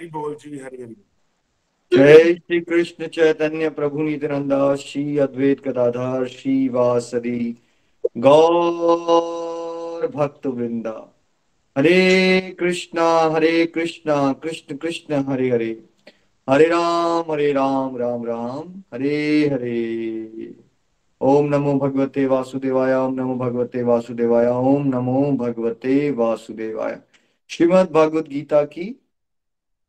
बोल जी, हरि हरि। जय श्री कृष्ण चैतन्य प्रभु नित्यानंद श्री अद्वैत गदाधर श्री वासदि गौर भक्त वृंदा। हरे कृष्णा कृष्ण कृष्ण हरे हरे, हरे राम राम हरे हरे। ओम नमो भगवते वासुदेवाय, ओम नमो भगवते वासुदेवाय, ओम नमो भगवते वासुदेवाय। श्रीमद् भगवद गीता की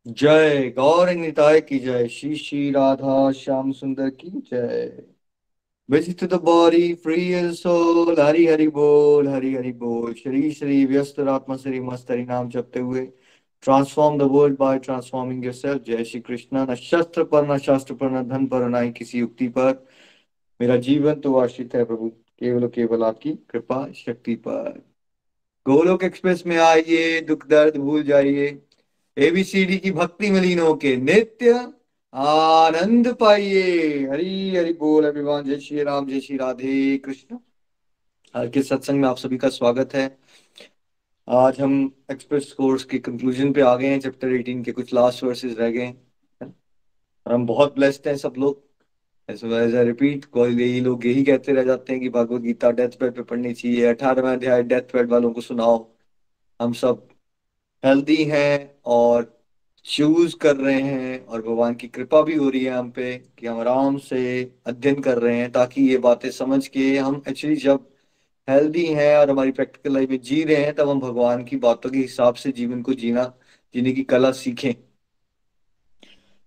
जय, गौर निताय की जय, श्री श्री राधा श्याम सुंदर की जय। Visit the body free as soul, Hari Hari बोल, हरि हरि बोल। श्री श्री व्यस्त आत्मा श्री मस्त हरि नाम जपते हुए transform the world by transforming yourself. जय श्री कृष्ण। न शस्त्र पर, न शास्त्र पर, न धन पर, न ही किसी युक्ति पर, मेरा जीवन तो आश्रित है प्रभु केवल केवल आपकी कृपा शक्ति पर। गोलोक एक्सप्रेस में आइए, दुख दर्द भूल जाइए, एबीसीडी की भक्ति में लीन होके नित्य आनंद पाइए। हरि हरि बोल एवरीवन। जय श्री राम, जय श्री राधे कृष्ण। आज के सत्संग में आप सभी का स्वागत है। आज हम एक्सप्रेस कोर्स के कंक्लूजन पे आ गए हैं। चैप्टर 18 के कुछ लास्ट वर्सेस रह गए हैं और हम बहुत ब्लेस्ड हैं सब लोग। एज एज आई रिपीट, कोई यही लोग यही कहते रह जाते हैं कि भगवत गीता डेथ बेड पे पढ़नी चाहिए, 18वां अध्याय डेथ बेड वालों को सुनाओ। हम सब हेल्दी हैं और चूज कर रहे हैं और भगवान की कृपा भी हो रही है हम पे कि हम आराम से अध्ययन कर रहे हैं, ताकि ये बातें समझ के हम एक्चुअली जब हेल्दी हैं और हमारी प्रैक्टिकल लाइफ में जी रहे हैं, तब हम भगवान की बातों के हिसाब से जीवन को जीने की कला सीखें।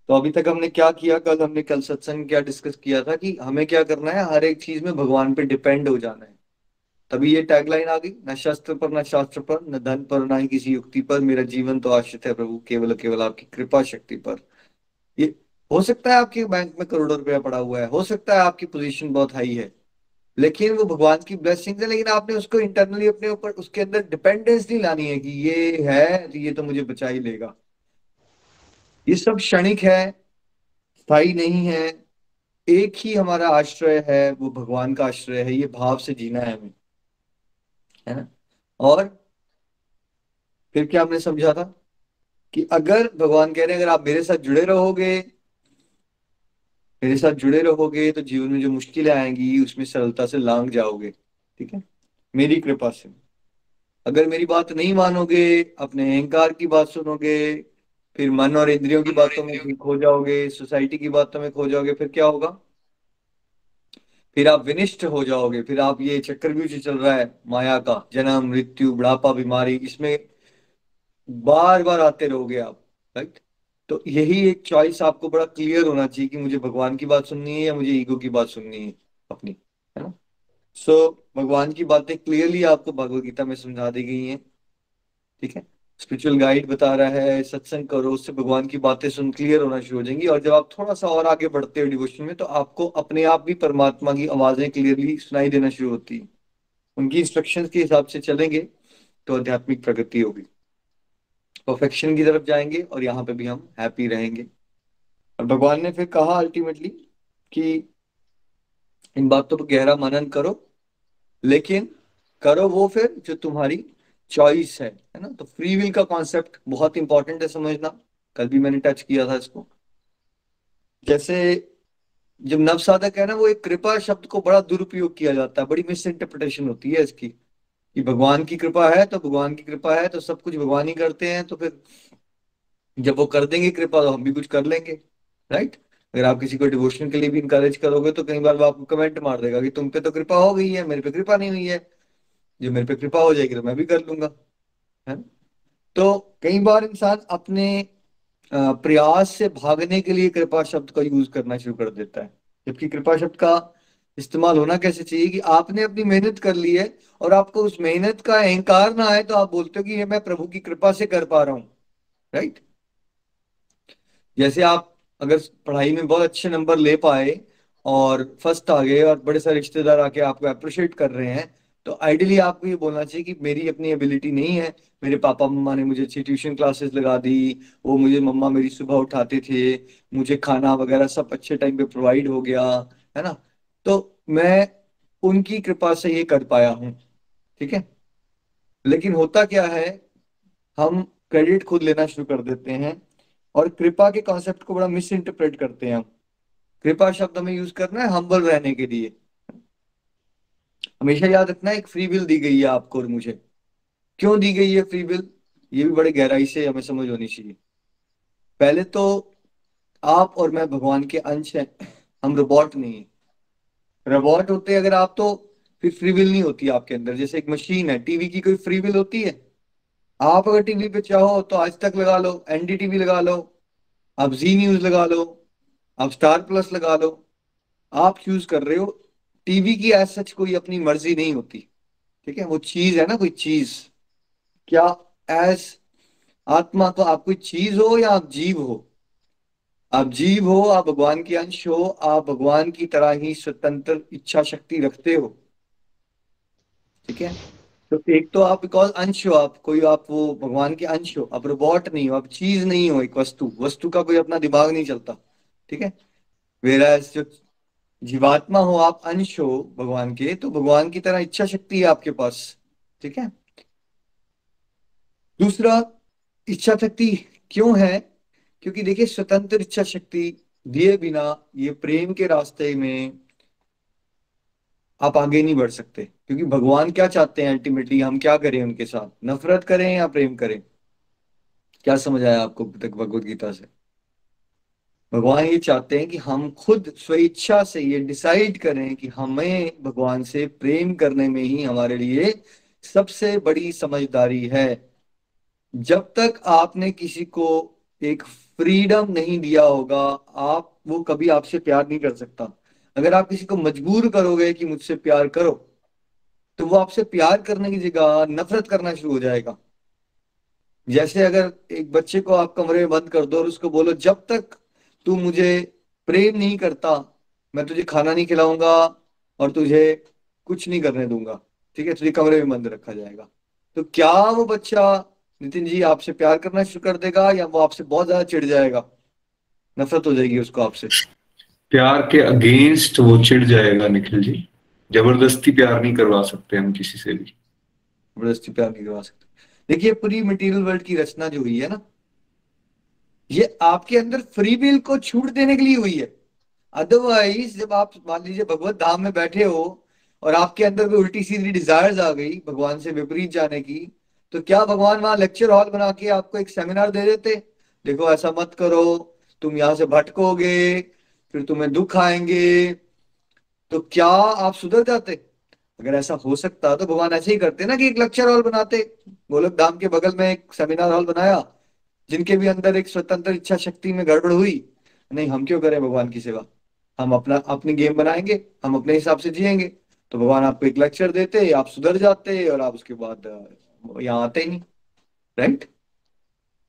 तो अभी तक हमने क्या किया, कल सत्संग में क्या डिस्कस किया था कि हमें क्या करना है, हर एक चीज में भगवान पे डिपेंड हो जाना है। तभी ये टैगलाइन आ गई, न शस्त्र पर, न शास्त्र पर, न धन पर, न ही किसी युक्ति पर, मेरा जीवन तो आश्रित है प्रभु केवल केवल आपकी कृपा शक्ति पर। ये हो सकता है आपके बैंक में करोड़ों रुपया पड़ा हुआ है, हो सकता है आपकी पोजीशन बहुत हाई है, लेकिन वो भगवान की ब्लेसिंग है। लेकिन आपने उसको इंटरनली अपने ऊपर उसके अंदर डिपेंडेंस नहीं लानी है कि ये है तो ये तो मुझे बचा ही लेगा। ये सब क्षणिक है, स्थायी नहीं है। एक ही हमारा आश्रय है, वो भगवान का आश्रय है। ये भाव से जीना है हमें, है ना। और फिर क्या हमने समझा था कि अगर भगवान कह रहे हैं अगर आप मेरे साथ जुड़े रहोगे तो जीवन में जो मुश्किलें आएंगी उसमें सरलता से लांग जाओगे। ठीक है, मेरी कृपा से। अगर मेरी बात नहीं मानोगे, अपने अहंकार की बात सुनोगे, फिर मन और इंद्रियों की बातों में खो जाओगे, सोसाइटी की बातों में खो जाओगे, फिर क्या होगा? फिर आप विनिष्ट हो जाओगे। फिर आप ये चक्रव्यूह जो चल रहा है माया का, जन्म मृत्यु बुढ़ापा बीमारी, इसमें बार बार आते रहोगे आप। राइट। तो यही एक चॉइस आपको बड़ा क्लियर होना चाहिए कि मुझे भगवान की बात सुननी है या मुझे ईगो की बात सुननी है अपनी, है ना। सो भगवान की बातें क्लियरली आपको भगवत गीता में समझा दी गई हैं। ठीक है, स्पिरिचुअल गाइड बता रहा है सत्संग करो, उससे भगवान की बातें सुन क्लियर होना शुरू हो जाएंगी। और जब आप थोड़ा सा और आगे बढ़ते हो डिवोशन में, तो आपको अपने आप भी परमात्मा की आवाजें क्लियरली सुनाई देना शुरू होती है। उनकी इंस्ट्रक्शंस के हिसाब से चलेंगे तो आध्यात्मिक प्रगति होगी, परफेक्शन की तरफ जाएंगे और यहाँ पे भी हम हैप्पी रहेंगे। और भगवान ने फिर कहा अल्टीमेटली कि इन बातों पर गहरा मनन करो, लेकिन करो वो फिर जो तुम्हारी चॉइस है ना। तो फ्री विल का कॉन्सेप्ट बहुत इंपॉर्टेंट है समझना। कल भी मैंने टच किया था इसको। जैसे जब नव साधक है ना, वो एक कृपा शब्द को बड़ा दुरुपयोग किया जाता है, बड़ी मिस इंटरप्रिटेशन होती है इसकी कि भगवान की कृपा है तो भगवान की कृपा है तो सब कुछ भगवान ही करते हैं, तो फिर जब वो कर देंगे कृपा तो हम भी कुछ कर लेंगे। राइट। अगर आप किसी को डिवोशन के लिए भी इंकरेज करोगे तो कई बार वो आपको कमेंट मार देगा कि तुम पे तो कृपा हो गई है, मेरे पे कृपा नहीं हुई है। जो मेरे पे कृपा हो जाएगी तो मैं भी कर लूंगा, है ना? तो कई बार इंसान अपने प्रयास से भागने के लिए कृपा शब्द का यूज करना शुरू कर देता है, जबकि कृपा शब्द का इस्तेमाल होना कैसे चाहिए कि आपने अपनी मेहनत कर ली है और आपको उस मेहनत का अहंकार ना आए, तो आप बोलते हो कि ये मैं प्रभु की कृपा से कर पा रहा हूँ। राइट। जैसे आप अगर पढ़ाई में बहुत अच्छे नंबर ले पाए और फर्स्ट आ गए और बड़े सारे रिश्तेदार आके आपको अप्रिशिएट कर रहे हैं, तो आइडियली आपको ये बोलना चाहिए कि मेरी अपनी एबिलिटी नहीं है, मेरे पापा मम्मा ने मुझे अच्छी ट्यूशन क्लासेस लगा दी, वो मुझे मम्मा मेरी सुबह उठाते थे, मुझे खाना वगैरह सब अच्छे टाइम पे प्रोवाइड हो गया, है ना। तो मैं उनकी कृपा से ये कर पाया हूँ। ठीक है। लेकिन होता क्या है, हम क्रेडिट खुद लेना शुरू कर देते हैं और कृपा के कॉन्सेप्ट को बड़ा मिस इंटरप्रेट करते हैं हम। कृपा शब्द हमें यूज करना है हम्बल रहने के लिए। हमेशा याद रखना, एक फ्री विल दी गई है आपको और मुझे। क्यों दी गई है फ्री विल, ये भी बड़े गहराई से हमें समझ होनी चाहिए। पहले तो आप और मैं भगवान के अंश हैं, हम रोबोट नहीं है। रोबोट होते अगर आप तो फिर फ्री विल नहीं होती आपके अंदर। जैसे एक मशीन है, टीवी की कोई फ्री विल होती है? आप अगर टीवी पे चाहो तो आज तक लगा लो, एनडीटीवी लगा लो, आप जी न्यूज लगा लो, आप स्टार प्लस लगा लो, आप चूज कर रहे हो। टीवी की एज सच कोई अपनी मर्जी नहीं होती। ठीक है, वो चीज है ना, कोई चीज। क्या एज आत्मा तो आप कोई चीज हो या आप जीव हो? आप जीव हो, आप भगवान के अंश हो, आप भगवान की तरह ही स्वतंत्र इच्छा शक्ति रखते हो। ठीक है, तो एक तो आप बिकॉज अंश हो, आप कोई, आप वो भगवान के अंश हो, आप रोबोट नहीं हो, आप चीज नहीं हो, एक वस्तु, वस्तु का कोई अपना दिमाग नहीं चलता। ठीक है, वेरा जो जीवात्मा हो, आप अंश हो भगवान के, तो भगवान की तरह इच्छा शक्ति है आपके पास। ठीक है। दूसरा, इच्छा शक्ति क्यों है? क्योंकि देखिए, स्वतंत्र इच्छा शक्ति दिए बिना ये प्रेम के रास्ते में आप आगे नहीं बढ़ सकते। क्योंकि भगवान क्या चाहते हैं अल्टीमेटली, हम क्या करें उनके साथ, नफरत करें या प्रेम करें? क्या समझ आया आपको अब तक भगवत गीता से? भगवान ये चाहते हैं कि हम खुद स्वेच्छा से ये डिसाइड करें कि हमें भगवान से प्रेम करने में ही हमारे लिए सबसे बड़ी समझदारी है। जब तक आपने किसी को एक फ्रीडम नहीं दिया होगा, आप, वो कभी आपसे प्यार नहीं कर सकता। अगर आप किसी को मजबूर करोगे कि मुझसे प्यार करो, तो वो आपसे प्यार करने की जगह नफरत करना शुरू हो जाएगा। जैसे अगर एक बच्चे को आप कमरे में बंद कर दो और उसको बोलो जब तक तू मुझे प्रेम नहीं करता, मैं तुझे खाना नहीं खिलाऊंगा और तुझे कुछ नहीं करने दूंगा। ठीक है, तुझे कमरे में बंद रखा जाएगा। तो क्या वो बच्चा, नितिन जी, आपसे प्यार करना शुरू कर देगा या वो आपसे बहुत ज्यादा चिढ़ जाएगा, नफरत हो जाएगी उसको आपसे? प्यार के अगेंस्ट वो चिढ़ जाएगा निखिल जी। जबरदस्ती प्यार नहीं करवा सकते हम किसी से भी। जबरदस्ती प्यार नहीं करवा सकते। देखिए, पूरी मटेरियल वर्ल्ड की रचना जो हुई है ना, ये आपके अंदर फ्री विल को छूट देने के लिए हुई है। अदरवाइज जब आप मान लीजिए भगवत धाम में बैठे हो और आपके अंदर कोई उल्टी सीधी डिजायर्स आ गई भगवान से विपरीत जाने की, तो क्या भगवान वहां लेक्चर हॉल बना के आपको एक सेमिनार दे देते? देखो ऐसा मत करो, तुम यहां से भटकोगे, फिर तुम्हें दुख आएंगे। तो क्या आप सुधर जाते? अगर ऐसा हो सकता तो भगवान ऐसे ही करते ना, कि एक लेक्चर हॉल बनाते, गोलक धाम के बगल में एक सेमिनार हॉल बनाया। जिनके भी अंदर एक स्वतंत्र इच्छा शक्ति में गड़बड़ हुई, नहीं हम क्यों करें भगवान की सेवा, हम अपना अपनी गेम बनाएंगे, हम अपने हिसाब से जिएंगे। तो भगवान आपको एक लेक्चर देते, आप सुधर जाते और आप उसके बाद यहाँ आते ही नहीं। राइट।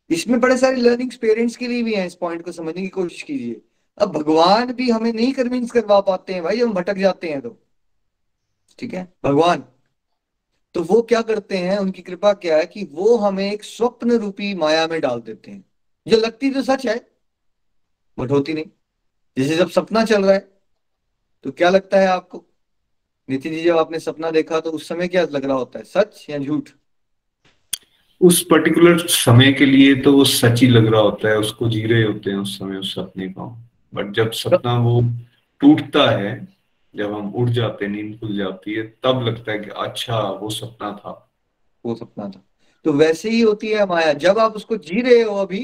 इसमें बड़े सारे लर्निंग्स पेरेंट्स के लिए भी हैं, इस पॉइंट को समझने की कोशिश कीजिए। अब भगवान भी हमें नहीं कन्विंस करवा पाते हैं भाई, हम भटक जाते हैं तो। ठीक है, भगवान तो वो क्या करते हैं, उनकी कृपा क्या है कि वो हमें एक स्वप्न रूपी माया में डाल देते हैं, जो लगती तो सच है बट होती नहीं। जैसे जब सपना चल रहा है, तो क्या लगता है आपको नितिन जी, जब आपने सपना देखा तो उस समय क्या लग रहा होता है, सच या झूठ? उस पर्टिकुलर समय के लिए तो वो सच ही लग रहा होता है, उसको जी रहे होते हैं उस समय उस सपने का। बट जब तो सपना वो टूटता है, जब हम उठ जाते हैं, नींद खुल जाती है, तब लगता है कि अच्छा वो सपना था। वो सपना था। तो वैसे ही होती है माया, जब आप उसको जी रहे हो अभी,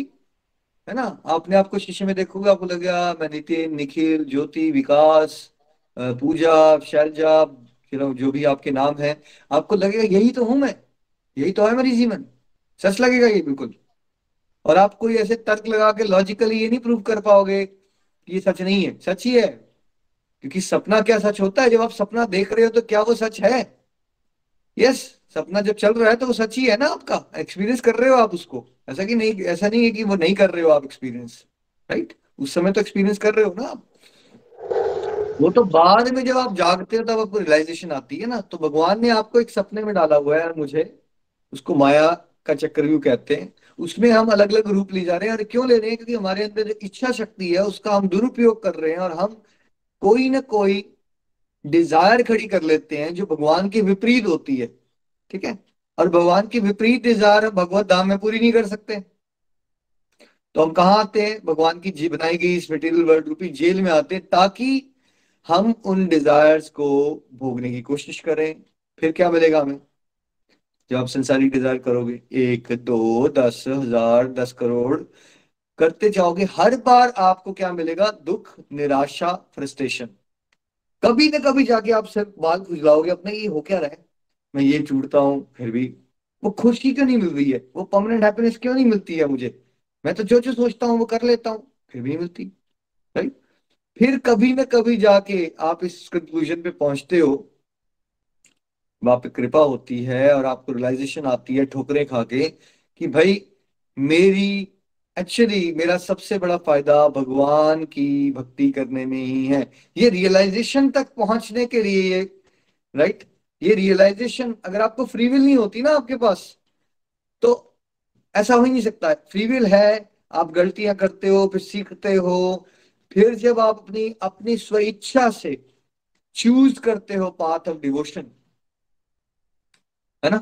है ना, आपने आपको शीशे में देखोगे, आपको लगेगा मैं नितिन, निखिल, ज्योति, विकास, पूजा, शैलजा, जो भी आपके नाम है, आपको लगेगा यही तो हूं मैं, यही तो है मेरी जीवन। सच लगेगा ये बिल्कुल। और आप कोई ऐसे तर्क लगा के लॉजिकली ये नहीं प्रूव कर पाओगे कि ये सच नहीं है, सच ही है। क्योंकि सपना क्या सच होता है? जब आप सपना देख रहे हो तो क्या वो सच है? यस। सपना जब चल रहा है तो वो सच ही है ना, आपका एक्सपीरियंस कर रहे हो आप उसको। ऐसा कि नहीं, ऐसा नहीं है कि वो नहीं कर रहे हो आप एक्सपीरियंस। राइट, उस समय तो एक्सपीरियंस कर रहे हो ना आप। वो तो बाद में जब आप जागते हो तब आपको रियलाइजेशन आती है ना। तो भगवान ने आपको एक सपने में डाला हुआ है, और मुझे, उसको माया का चक्रव्यूह कहते हैं। उसमें हम अलग अलग रूप ले जा रहे हैं, और क्यों ले रहे हैं? क्योंकि हमारे अंदर जो इच्छा शक्ति है उसका हम दुरुपयोग कर रहे हैं, और हम कोई ना कोई डिजायर खड़ी कर लेते हैं जो भगवान के विपरीत होती है। ठीक है, और भगवान की विपरीत डिजायर हम भगवत धाम में पूरी नहीं कर सकते। तो हम कहाँ आते हैं? भगवान की जी बनाई गई इस मटेरियल वर्ल्ड रूपी जेल में आते हैं, ताकि हम उन डिजायर्स को भोगने की कोशिश करें। फिर क्या मिलेगा हमें? जब आप संसारिक डिजायर करोगे, 1, 2, 10, 1000, 10 करोड़ करते जाओगे, हर बार आपको क्या मिलेगा? दुख, निराशा, फ्रस्ट्रेशन। कभी ना कभी जाके आप सिर्फ बाल खुजलाओगे अपने, ये हो क्या रहा है, मैं ये चूड़ता हूँ फिर भी वो खुशी क्यों नहीं मिल रही है, वो परमानेंट हैप्पीनेस क्यों नहीं मिलती है मुझे, मैं तो जो जो सोचता हूँ वो कर लेता हूँ फिर भी नहीं मिलती। राइट? फिर कभी ना कभी जाके आप इस कंक्लूजन पे पहुंचते हो, वहां पे कृपा होती है और आपको रियलाइजेशन आती है ठोकरें खा के कि भाई मेरी एक्चुअली मेरा सबसे बड़ा फायदा भगवान की भक्ति करने में ही है। ये रियलाइजेशन तक पहुंचने के लिए ये, राइट, ये रियलाइजेशन अगर आपको फ्री विल नहीं होती ना आपके पास, तो ऐसा हो ही नहीं सकता है। फ्री विल है, आप गलतियां करते हो फिर सीखते हो, फिर जब आप अपनी अपनी स्वेच्छा से चूज करते हो पाथ ऑफ डिवोशन, है ना,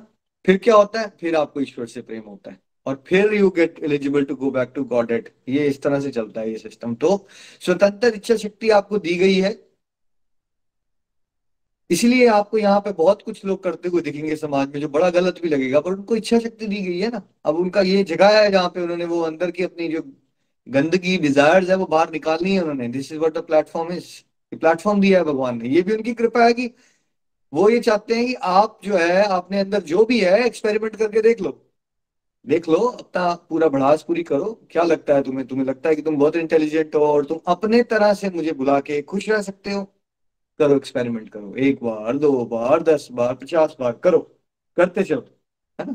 फिर क्या होता है? फिर आपको ईश्वर से प्रेम होता है और फिर you get eligible to go back to God at. ये इस तरह से चलता है ये सिस्टम। तो स्वतंत्र इच्छा शक्ति आपको दी गई है, इसलिए आपको यहाँ पे बहुत कुछ लोग करते हुए दिखेंगे समाज में जो बड़ा गलत भी लगेगा, पर उनको इच्छा शक्ति दी गई है ना। अब उनका ये जगह है जहाँ पे उन्होंने वो अंदर की अपनी जो गंदगी डिजायर्स है वो बाहर निकालनी है उन्होंने। This is what the platform is. Platform दिया है भगवान ने, ये भी उनकी कृपा है कि वो ये चाहते हैं कि आप जो है अपने अंदर जो भी है एक्सपेरिमेंट करके देख लो, देख लो, अपना पूरा भड़ास पूरी करो। क्या लगता है तुम्हें? तुम्हें लगता है कि तुम बहुत इंटेलिजेंट हो और तुम अपने तरह से मुझे बुला के खुश रह सकते हो? करो, एक्सपेरिमेंट करो, 1 बार, 2 बार, 10 बार, 50 बार करो, करते चलो, है ना।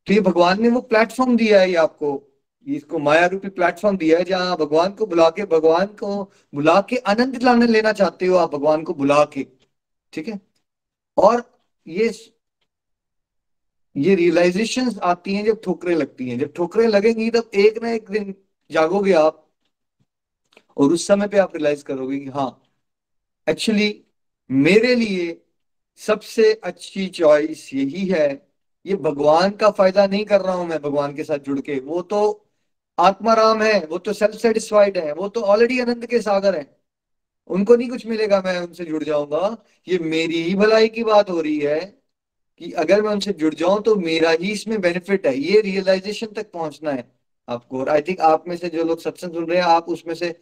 तो ये भगवान ने वो प्लेटफॉर्म दिया है, ये आपको, इसको माया रूपी प्लेटफॉर्म दिया है जहां भगवान को बुला के, भगवान को बुला के आनंद लाने लेना चाहते हो आप, भगवान को बुला के, ठीक है। और ये ये रियलाइजेशंस आती हैं जब ठोकरें लगती हैं। जब ठोकरें लगेंगी तब एक ना एक दिन जागोगे आप, और उस समय पे आप रियलाइज करोगे कि हाँ, एक्चुअली मेरे लिए सबसे अच्छी चॉइस यही है। ये भगवान का फायदा नहीं कर रहा हूं मैं भगवान के साथ जुड़ के, वो तो आत्माराम है, वो तो सेल्फ सेटिस्फाइड है, वो तो ऑलरेडी आनंद के सागर है, उनको नहीं कुछ मिलेगा मैं उनसे जुड़ जाऊंगा। ये मेरी ही भलाई की बात हो रही है कि अगर मैं उनसे जुड़ जाऊं तो मेरा ही इसमें बेनिफिट है। ये रियलाइजेशन तक पहुंचना है आपको। और आई थिंक आप में से जो लोग सत्संग सुन रहे हैं, आप उसमें से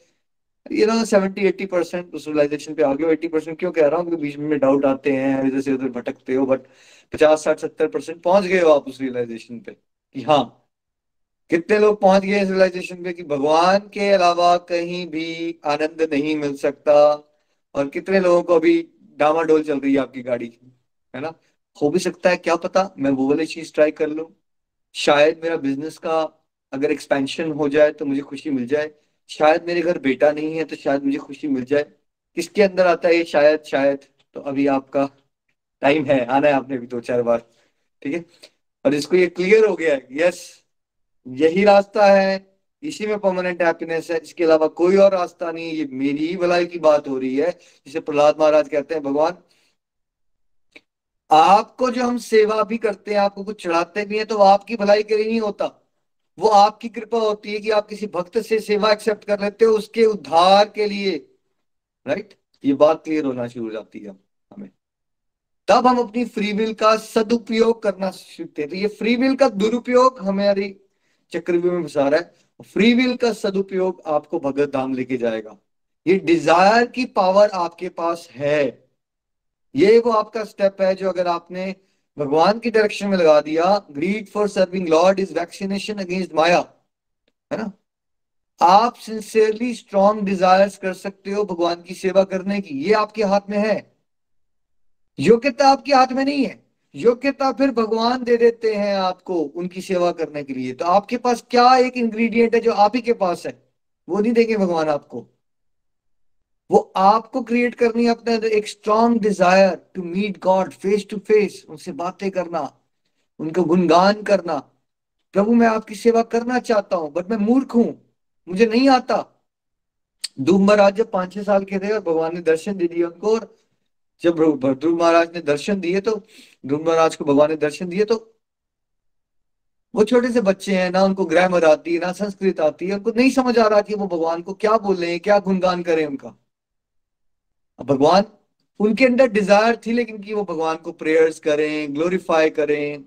70-80% उस रियलाइजेशन पे आ गए हो। 80% क्यों कह रहा हूँ? क्योंकि बीच में डाउट आते हैं, इधर से उधर भटकते हो, बट 50-60-70% पहुंच गए हो आप उस रियलाइजेशन पे कि हाँ। कितने लोग पहुंच गए इस रियलाइजेशन पे कि भगवान के अलावा कहीं भी आनंद नहीं मिल सकता? और कितने लोगों को अभी डामाडोल चल रही है आपकी गाड़ी, है ना। हो भी सकता है, क्या पता, मैं वो वाली चीज ट्राई कर लूं, शायद मेरा बिजनेस का अगर एक्सपेंशन हो जाए तो मुझे खुशी मिल जाए, शायद मेरे घर बेटा नहीं है तो शायद मुझे खुशी मिल जाए। किसके अंदर आता है ये शायद? शायद तो अभी आपका टाइम है, आना है आपने भी 2-4 बार, ठीक है। और इसको ये क्लियर हो गया है, यस, यही रास्ता है, इसी में परमानेंट हैप्पीनेस है, इसके अलावा कोई और रास्ता नहीं है। ये मेरी ही भलाई की बात हो रही है। जिसे प्रहलाद महाराज कहते हैं, भगवान आपको जो हम सेवा भी करते हैं, आपको कुछ चढ़ाते भी हैं, तो वो आपकी भलाई के लिए नहीं होता, वो आपकी कृपा होती है कि आप किसी भक्त से सेवा एक्सेप्ट कर लेते हो उसके उद्धार के लिए। राइट? ये बात क्लियर होना शुरू हो जाती है हमें, तब हम अपनी फ्री विल का सदुपयोग करना सीखते हैं। तो ये फ्री विल का दुरुपयोग हमारी चक्रव्यूह में फंसा रहा है। फ्री विल का सदुपयोग आपको भगत धाम लेके जाएगा। ये डिजायर की पावर आपके पास है, ये वो आपका स्टेप है जो अगर आपने भगवान की डायरेक्शन में लगा दिया, greed for serving lord is vaccination against maya, है ना। आप सिंसियरली स्ट्रॉन्ग डिजायर्स कर सकते हो भगवान की सेवा करने की, ये आपके हाथ में है। योग्यता आपके हाथ में नहीं है, योग्यता फिर भगवान दे देते हैं आपको उनकी सेवा करने के लिए। तो आपके पास क्या एक इंग्रेडिएंट है जो आप ही के पास है, वो नहीं देंगे भगवान आपको, वो आपको क्रिएट करनी है अपने अंदर एक strong desire to meet God face to face, उनसे बातें करना, उनको गुणगान करना। प्रभु मैं आपकी सेवा करना चाहता हूं बट मैं मूर्ख हूं, मुझे नहीं आता। ध्रुव महाराज जब 5-6 साल के थे और भगवान ने दर्शन दे दिए उनको, और जब ध्रुव महाराज ने दर्शन दिए तो ध्रुव महाराज को भगवान ने दर्शन दिए तो वो छोटे से बच्चे हैं, ना उनको ग्रामर आती है ना संस्कृत आती है, उनको नहीं समझ आ रहा कि वो भगवान को क्या बोले, क्या गुणगान करें उनका। अब भगवान, उनके अंदर डिजायर थी लेकिन कि वो भगवान को प्रेयर्स करें, ग्लोरीफाई करें।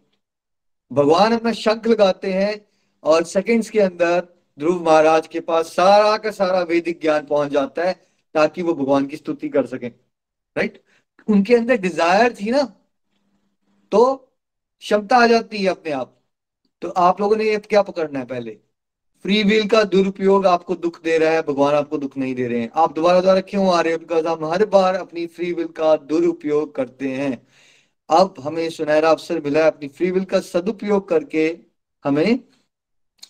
भगवान अपना शंख लगाते हैं और सेकंड्स के अंदर ध्रुव महाराज के पास सारा का सारा वैदिक ज्ञान पहुंच जाता है, ताकि वो भगवान की स्तुति कर सकें। राइट। उनके अंदर डिजायर थी ना, तो क्षमता आ जाती है अपने आप। तो आप लोगों ने ये क्या पकड़ना है पहले, फ्री विल का दुरुपयोग आपको दुख दे रहा है, भगवान आपको दुख नहीं दे रहे हैं। आप दोबारा दोबारा क्यों आ रहे हो? बिकॉज हम हर बार अपनी फ्री विल का दुरुपयोग करते हैं। अब हमें सुनहरा अवसर मिला है अपनी फ्री विल का सदुपयोग करके हमें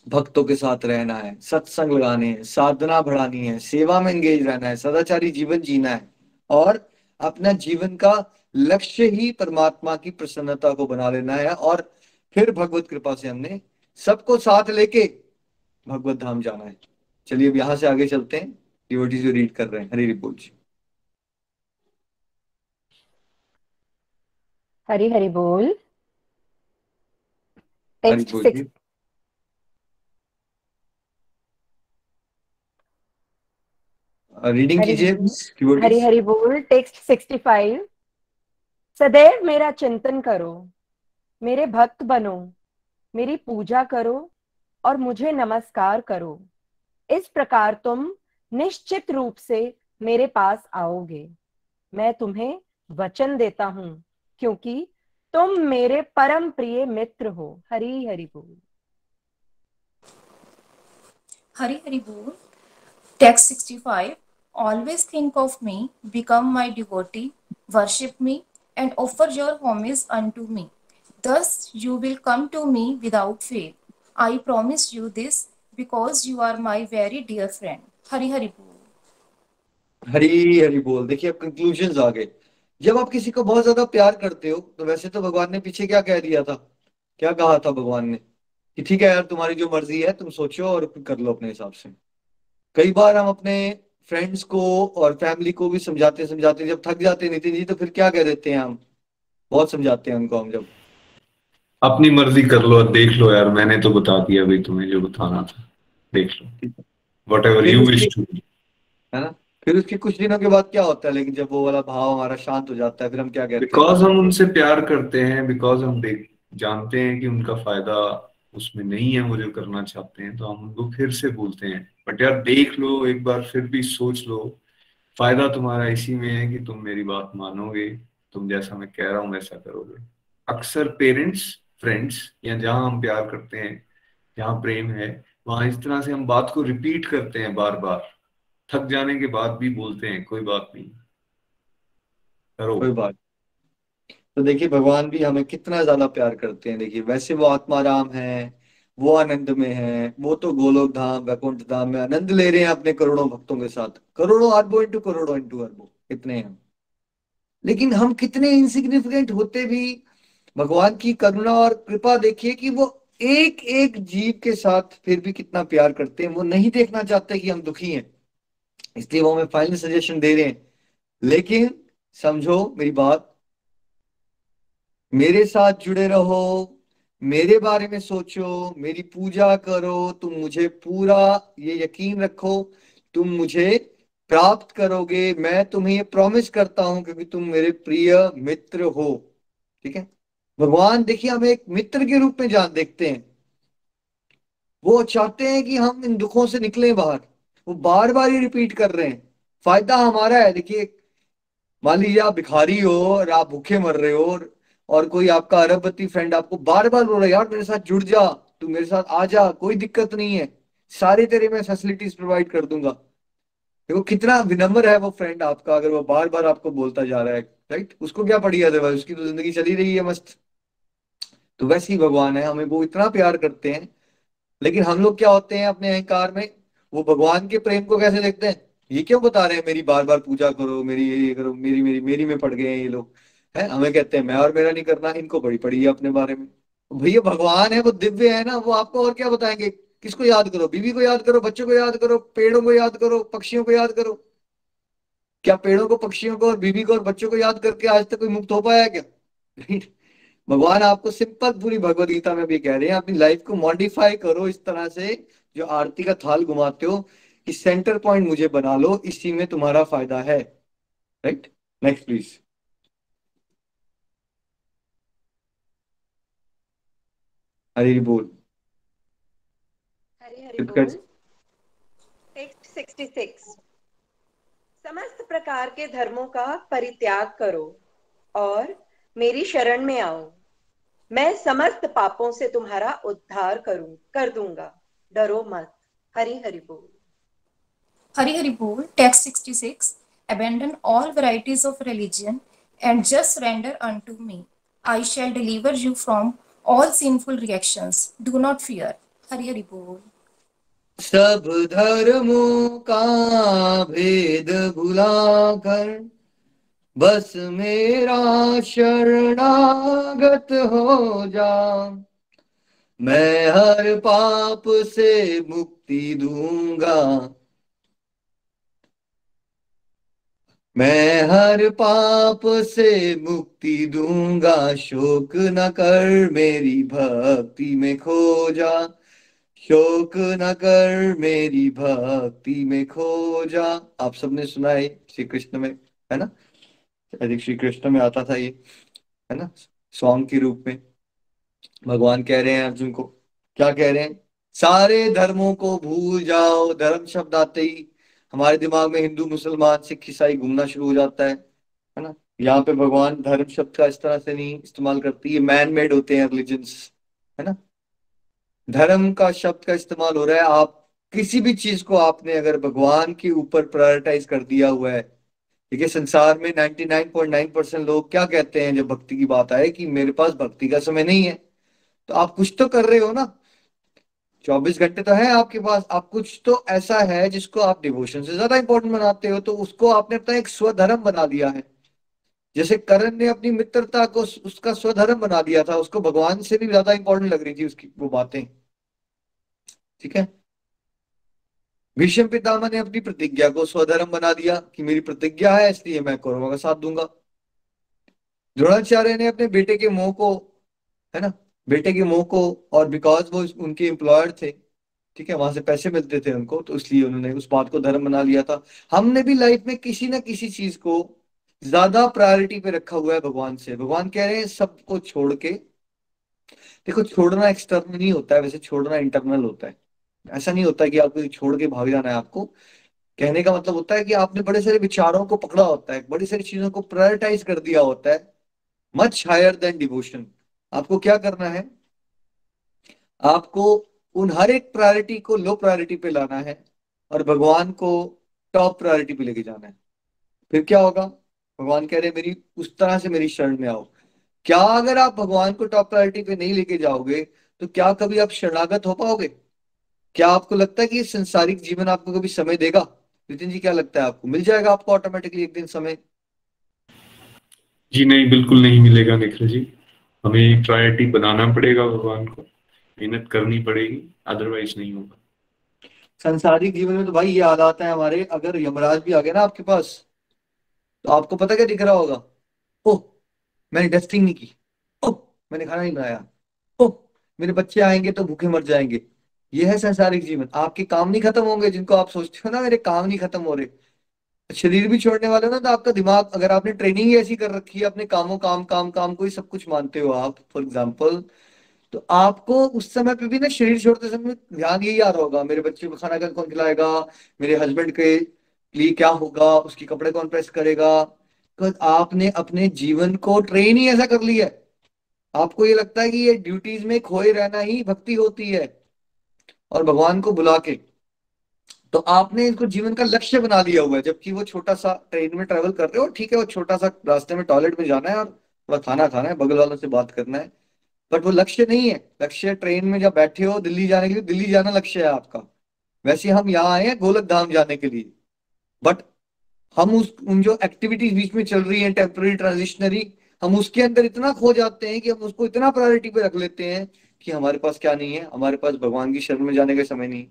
भक्तों के साथ रहना है, सत्संग लगाने हैं, साधना बढ़ानी है, सेवा में एंगेज रहना है, सदाचारी जीवन जीना है, और अपना जीवन का लक्ष्य ही परमात्मा की प्रसन्नता को बना लेना है। और फिर भगवत कृपा से हमने सबको साथ लेके भगवत धाम जाना है। चलिए अब यहां से आगे चलते हैं, डिवोटीज जो रीड कर रहे हैं, हरी रिपोर्ट जी। हरी हरी बोल। हरी टेक्स्ट बोल सिक्स। जी। रीडिंग हरी कीजिए हरी डिवोटीज। हरी बोल। टेक्स्ट 65। सदैव मेरा चिंतन करो, मेरे भक्त बनो, मेरी पूजा करो और मुझे नमस्कार करो। इस प्रकार तुम निश्चित रूप से मेरे पास आओगे। मैं तुम्हें वचन देता हूं, क्योंकि तुम मेरे परम प्रिय मित्र हो। हरी हरि बोल। Hari Hari Bol. Text 65. Always think of me, become my devotee, worship me, and offer your homage unto me. Thus you will come to me without fail. I promise you this because you are my very dear friend. Hari Hari Bol. हरी हरी बोल। देखिए अब conclusion आ गए। जब आप किसी को बहुत ज्यादा प्यार करते हो तो वैसे तो भगवान ने पीछे क्या कह दिया था, क्या कहा था भगवान ने, कि ठीक है यार तुम्हारी जो मर्जी है तुम सोचो और कर लो अपने हिसाब से। कई बार हम अपने फ्रेंड्स को और फैमिली को भी समझाते समझाते जब थक जाते हैं नितिन जी, तो फिर क्या कह देते हैं हम, बहुत समझाते हैं उनको हम जब, अपनी मर्जी कर लो, देख लो यार, मैंने तो बता दिया भाई तुम्हें जो बताना था, देख लो, वट एवर फिर यू उसके, विश टू। है ना, फिर उसके कुछ दिनों के बाद क्या होता है, लेकिन जब वो वाला भाव हमारा शांत हो जाता है फिर हम क्या कहते हैं। बिकॉज हम उनसे प्यार करते हैं, बिकॉज हम देख जानते हैं कि उनका फायदा उसमें नहीं है वो जो करना चाहते हैं, तो हम उनको फिर से बोलते हैं बट यार देख लो एक बार, फिर भी सोच लो, फायदा तुम्हारा इसी में है कि तुम मेरी बात मानोगे, तुम जैसा मैं कह रहा हूं वैसा करोगे। अक्सर पेरेंट्स, फ्रेंड्स, या जहां हम प्यार करते हैं, जहां प्रेम है, वहां इस तरह से हम बात को रिपीट करते हैं बार बार, थक जाने के बाद भी बोलते हैं कोई बात नहीं, करो। कोई बात। तो देखिए भगवान भी हमें कितना ज्यादा प्यार करते हैं। देखिए वैसे वो आत्माराम है, वो आनंद में है, वो तो गोलोक धाम वैकुंठ धाम में आनंद ले रहे हैं अपने करोड़ों भक्तों के साथ, करोड़ों अरबों इंटू करोड़ों इंटू अरबों, कितने हैं। लेकिन हम कितने इनसिग्निफिकेंट होते भी, भगवान की करुणा और कृपा देखिए कि वो एक एक जीव के साथ फिर भी कितना प्यार करते हैं। वो नहीं देखना चाहते कि हम दुखी हैं, इसलिए वो हमें फाइनल सजेशन दे रहे हैं। लेकिन समझो मेरी बात, मेरे साथ जुड़े रहो, मेरे बारे में सोचो, मेरी पूजा करो, तुम मुझे पूरा ये यकीन रखो, तुम मुझे प्राप्त करोगे। मैं तुम्हें ये प्रॉमिस करता हूं क्योंकि तुम मेरे प्रिय मित्र हो। ठीक है। भगवान देखिए हमें एक मित्र के रूप में जान देखते हैं। वो चाहते हैं कि हम इन दुखों से निकलें बाहर। वो बार बार ही रिपीट कर रहे हैं, फायदा हमारा है। देखिए मान लीजिए आप भिखारी हो और आप भूखे मर रहे हो, और कोई आपका अरबपति फ्रेंड आपको बार बार बोल रहा है यार मेरे साथ जुड़ जा, तू मेरे साथ आ जा, कोई दिक्कत नहीं है, सारे तेरे मैं फैसिलिटीज प्रोवाइड कर दूंगा। देखो कितना विनम्र है वो फ्रेंड आपका, अगर वो बार बार आपको बोलता जा रहा है। राइट, उसको क्या पड़ी है, अदरवाइज उसकी तो जिंदगी चली रही है मस्त। तो वैसे ही भगवान है, हमें वो इतना प्यार करते हैं। लेकिन हम लोग क्या होते हैं अपने अहंकार में, वो भगवान के प्रेम को कैसे देखते हैं, ये क्यों बता रहे हैं मेरी बार बार पूजा करो, मेरी ये करो, मेरी मेरी मेरी में पड़ गए हैं ये लोग, है। हमें कहते हैं मैं और मेरा नहीं करना, इनको बड़ी पड़ी है अपने बारे में। भैया भगवान है, वो दिव्य है ना, वो आपको और क्या बताएंगे। किसको याद करो, बीवी को याद करो, बच्चों को याद करो, पेड़ों को याद करो, पक्षियों को याद करो। क्या पेड़ों को, पक्षियों को और बीवी को और बच्चों को याद करके आज तक कोई मुक्त हो पाया है क्या? भगवान आपको सिंपल पूरी भगवत गीता में भी कह रहे हैं, अपनी लाइफ को मॉडिफाई करो इस तरह से, जो आरती का थाल घुमाते हो, कि सेंटर पॉइंट मुझे बना लो, इसी में तुम्हारा फायदा है। Right, next please. हरी बोल। हरि हरि कृपया। बोल। टेक्स्ट 66। समस्त प्रकार के धर्मों का परित्याग करो और मेरी शरण में आओ। मैं समस्त पापों से तुम्हारा उद्धार कर दूंगा। डरो मत। हरि हरि बोल। Hari Hari Bol, text 66. Abandon all varieties of religion and just surrender unto me. I shall deliver you from all sinful reactions. Do not fear. Hari Hari Bol. सब धर्मों का भेद भुलाकर बस मेरा शरणागत हो जा। मैं हर पाप से मुक्ति दूंगा, मैं हर पाप से मुक्ति दूंगा। शोक न कर मेरी भक्ति में खो जा, शोक न कर मेरी भक्ति में खो जा। आप सबने सुना है श्री कृष्ण में, है ना? अधिक श्री कृष्ण में आता था ये, है ना, सॉन्ग के रूप में। भगवान कह रहे हैं अर्जुन को, क्या कह रहे हैं? सारे धर्मों को भूल जाओ। धर्म शब्द आते ही हमारे दिमाग में हिंदू मुसलमान सिख ईसाई घूमना शुरू हो जाता है ना? यहाँ पे भगवान धर्म शब्द का इस तरह से नहीं इस्तेमाल करती, ये मैन मेड होते हैं रिलीजन्स, है ना? धर्म का शब्द का इस्तेमाल हो रहा है, आप किसी भी चीज को आपने अगर भगवान के ऊपर प्रायोरिटाइज कर दिया हुआ है। देखिए संसार में 99.9% लोग क्या कहते हैं जब भक्ति की बात आए, कि मेरे पास भक्ति का समय नहीं है। तो आप कुछ तो कर रहे हो ना, 24 घंटे तो है आपके पास, आप कुछ तो ऐसा है जिसको आप डिवोशन से ज्यादा इंपॉर्टेंट बनाते हो, तो उसको आपने अपना एक स्वधर्म बना दिया है। जैसे करण ने अपनी मित्रता को उसका स्वधर्म बना दिया था, उसको भगवान से भी ज्यादा इंपॉर्टेंट लग रही थी उसकी वो बातें। ठीक है, भीष्म पितामह ने अपनी प्रतिज्ञा को स्वधर्म बना दिया, कि मेरी प्रतिज्ञा है इसलिए मैं कौरवों का साथ दूंगा। द्रोणाचार्य ने अपने बेटे के मोह को, है ना, बेटे के मोह को, और बिकॉज वो उनके एम्प्लॉयर थे, ठीक है, वहां से पैसे मिलते थे उनको, तो इसलिए उन्होंने उस बात को धर्म बना लिया था। हमने भी लाइफ में किसी ना किसी चीज को ज्यादा प्रायोरिटी पे रखा हुआ है भगवान से। भगवान कह रहे हैं सबको छोड़ के, देखो छोड़ना एक्सटर्नल नहीं होता है, वैसे छोड़ना इंटरनल होता है। ऐसा नहीं होता है कि आपको छोड़ के भाग जाना है आपको। कहने का मतलब होता है कि आपने बड़े सारे विचारों को पकड़ा होता है, बड़ी सारी चीजों को प्रायोरिटाइज कर दिया होता है, मच हायर देन डिवोशन। आपको क्या करना है? आपको उन हर एक प्रायोरिटी को लो प्रायोरिटी पे लाना है और भगवान को टॉप प्रायोरिटी पे लेके जाना है। फिर क्या होगा? भगवान कह रहे हैं मेरी उस तरह से मेरी शरण में आओ। क्या अगर आप भगवान को टॉप प्रायोरिटी पे नहीं लेके जाओगे तो क्या कभी आप शरणागत हो पाओगे? क्या आपको लगता है कि ये संसारिक जीवन आपको कभी समय देगा? नितिन जी, क्या लगता है आपको मिल जाएगा आपको ऑटोमेटिकली एक दिन समय? जी नहीं, बिल्कुल नहीं मिलेगा निखिल जी। हमें प्रायोरिटी बनाना पड़ेगा, भगवान को मेहनत करनी पड़ेगी, अदरवाइज नहीं होगा। संसारिक जीवन में तो भाई ये हालात है हमारे, अगर यमराज भी आ गया ना आपके पास, तो आपको पता क्या दिख रहा होगा? ओह, मैंने डस्टिंग नहीं की, ओह मैंने खाना नहीं बनाया, ओह मेरे बच्चे आएंगे तो भूखे मर जाएंगे। ये है संसारिक जीवन। आपके काम नहीं खत्म होंगे जिनको आप सोचते हो ना मेरे काम नहीं खत्म हो रहे। शरीर भी छोड़ने वाले हो ना, तो आपका दिमाग, अगर आपने ट्रेनिंग ही ऐसी कर रखी है, अपने कामों काम काम काम को ही सब कुछ मानते हो आप, फॉर एग्जाम्पल, तो आपको उस समय पे भी ना शरीर छोड़ते समय ध्यान यही आ रहा होगा, मेरे बच्चे को खाना कौन खिलाएगा, मेरे हस्बैंड के लिए क्या होगा, उसके कपड़े कौन प्रेस करेगा। तो आपने अपने जीवन को ट्रेन ही ऐसा कर लिया है। आपको ये लगता है कि ये ड्यूटीज में खोए रहना ही भक्ति होती है, और भगवान को बुला के, तो आपने इसको जीवन का लक्ष्य बना लिया हुआ है। जबकि वो छोटा सा ट्रेन में ट्रेवल कर रहे हो, ठीक है, वो छोटा सा रास्ते में टॉयलेट में जाना है और थोड़ा खाना खाना है, बगल वालों से बात करना है, बट वो लक्ष्य नहीं है। लक्ष्य ट्रेन में जब बैठे हो दिल्ली जाने के लिए, दिल्ली जाना लक्ष्य है आपका। वैसे हम यहाँ आए हैं गोलक धाम जाने के लिए, बट हम उस उन जो एक्टिविटीज बीच में चल रही है टेम्पररी ट्रांजिशनरी, हम उसके अंदर इतना खो जाते हैं कि हम उसको इतना प्रायोरिटी पे रख लेते हैं कि हमारे पास क्या नहीं है, हमारे पास भगवान की शरण में जाने का समय नहीं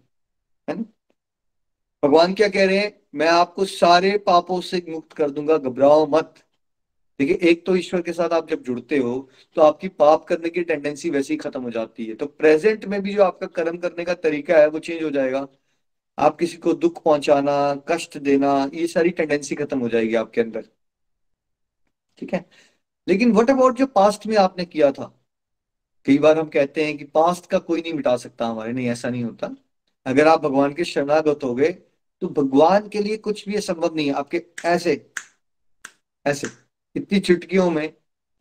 है ना? भगवान क्या कह रहे हैं? मैं आपको सारे पापों से मुक्त कर दूंगा, घबराओ मत। देखिए, एक तो ईश्वर के साथ आप जब जुड़ते हो तो आपकी पाप करने की टेंडेंसी वैसे ही खत्म हो जाती है। तो प्रेजेंट में भी जो आपका कर्म करने का तरीका है वो चेंज हो जाएगा। आप किसी को दुख पहुंचाना, कष्ट देना, ये सारी टेंडेंसी खत्म हो जाएगी आपके अंदर। ठीक है। लेकिन व्हाट अबाउट जो पास्ट में आपने किया था? कई बार हम कहते हैं कि पास्ट का कोई नहीं मिटा सकता हमारे, नहीं, ऐसा नहीं होता। अगर आप भगवान के शरणागत हो गए तो भगवान के लिए कुछ भी असंभव नहीं है। आपके ऐसे ऐसे इतनी चुटकियों में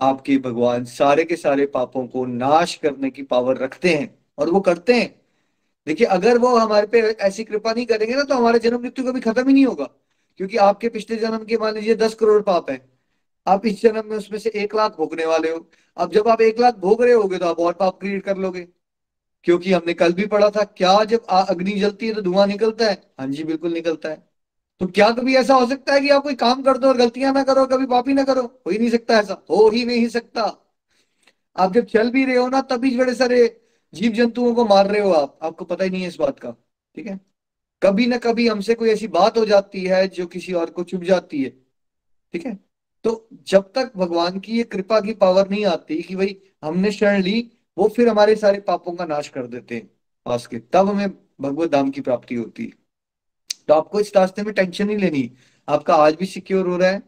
आपके भगवान सारे के सारे पापों को नाश करने की पावर रखते हैं, और वो करते हैं। देखिए, अगर वो हमारे पे ऐसी कृपा नहीं करेंगे ना तो हमारा जन्म मृत्यु कभी खत्म ही नहीं होगा। क्योंकि आपके पिछले जन्म के मान लीजिए 10 करोड़ पाप है, आप इस जन्म में उसमें से 1 लाख भोगने वाले हो। अब जब आप 1 लाख भोग रहे होगे तो आप और पाप क्रिएट कर लोगे। क्योंकि हमने कल भी पढ़ा था, क्या जब अग्नि जलती है तो धुआं निकलता है? हाँ जी, बिल्कुल निकलता है। तो क्या कभी ऐसा हो सकता है कि आप कोई काम कर दो और गलतियां ना करो, कभी पाप ही ना करो? हो ही नहीं सकता, ऐसा हो ही नहीं सकता। आप जब चल भी रहे हो ना तभी बड़े सारे जीव जंतुओं को मार रहे हो, आपको पता ही नहीं है इस बात का। ठीक है। कभी ना कभी हमसे कोई ऐसी बात हो जाती है जो किसी और को चुभ जाती है। ठीक है। तो जब तक भगवान की ये कृपा की पावर नहीं आती कि भाई हमने शरण ली, वो फिर हमारे सारे पापों का नाश कर देते हैं पास के, तब हमें भगवत धाम की प्राप्ति होती है। तो आपको इस रास्ते में टेंशन नहीं लेनी। आपका आज भी सिक्योर हो रहा है,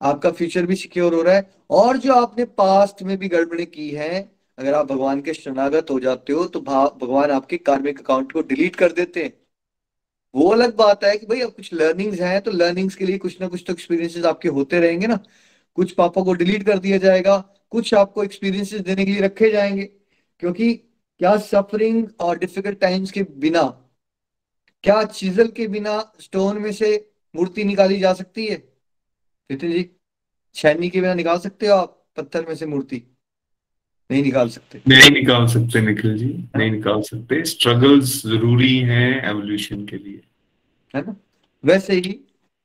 आपका फ्यूचर भी सिक्योर हो रहा है। और जो आपने पास्ट में भी गड़बड़ी की है, अगर आप भगवान के शरणागत हो जाते हो तो भगवान आपके कार्मिक अकाउंट को डिलीट कर देते हैं। वो अलग बात है कि भाई अब कुछ लर्निंग्स हैं तो लर्निंग्स के लिए कुछ ना कुछ तो एक्सपीरियंसेस आपके होते रहेंगे ना। कुछ पापों को डिलीट कर दिया जाएगा, कुछ आपको एक्सपीरियंसेस देने के लिए रखे जाएंगे। क्योंकि क्या सफरिंग और डिफिकल्ट टाइम्स के बिना, क्या चिजल के बिना स्टोन में से मूर्ति निकाली जा सकती है? नितिन जी, छेनी के बिना निकाल सकते हो आप पत्थर में से मूर्ति? नहीं निकाल सकते, नहीं निकाल सकते निखिल जी, है ना? नहीं निकाल सकते। स्ट्रगल्स जरूरी हैं एवोल्यूशन के लिए। है ना? वैसे ही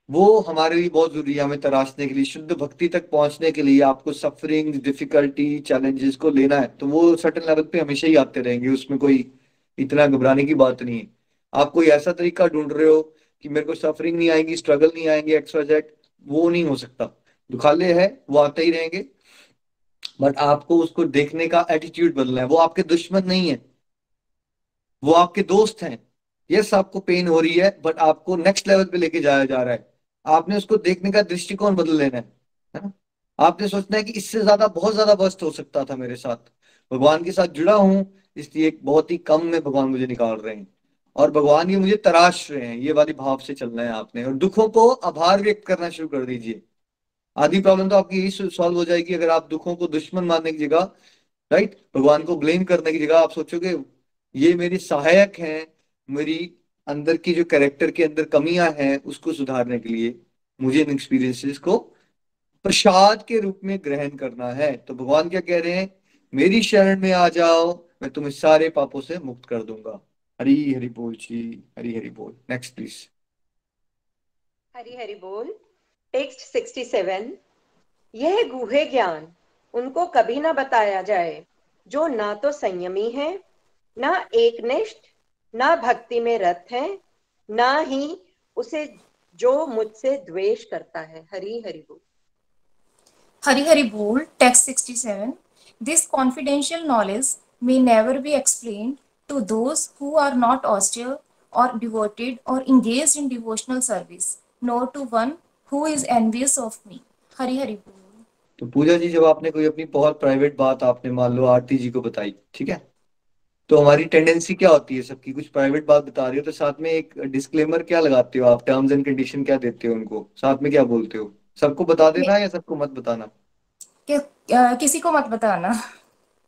वो हमारे लिए बहुत जरूरी है। हमें तराशने के लिए, शुद्ध भक्ति तक पहुंचने के लिए आपको सफरिंग, डिफिकल्टी, चैलेंजेस को लेना है। तो वो सर्टेन लेवल पे हमेशा ही आते रहेंगे, उसमें कोई इतना घबराने की बात नहीं है। आप कोई ऐसा तरीका ढूंढ रहे हो कि मेरे को सफरिंग नहीं आएगी, स्ट्रगल नहीं आएंगे, एक्सवाइजेड, वो नहीं हो सकता। दुखाले है वो आते ही रहेंगे, बट आपको उसको देखने का एटीट्यूड बदलना है। वो आपके दुश्मन नहीं है, वो आपके दोस्त हैं। यस, आपको पेन हो रही है बट आपको नेक्स्ट लेवल पे लेके जाया जा रहा है। आपने उसको देखने का दृष्टिकोण बदल लेना है ना? आपने सोचना है कि इससे ज्यादा, बहुत ज्यादा वर्स्ट हो सकता था मेरे साथ। भगवान के साथ जुड़ा हूं, इसलिए एक बहुत ही कम में भगवान मुझे निकाल रहे हैं, और भगवान ये मुझे तराश रहे हैं। ये वाली भाव से चलना है आपने। और दुखों को आभार व्यक्त करना शुरू कर दीजिए। आधी प्रॉब्लम तो आपकी यही सॉल्व हो जाएगी अगर आप दुखों को दुश्मन मानने की जगह, राइट, भगवान को ब्लेम करने की जगह आप सोचोगे ये मेरे सहायक हैं, मेरी अंदर की जो कैरेक्टर के अंदर कमियां हैं उसको सुधारने के लिए मुझे इन एक्सपीरियंसेस को प्रसाद के रूप में ग्रहण करना है। तो भगवान क्या कह रहे हैं? मेरी शरण में आ जाओ, मैं तुम्हें सारे पापों से मुक्त कर दूंगा। हरी हरि बोल जी, हरी हरि बोल। Next please. हरि हरि बोल। टेक्स्ट 67। यह गूढ़े ज्ञान उनको कभी ना बताया जाए जो ना तो संयमी है, ना एकनिष्ठ, ना भक्ति में रत है, ना ही उसे जो मुझसे द्वेष करता है। हरि हरि बोल। Hari Hari Bol, text 67. This confidential knowledge may never be explained to those who are not austere or devoted or engaged in devotional service, nor to one who is envious of me. Hari Hari Bol. तो पूजा जी, जब आपने कोई अपनी बहुत private बात आपने मान लो आरती जी को बताई, ठीक है, तो हमारी टेंडेंसी क्या होती है? सबकी कुछ प्राइवेट बात बता रही हो तो साथ में एक डिस्क्लेमर क्या लगाते हो आप? टर्म्स एंड कंडीशन क्या देते हो उनको? साथ में क्या बोलते हो? सबको बता मे- देना या सबको मत बताना? किसी को मत बताना।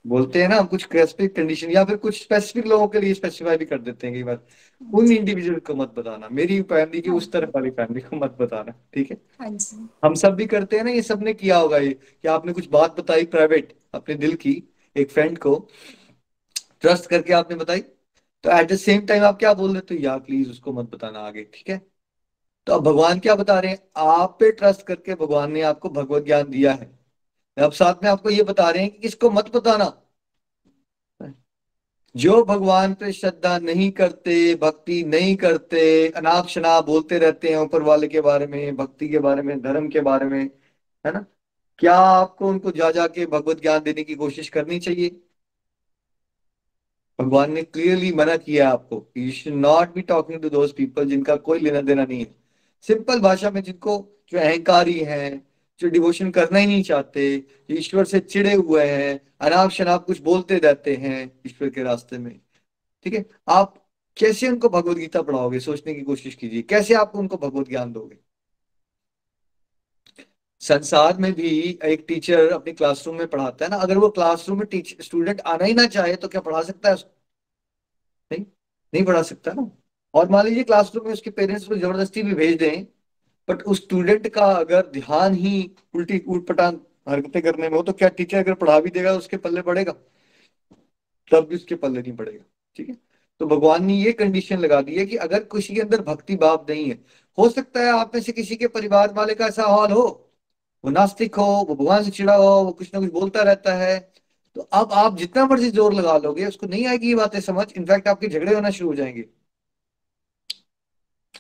बोलते हैं ना हम, कुछ स्पेसिफिक कंडीशन या फिर कुछ स्पेसिफिक लोगों के लिए स्पेसिफाई भी कर देते हैं कई बार। हाँ उन जी। इंडिविजुअल को मत बताना, मेरी फैमिली की हाँ उस तरफ जी। वाली फैमिली को मत बताना। ठीक है। हाँ जी। हम सब भी करते हैं ना, ये सबने किया होगा ये, कि आपने कुछ बात बताई प्राइवेट अपने दिल की, एक फ्रेंड को ट्रस्ट करके आपने बताई, तो एट द सेम टाइम आप क्या बोल देते हो? यार प्लीज उसको मत बताना आगे। ठीक है। तो अब भगवान क्या बता रहे हैं? आप पे ट्रस्ट करके भगवान ने आपको भगवत ज्ञान दिया है, अब साथ में आपको ये बता रहे हैं कि किसको मत बताना। जो भगवान पे श्रद्धा नहीं करते, भक्ति नहीं करते, अनाप शनाप बोलते रहते हैं ऊपर वाले के बारे में, भक्ति के बारे में, धर्म के बारे में, है ना, क्या आपको उनको जा जाके भगवत ज्ञान देने की कोशिश करनी चाहिए? भगवान ने क्लियरली मना किया है आपको, you should not be talking to those people जिनका कोई लेना देना नहीं है। सिंपल भाषा में, जिनको, जो अहंकारी हैं, जो डिवोशन करना ही नहीं चाहते, जो ईश्वर से चिड़े हुए हैं, अनाप शनाप कुछ बोलते रहते हैं ईश्वर के रास्ते में, ठीक है, आप कैसे उनको भगवत गीता पढ़ाओगे? सोचने की कोशिश कीजिए, कैसे आप उनको भगवत ज्ञान दोगे? संसार में भी एक टीचर अपनी क्लासरूम में पढ़ाता है ना, अगर वो क्लासरूम में टीचर स्टूडेंट आना ही ना चाहे तो क्या पढ़ा सकता है उसको? नहीं, नहीं पढ़ा सकता ना। और मान लीजिए क्लासरूम में उसके पेरेंट्स को जबरदस्ती भी भेज दें, बट उस स्टूडेंट का अगर ध्यान ही उल्टी ऊटपटांग हरकतें करने में हो, तो क्या टीचर अगर पढ़ा भी देगा उसके पल्ले पड़ेगा? तब भी उसके पल्ले नहीं पड़ेगा। ठीक है, तो भगवान ने ये कंडीशन लगा दी है कि अगर किसी के अंदर भक्ति भाव नहीं है, हो सकता है आप में से किसी के परिवार वाले का ऐसा हाल हो, वो नास्तिक हो, वो भगवान से चिड़ा हो, वो कुछ ना कुछ बोलता रहता है, तो अब आप जितना मर्जी जोर लगा लोगे उसको नहीं आएगी ये बातें समझ, इनफैक्ट आपके झगड़े होना शुरू हो जाएंगे।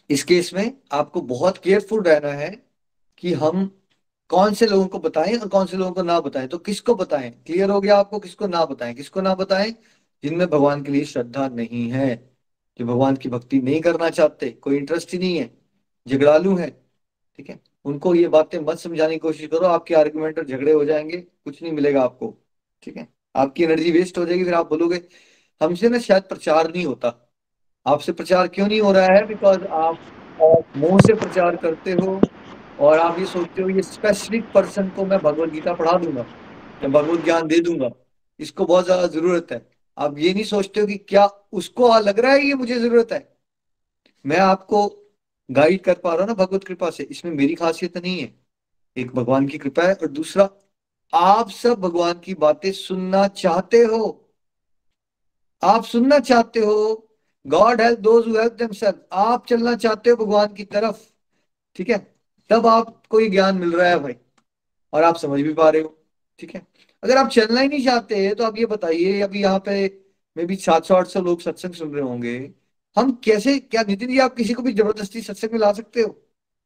इस केस में आपको बहुत केयरफुल रहना है कि हम कौन से लोगों को बताएं और कौन से लोगों को ना बताएं। तो किसको बताएं? क्लियर हो गया आपको, किसको ना बताएं, किसको ना बताएं? जिनमें भगवान के लिए श्रद्धा नहीं है, जो भगवान की भक्ति नहीं करना चाहते, कोई इंटरेस्ट ही नहीं है, झगड़ालू है, ठीक है, उनको ये बातें मत समझाने की कोशिश करो, आपके आर्गुमेंट और झगड़े हो जाएंगे, कुछ नहीं मिलेगा आपको। ठीक है, आपकी एनर्जी वेस्ट हो जाएगी, फिर आप बोलोगे हमसे ना शायद प्रचार नहीं होता। आपसे प्रचार क्यों नहीं हो रहा है? बिकॉज आप मुंह से प्रचार करते हो और आप ये सोचते हो ये स्पेसिफिक पर्सन को मैं भगवत गीता पढ़ा दूंगा या भगवत ज्ञान दे दूंगा, इसको बहुत ज्यादा जरूरत है। आप ये नहीं सोचते हो कि क्या उसको लग रहा है ये मुझे जरूरत है। मैं आपको गाइड कर पा रहा हूँ ना भगवत कृपा से, इसमें मेरी खासियत नहीं है, एक भगवान की कृपा है, और दूसरा आप सब भगवान की बातें सुनना चाहते हो, आप सुनना चाहते हो। God help those who help themselves, आप चलना चाहते हो भगवान की तरफ, ठीक है, तब आपको ये ज्ञान मिल रहा है भाई, और आप समझ भी पा रहे हो। ठीक है, अगर आप चलना ही नहीं चाहते तो आप ये बताइए, अभी यहाँ पे मे बी 700-800 लोग सत्संग सुन रहे होंगे, हम कैसे, क्या नितिन जी आप किसी को भी जबरदस्ती सत्संग में ला सकते हो?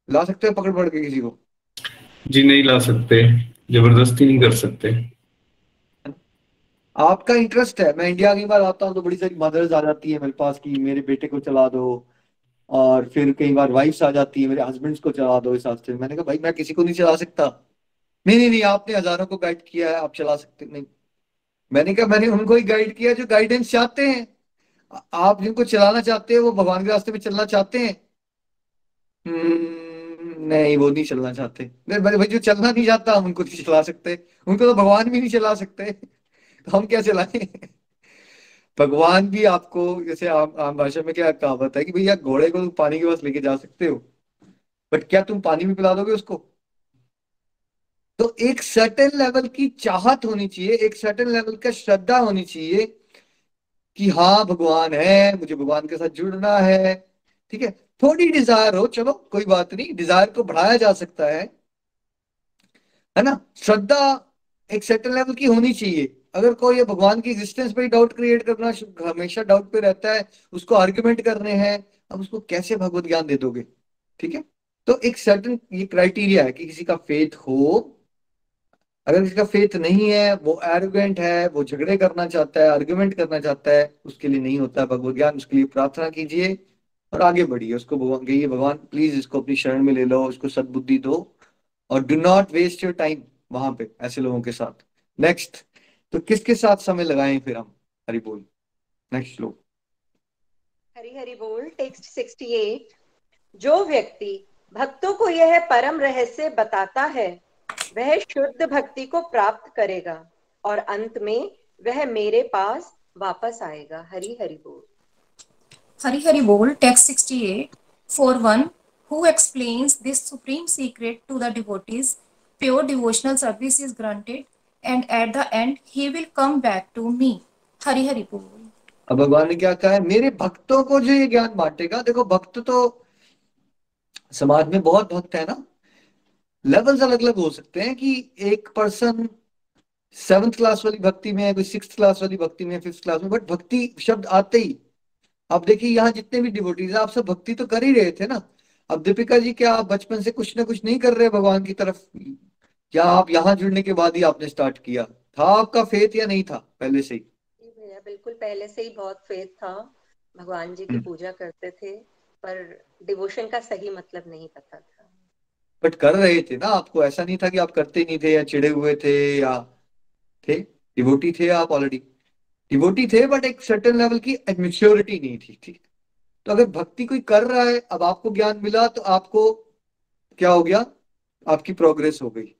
ला सकते हो पकड़ पकड़ के किसी को? जी नहीं ला सकते, जबरदस्ती नहीं कर सकते। आपका इंटरेस्ट है। मैं इंडिया की बार आता हूँ तो बड़ी सारी मदर्स आ जाती है मेरे पास कि मेरे बेटे को चला दो, और फिर कई बार वाइफ्स आ जाती है मेरे हस्बैंड्स को चला दो इस हाथ से। मैंने कहा भाई मैं किसी को नहीं चला सकता। नहीं नहीं नहीं, आपने हजारों को गाइड किया है, आप चला सकते नहीं। मैंने कहा मैंने उनको ही गाइड किया जो गाइडेंस चाहते हैं। आप जिनको चलाना चाहते हैं वो भगवान के रास्ते में चलना चाहते हैं? नहीं, वो नहीं चलना चाहते। नहीं भाई भाई, जो चलना नहीं चाहता हम उनको नहीं चला सकते, उनको तो भगवान भी नहीं चला सकते, तो हम क्या चलाएं? भगवान भी आपको, जैसे आम भाषा में क्या कहावत है कि भैया घोड़े को तुम पानी के पास लेके जा सकते हो, बट क्या तुम पानी भी पिला दोगे उसको? तो एक सर्टेन लेवल की चाहत होनी चाहिए, एक सर्टेन लेवल का श्रद्धा होनी चाहिए कि हाँ भगवान है, मुझे भगवान के साथ जुड़ना है। ठीक है, थोड़ी डिजायर हो, चलो कोई बात नहीं, डिजायर को बढ़ाया जा सकता है ना। श्रद्धा एक सर्टेन लेवल की होनी चाहिए। अगर कोई ये भगवान की एग्जिस्टेंस पे डाउट क्रिएट करना, हमेशा डाउट पे रहता है, उसको आर्ग्यूमेंट करने हैं, अब उसको कैसे भगवत ज्ञान दे दोगे? ठीक है, तो एक सर्टेन ये क्राइटेरिया है कि किसी का फेथ हो। अगर किसी का फेथ नहीं है, वो एरोगेंट है, वो झगड़े करना चाहता है, आर्ग्यूमेंट करना चाहता है, उसके लिए नहीं होता है भगवत ज्ञान। उसके लिए प्रार्थना कीजिए और आगे बढ़िए, उसको भगवान कहिए भगवान प्लीज इसको अपनी शरण में ले लो, उसको सद्बुद्धि दो, और do not waste your time वहां पे ऐसे लोगों के साथ। नेक्स्ट, तो किसके साथ समय लगाएं फिर हम? हरि बोल। नेक्स्ट लोग। हरि हरि बोल। टेक्स्ट 68। जो व्यक्ति भक्तों को यह परम रहस्य बताता है वह शुद्ध भक्ति को प्राप्त करेगा और अंत में वह मेरे पास वापस आएगा। हरि हरि बोल। Hari Hari Bol, text 68. For one who explains this supreme secret to the devotees, pure devotional service is granted, and at the end he will come back to me. Hari Hari Bol. अब भगवान ने क्या कहा है? मेरे भक्तों को जो ये ज्ञान बांटेगा। देखो भक्त तो समाज में बहुत भक्त है ना, लेवल्स अलग अलग हो सकते हैं कि एक पर्सन 7th क्लास वाली भक्ति में है, कोई 6th क्लास वाली भक्ति में, 5th क्लास में, बट भक्ति शब्द आते ही, अब देखिए यहाँ जितने भी डिवोटीज है आप सब भक्ति तो कर ही रहे थे ना। अब दीपिका जी क्या आप बचपन से कुछ ना कुछ नहीं कर रहे भगवान की तरफ क्या आप यहाँ जुड़ने के बाद ही आपने स्टार्ट किया था? आपका फेथ या नहीं था पहले से ही? जी भैया, बिल्कुल पहले से ही बहुत फेथ था, भगवान जी की पूजा करते थे, पर डिवोशन का सही मतलब नहीं पता था। बट कर रहे थे ना, आपको ऐसा नहीं था कि आप करते नहीं थे या चिढ़े हुए थे या थे? डिवोटी थे आप ऑलरेडी, डिवोटी थे, बट एक सर्टेन लेवल की मेच्योरिटी नहीं थी, ठीक? तो अगर भक्ति कोई कर रहा है, अब आपको ज्ञान मिला तो आपको क्या हो गया? आपकी प्रोग्रेस हो गई।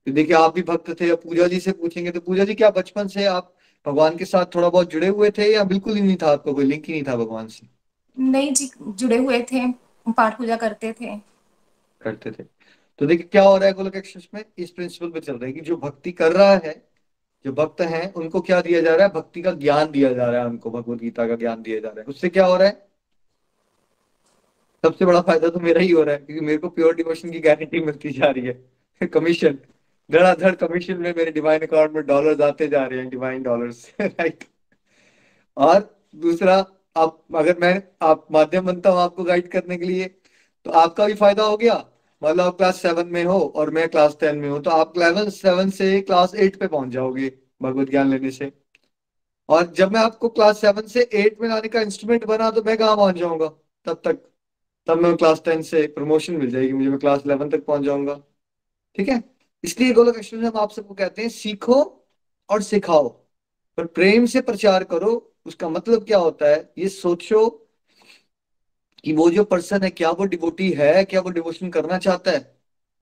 तो देखिए, आप भी भक्त थे। अब पूजा जी से पूछेंगे तो पूजा जी, क्या बचपन से आप भगवान के साथ थोड़ा बहुत जुड़े हुए थे या बिल्कुल ही नहीं था, आपको कोई लिंक ही नहीं था भगवान से? नहीं जी, जुड़े हुए थे, पाठ पूजा करते थे। करते थे। तो देखिए क्या हो रहा है गोलक एक्सप्रेस में, इस प्रिंसिपल पे चल रहा है कि जो भक्ति कर रहा है, जो भक्त हैं, उनको क्या दिया जा रहा है? भक्ति का ज्ञान दिया जा रहा है, उनको भगवत गीता का ज्ञान दिया जा रहा है। उससे क्या हो रहा है? सबसे बड़ा फायदा तो मेरा ही हो रहा है, क्योंकि मेरे को प्योर डिवोशन की गारंटी मिलती जा रही है। कमीशन, धड़ाधड़ कमीशन में मेरे डिवाइन अकाउंट में डॉलर्स आते जा रहे हैं, डिवाइन डॉलर्स। राइट। और दूसरा, आप अगर मैं आप माध्यम बनता हूँ आपको गाइड करने के लिए, तो आपका भी फायदा हो गया। मतलब आप क्लास 7 में हो और मैं क्लास 10 में हूँ, तो आप लेवल 7 से क्लास 8 पे पहुंच जाओगे भगवत ज्ञान लेने से। और जब मैं आपको क्लास 7 से 8 में लाने का इंस्ट्रूमेंट बना, तो मैं कहाँ पहुंच जाऊंगा तब तक? तब मैं क्लास 10 से प्रमोशन मिल जाएगी मुझे, मैं क्लास 11 तक पहुंच जाऊंगा। ठीक है? इसलिए गोलक एक्सप्रेस में हम आप सबको कहते हैं, सीखो और सिखाओ, पर प्रेम से प्रचार करो। उसका मतलब क्या होता है, ये सोचो कि वो जो पर्सन है, क्या वो डिवोटी है, क्या वो डिवोशन करना चाहता है?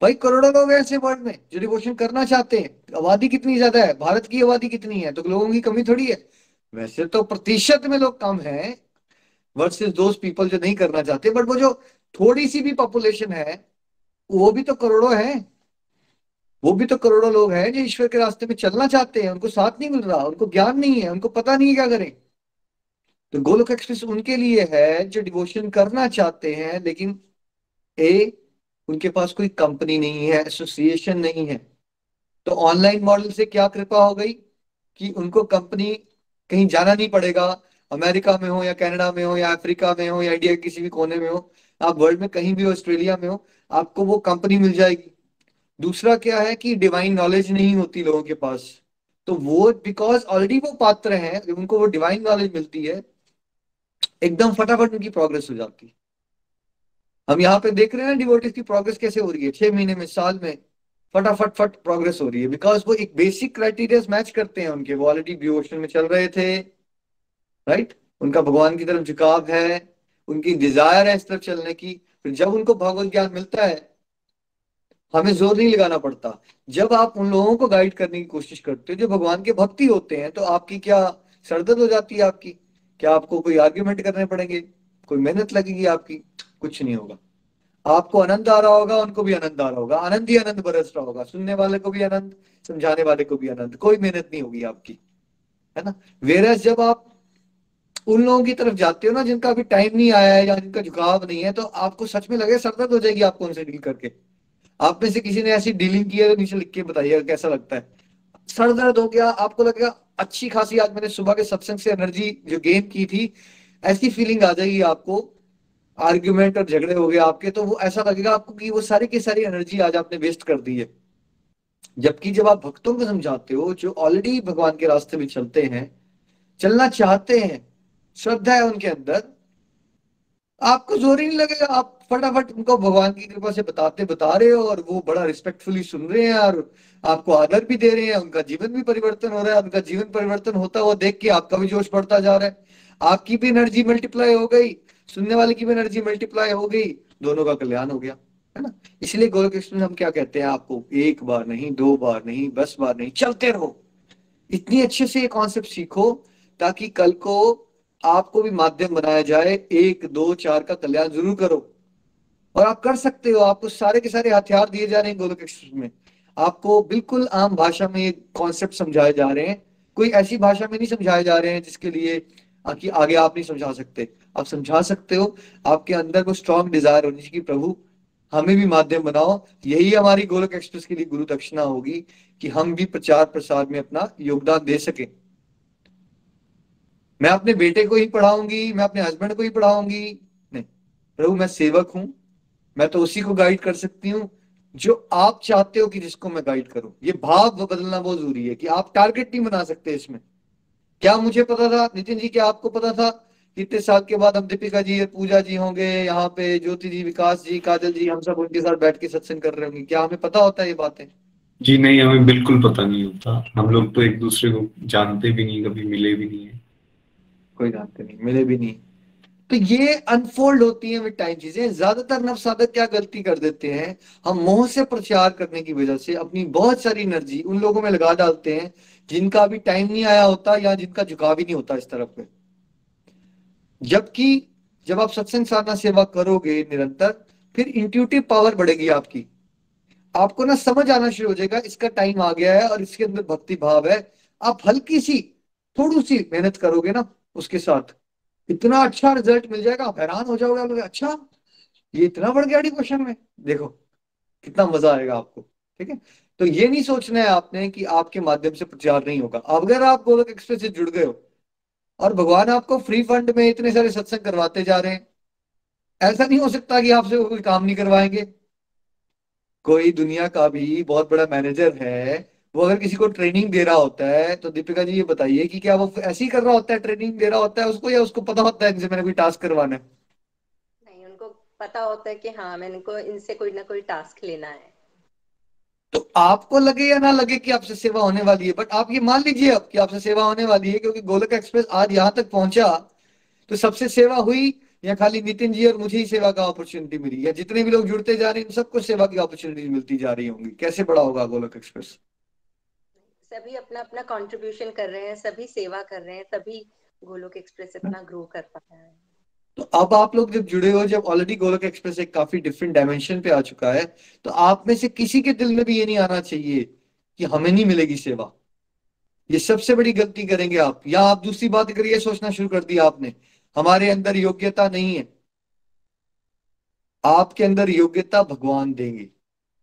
भाई करोड़ों लोग हैं ऐसे वर्ल्ड में जो डिवोशन करना चाहते हैं। आबादी कितनी ज्यादा है, भारत की आबादी कितनी है, तो लोगों की कमी थोड़ी है। वैसे तो प्रतिशत में लोग कम हैं वर्सेस दोज पीपल जो नहीं करना चाहते, बट वो जो थोड़ी सी भी पॉपुलेशन है, वो भी तो करोड़ों है। वो भी तो करोड़ों लोग हैं जो ईश्वर के रास्ते में चलना चाहते हैं, उनको साथ नहीं मिल रहा, उनको ज्ञान नहीं है, उनको पता नहीं है क्या करें। तो गोलोक एक्सप्रेस उनके लिए है जो डिवोशन करना चाहते हैं, लेकिन ए उनके पास कोई कंपनी नहीं है, एसोसिएशन नहीं है। तो ऑनलाइन मॉडल से क्या कृपा हो गई कि उनको कंपनी, कहीं जाना नहीं पड़ेगा। अमेरिका में हो या कनाडा में हो या अफ्रीका में हो या इंडिया के किसी भी कोने में हो, आप वर्ल्ड में कहीं भी हो, ऑस्ट्रेलिया में हो, आपको वो कंपनी मिल जाएगी। दूसरा क्या है कि डिवाइन नॉलेज नहीं होती लोगों के पास, तो वो बिकॉज ऑलरेडी वो पात्र हैं, जब उनको वो डिवाइन नॉलेज मिलती है, एकदम फटाफट उनकी प्रोग्रेस हो जाती है। हम यहाँ पे देख रहे हैं डिवोटीज की प्रोग्रेस कैसे हो रही है, 6 महीने में, साल में, फटाफट फट प्रोग्रेस हो रही है, बिकॉज वो एक बेसिक क्राइटेरिया मैच करते हैं उनके। वो ऑलरेडी डिवोशन में चल रहे थे, राइट? उनका भगवान की तरफ झुकाव है, उनकी डिजायर है इस तरफ चलने की। फिर जब उनको भगवत ज्ञान मिलता है, हमें जोर नहीं लगाना पड़ता। जब आप उन लोगों को गाइड करने की कोशिश करते हो जो भगवान के भक्ति होते हैं, तो आपकी क्या सरदर्द हो जाती है आपकी? क्या आपको कोई आर्ग्यूमेंट करने पड़ेंगे? कोई मेहनत लगेगी आपकी? कुछ नहीं होगा। आपको आनंद आ रहा होगा, उनको भी आनंद आ रहा होगा, आनंद ही आनंद बरस रहा होगा, सुनने वाले को भी आनंद, समझाने वाले को भी आनंद, कोई मेहनत नहीं होगी आपकी, है ना? वेरस जब आप उन लोगों की तरफ जाते हो ना जिनका अभी टाइम नहीं आया है या जिनका झुकाव नहीं है, तो आपको सच में लगे सरदर्द हो जाएगी आपको उनसे डील करके। आप में से किसी ने ऐसी डीलिंग की है तो नीचे लिख के बताइएगा कैसा लगता है। सर दर्द हो गया, आपको लगेगा अच्छी खासी आज मैंने सुबह के सत्संग से एनर्जी जो गेन की थी, ऐसी फीलिंग आ जाएगी आपको। आर्ग्यूमेंट और झगड़े हो गए आपके, तो वो ऐसा लगेगा आपको कि वो सारी की सारी एनर्जी आज आपने वेस्ट कर दी है। जबकि जब आप भक्तों को समझाते हो जो ऑलरेडी भगवान के रास्ते में चलते हैं, चलना चाहते हैं, श्रद्धा है उनके अंदर, आपको जोर ही नहीं लगेगा। आप फटाफट उनको भगवान की कृपा से बता रहे हो, और वो बड़ा रिस्पेक्टफुली सुन रहे हैं और आपको आदर भी दे रहे हैं। उनका जीवन भी परिवर्तन हो रहा है, उनका जीवन परिवर्तन होता हुआ देख के आपका भी जोश बढ़ता जा रहा है, आपकी भी एनर्जी मल्टीप्लाई हो गई, सुनने वाले की भी एनर्जी मल्टीप्लाई हो गई, दोनों का कल्याण हो गया, है ना? इसलिए गोलोक एक्सप्रेस हम क्या कहते हैं आपको, एक बार नहीं, 2 बार नहीं, 10 बार नहीं, चलते रहो। इतनी अच्छे से ये कॉन्सेप्ट सीखो ताकि कल को आपको भी माध्यम बनाया जाए, 1 2 4 का कल्याण जरूर करो। और आप कर सकते हो, आपको सारे के सारे हथियार दिए जा रहे हैं गोलोक एक्सप्रेस में। आपको बिल्कुल आम भाषा में ये कॉन्सेप्ट समझाए जा रहे हैं, कोई ऐसी भाषा में नहीं समझाए जा रहे हैं जिसके लिए कि आगे आप नहीं समझा सकते। आप समझा सकते हो, आपके अंदर वो स्ट्रॉन्ग डिजायर होनी चाहिए कि प्रभु हमें भी माध्यम बनाओ। यही हमारी गोलोक एक्सप्रेस के लिए गुरु दक्षिणा होगी कि हम भी प्रचार प्रसार में अपना योगदान दे सके। मैं अपने बेटे को ही पढ़ाऊंगी, मैं अपने हस्बैंड को ही पढ़ाऊंगी, नहीं। प्रभु मैं सेवक हूं, मैं तो उसी को गाइड कर सकती हूँ जो आप चाहते हो कि जिसको मैं गाइड करूं। ये भाव बदलना बहुत जरूरी है कि आप टारगेट नहीं बना सकते इसमें। क्या मुझे पता था नितिन जी, क्या आपको पता था कि इतने साल के बाद हम दीपिका जी पूजा जी होंगे यहाँ पे, ज्योति जी, विकास जी, काजल जी, हम सब उनके साथ बैठ के सत्संग कर रहे होंगे? क्या हमें पता होता है ये बातें? जी नहीं, हमें बिल्कुल पता नहीं होता। हम लोग तो एक दूसरे को जानते भी नहीं, कभी मिले भी नहीं है। कोई जानते नहीं, मिले भी नहीं। तो ये अनफोल्ड होती है विद टाइम चीजें। ज्यादातर नव साधक क्या गलती कर देते हैं, हम मोह से प्रचार करने की वजह से अपनी बहुत सारी एनर्जी उन लोगों में लगा डालते हैं जिनका अभी टाइम नहीं आया होता या जिनका झुकाव ही नहीं होता इस तरफ में। जबकि जब आप सत्संग साधना सेवा करोगे निरंतर, फिर इंट्यूटिव पावर बढ़ेगी आपकी। आपको ना समझ आना शुरू हो जाएगा इसका टाइम आ गया है और इसके अंदर भक्ति भाव है। आप हल्की सी थोड़ी सी मेहनत करोगे ना उसके साथ, इतना अच्छा रिजल्ट मिल जाएगा, आप हैरान हो जाओगे। आप लोग, अच्छा ये इतना बढ़ गया डिवोशन में, देखो कितना मजा आएगा आपको। ठीक है, तो ये नहीं सोचना है आपने कि आपके माध्यम से प्रचार नहीं होगा। अब अगर आप गोलक एक्सप्रेस से जुड़ गए हो और भगवान आपको फ्री फंड में इतने सारे सत्संग करवाते जा रहे हैं, ऐसा नहीं हो सकता कि आपसे वो कोई काम नहीं करवाएंगे। कोई दुनिया का भी बहुत बड़ा मैनेजर है, वो अगर किसी को ट्रेनिंग दे रहा होता है, तो दीपिका जी ये बताइए कि क्या वो ऐसे ही कर रहा होता है, ट्रेनिंग दे रहा होता है उसको, या उसको पता होता है इनसे मैंने कोई टास्क करवाना है? नहीं, उनको पता होता है कि हाँ मैंने को इनसे कोई ना कोई टास्क लेना है। तो आपको लगे या ना लगे कि आपसे सेवा होने वाली है, बट आप ये मान लीजिए अब कि आपसे सेवा होने वाली है, क्योंकि गोलक एक्सप्रेस आज यहाँ तक पहुंचा। तो सबसे सेवा हुई या खाली नितिन जी और मुझे ही सेवा का अपॉर्चुनिटी मिली, या जितने भी लोग जुड़ते जा रहे हैं इन सबको सेवा की अपॉर्चुनिटी मिलती जा रही होंगी? कैसे बड़ा होगा गोलक एक्सप्रेस? सभी अपना अपना कंट्रीब्यूशन कर रहे हैं, सभी सेवा कर रहे हैं, तभी गोलोक एक्सप्रेस इतना ग्रो कर पा रहा है। तो अब आप लोग जब जुड़े हो, जब ऑलरेडी गोलक एक्सप्रेस एक काफी डिफरेंट डायमेंशन पे आ चुका है, तो आप में से किसी के दिल में भी ये नहीं आना चाहिए कि हमें नहीं मिलेगी सेवा। ये सबसे बड़ी गलती करेंगे आप। या आप दूसरी बात अगर ये सोचना शुरू कर दिया आपने, हमारे अंदर योग्यता नहीं है। आपके अंदर योग्यता भगवान देंगे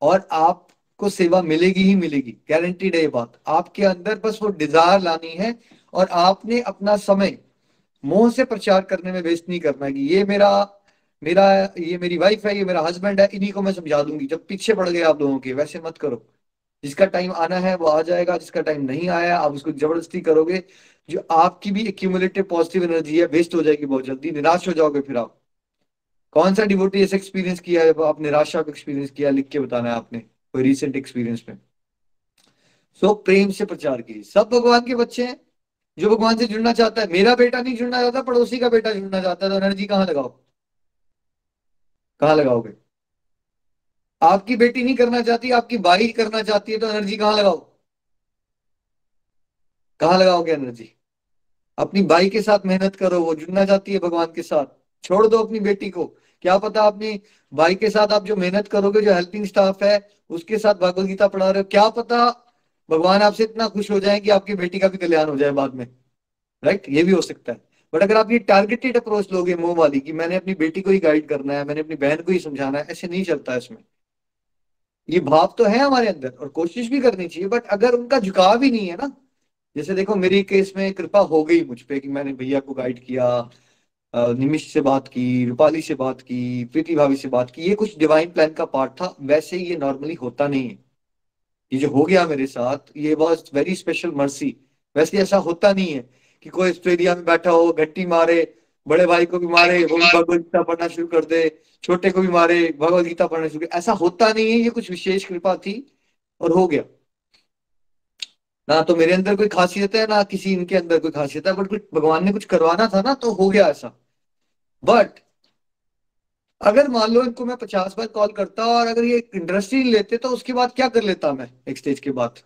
और आपको सेवा मिलेगी ही मिलेगी, गारंटीड है ये बात। आपके अंदर बस वो डिजायर लानी है, और आपने अपना समय मोह से प्रचार करने में वेस्ट नहीं करना है कि ये मेरा मेरा ये मेरी वाइफ है, ये मेरा हस्बैंड है, इन्हीं को मैं समझा दूंगी। जब पीछे पड़ गए आप लोगों के, वैसे मत करो। जिसका टाइम आना है वो आ जाएगा, जिसका टाइम नहीं आया आप उसको जबरदस्ती करोगे, जो आपकी भी एक्यूमुलेटिव पॉजिटिव एनर्जी है वेस्ट हो जाएगी, बहुत जल्दी निराश हो जाओगे फिर आप। कौन सा डिवोटी ऐसे एक्सपीरियंस किया है, आप निराशा का एक्सपीरियंस किया, लिख के बताना है आपने कोई रिसेंट एक्सपीरियंस में। सो प्रेम से प्रचार कीजिए। सब भगवान के बच्चे हैं। जो भगवान से जुड़ना चाहता है, मेरा बेटा नहीं जुड़ना चाहता, पड़ोसी का बेटा जुड़ना चाहता है, तो एनर्जी कहाँ लगाओ? कहाँ लगाओगे? आपकी बेटी नहीं करना चाहती, आपकी भाई करना चाहती है, तो एनर्जी कहाँ लगाओ? कहाँ लगाओगे एनर्जी? अपनी भाई के साथ मेहनत करो, वो जुड़ना चाहती है भगवान के साथ। छोड़ दो अपनी बेटी को। क्या पता अपनी भाई के साथ आप जो मेहनत करोगे, जो हेल्पिंग स्टाफ है उसके साथ भगवत गीता पढ़ा रहे हो, क्या पता भगवान आपसे इतना खुश हो जाए कि आपकी बेटी का भी कल्याण हो जाए बाद में। राइट, ये भी हो सकता है। बट अगर आप ये टारगेटेड अप्रोच लोगे मोह वाली, कि मैंने अपनी बेटी को ही गाइड करना है, मैंने अपनी बहन को ही समझाना है, ऐसे नहीं चलता है इसमें। ये भाव तो है हमारे अंदर और कोशिश भी करनी चाहिए, बट अगर उनका झुकाव ही नहीं है ना। जैसे देखो मेरी केस में कृपा हो गई मुझ पे कि मैंने भैया को गाइड किया, निमिष से बात की, रूपाली से बात की, प्रीति भाभी से बात की, ये कुछ डिवाइन प्लान का पार्ट था। वैसे ये नॉर्मली होता नहीं है। ये जो हो गया मेरे साथ, ये वॉज वेरी स्पेशल मर्सी। वैसे ऐसा होता नहीं है कि कोई ऑस्ट्रेलिया में बैठा हो, घंटी मारे, बड़े भाई को भी मारे, वो भी भगवत गीता पढ़ना शुरू कर दे, छोटे को भी मारे, भगवत गीता पढ़ना शुरू कर। ऐसा होता नहीं है। ये कुछ विशेष कृपा थी और हो गया। ना तो मेरे अंदर कोई खासियत है, ना किसी इनके अंदर कोई खासियत है, बट कुछ भगवान ने कुछ करवाना था ना, तो हो गया ऐसा। बट अगर मान लो इनको मैं 50 बार कॉल करता और अगर ये इंटरेस्ट ही नहीं लेते, तो उसके बाद क्या कर लेता मैं एक स्टेज के बाद?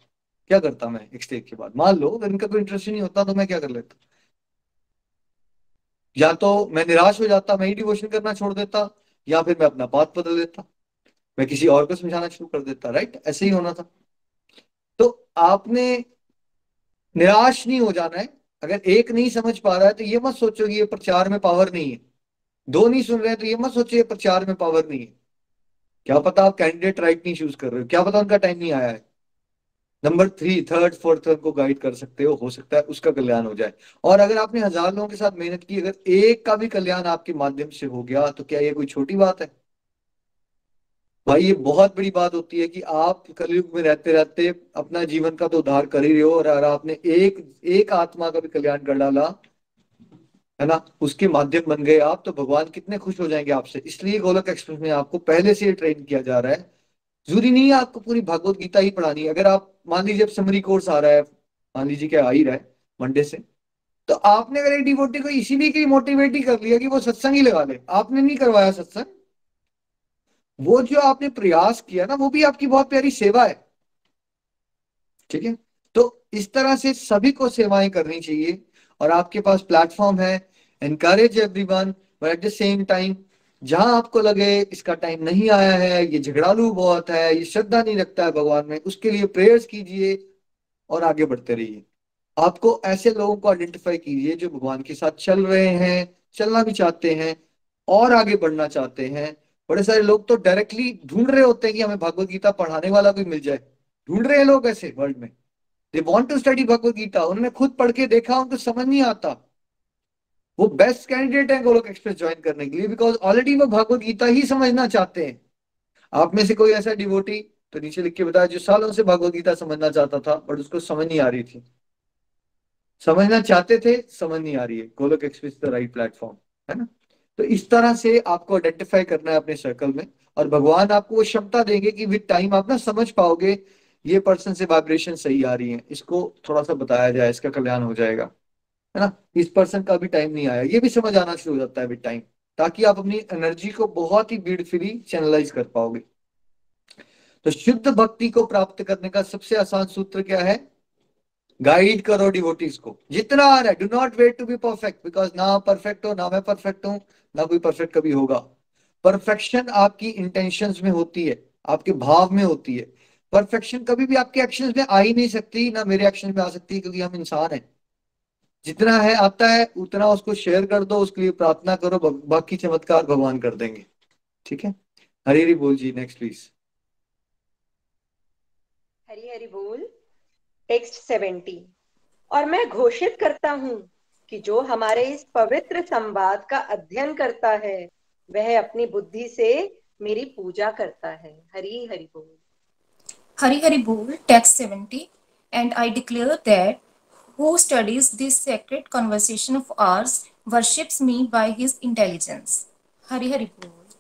क्या करता मैं एक स्टेज के बाद? मान लो अगर इनका कोई इंटरेस्ट ही नहीं होता, तो मैं क्या कर लेता? या तो मैं निराश हो जाता, मैं ही डिवोशन करना छोड़ देता, या फिर मैं अपना पाथ बदल देता, मैं किसी और को समझाना शुरू कर देता। राइट, ऐसे ही होना था। तो आपने निराश नहीं हो जाना है। अगर एक नहीं समझ पा रहा है तो ये मत सोचो कि ये प्रचार में पावर नहीं है। दो नहीं सुन रहे हैं तो ये मत सोचो ये प्रचार में पावर नहीं है। क्या पता आप कैंडिडेट राइट नहीं चूज कर रहे हो, क्या पता उनका टाइम नहीं आया है। नंबर 3, थर्ड, फोर्थ को गाइड कर सकते हो सकता है उसका कल्याण हो जाए। और अगर आपने 1000 लोगों के साथ मेहनत की, अगर एक का भी कल्याण आपके माध्यम से हो गया, तो क्या ये कोई छोटी बात है? भाई ये बहुत बड़ी बात होती है कि आप कलयुग में रहते रहते अपना जीवन का तो उद्धार कर ही रहे हो, और अगर आपने एक एक आत्मा का भी कल्याण कर डाला, है ना, उसके माध्यम बन गए आप, तो भगवान कितने खुश हो जाएंगे आपसे। इसलिए गोलक एक्सप्रेस में आपको पहले से ट्रेन किया जा रहा है। जरूरी नहीं है आपको पूरी भगवत गीता ही पढ़ानी है। अगर आप मान लीजिए अब समरी कोर्स आ रहा है, मान लीजिए क्या आ ही रहा है मंडे से, तो आपने अगर एक डिवोटी को इसीलिए के मोटिवेट ही कर लिया कि वो सत्संग ही लगा ले, आपने नहीं करवाया सत्संग, वो जो आपने प्रयास किया ना, वो भी आपकी बहुत प्यारी सेवा है। ठीक है, तो इस तरह से सभी को सेवाएं करनी चाहिए, और आपके पास प्लेटफॉर्म है, encourage everyone, but at the same time जहां आपको लगे इसका टाइम नहीं आया है, ये झगड़ालू बहुत है, ये श्रद्धा नहीं रखता है भगवान में, उसके लिए प्रेयर्स कीजिए और आगे बढ़ते रहिए। आपको ऐसे लोगों को आइडेंटिफाई कीजिए जो भगवान के साथ चल रहे हैं, चलना भी चाहते हैं और आगे बढ़ना चाहते हैं। बड़े सारे लोग तो डायरेक्टली ढूंढ रहे होते हैं कि हमें भगवत गीता पढ़ाने वाला कोई मिल जाए, ढूंढ रहे हैं लोग ऐसे वर्ल्ड में। They want to study Bhagavad Gita, उन्होंने खुद पढ़ के देखा, उनको समझ नहीं आता, वो बेस्ट कैंडिडेट है गोलोक एक्सप्रेस ज्वाइन करने के लिए, बिकॉज ऑलरेडी वो भगवत गीता ही समझना चाहते हैं। आप में से कोई ऐसा डिवोटी तो नीचे लिख के बताया जो सालों से भगवत गीता समझना चाहता था बट उसको समझ नहीं आ रही थी, समझना चाहते थे, समझ नहीं आ रही है। Golok express the right platform, है ना। तो इस तरह से आपको आइडेंटिफाई करना है अपने सर्कल में, और भगवान आपको वो क्षमता देंगे कि विद टाइम आप ना समझ पाओगे ये पर्सन से वाइब्रेशन सही आ रही है, इसको थोड़ा सा बताया जाए, इसका कल्याण हो जाएगा, है ना। इस पर्सन का भी टाइम नहीं आया, ये भी समझ आना शुरू हो जाता है विद टाइम, ताकि आप अपनी एनर्जी को बहुत ही ब्यूटीफुली चैनलाइज कर पाओगे। तो शुद्ध भक्ति को प्राप्त करने का सबसे आसान सूत्र क्या है? गाइड करो डिवोटीज को जितना आ रहा है। Do not wait to be perfect, because ना आप परफेक्ट हो, ना मैं परफेक्ट हूं, ना कोई परफेक्ट कभी होगा। परफेक्शन आपकी इंटेंशंस में होती है, आपके भाव में होती है। परफेक्शन कभी भी आपके एक्शंस में आ ही नहीं सकती, ना मेरे एक्शन में आ सकती, क्योंकि हम इंसान हैं। जितना है आता है उतना उसको शेयर कर दो, उसके लिए प्रार्थना करो, बाकी चमत्कार भगवान कर देंगे। ठीक है, हरी हरी बोल जी। Next please. हरि हरि बोल। टेक्स्ट 70। और मैं घोषित करता हूँ कि जो हमारे इस पवित्र संवाद का अध्ययन करता है वह अपनी बुद्धि से मेरी पूजा करता है। हरि हरि बोल। Hari Hari Bol, text 70. And I declare that who studies this sacred conversation of ours worships me by his intelligence. Hari Hari Bol.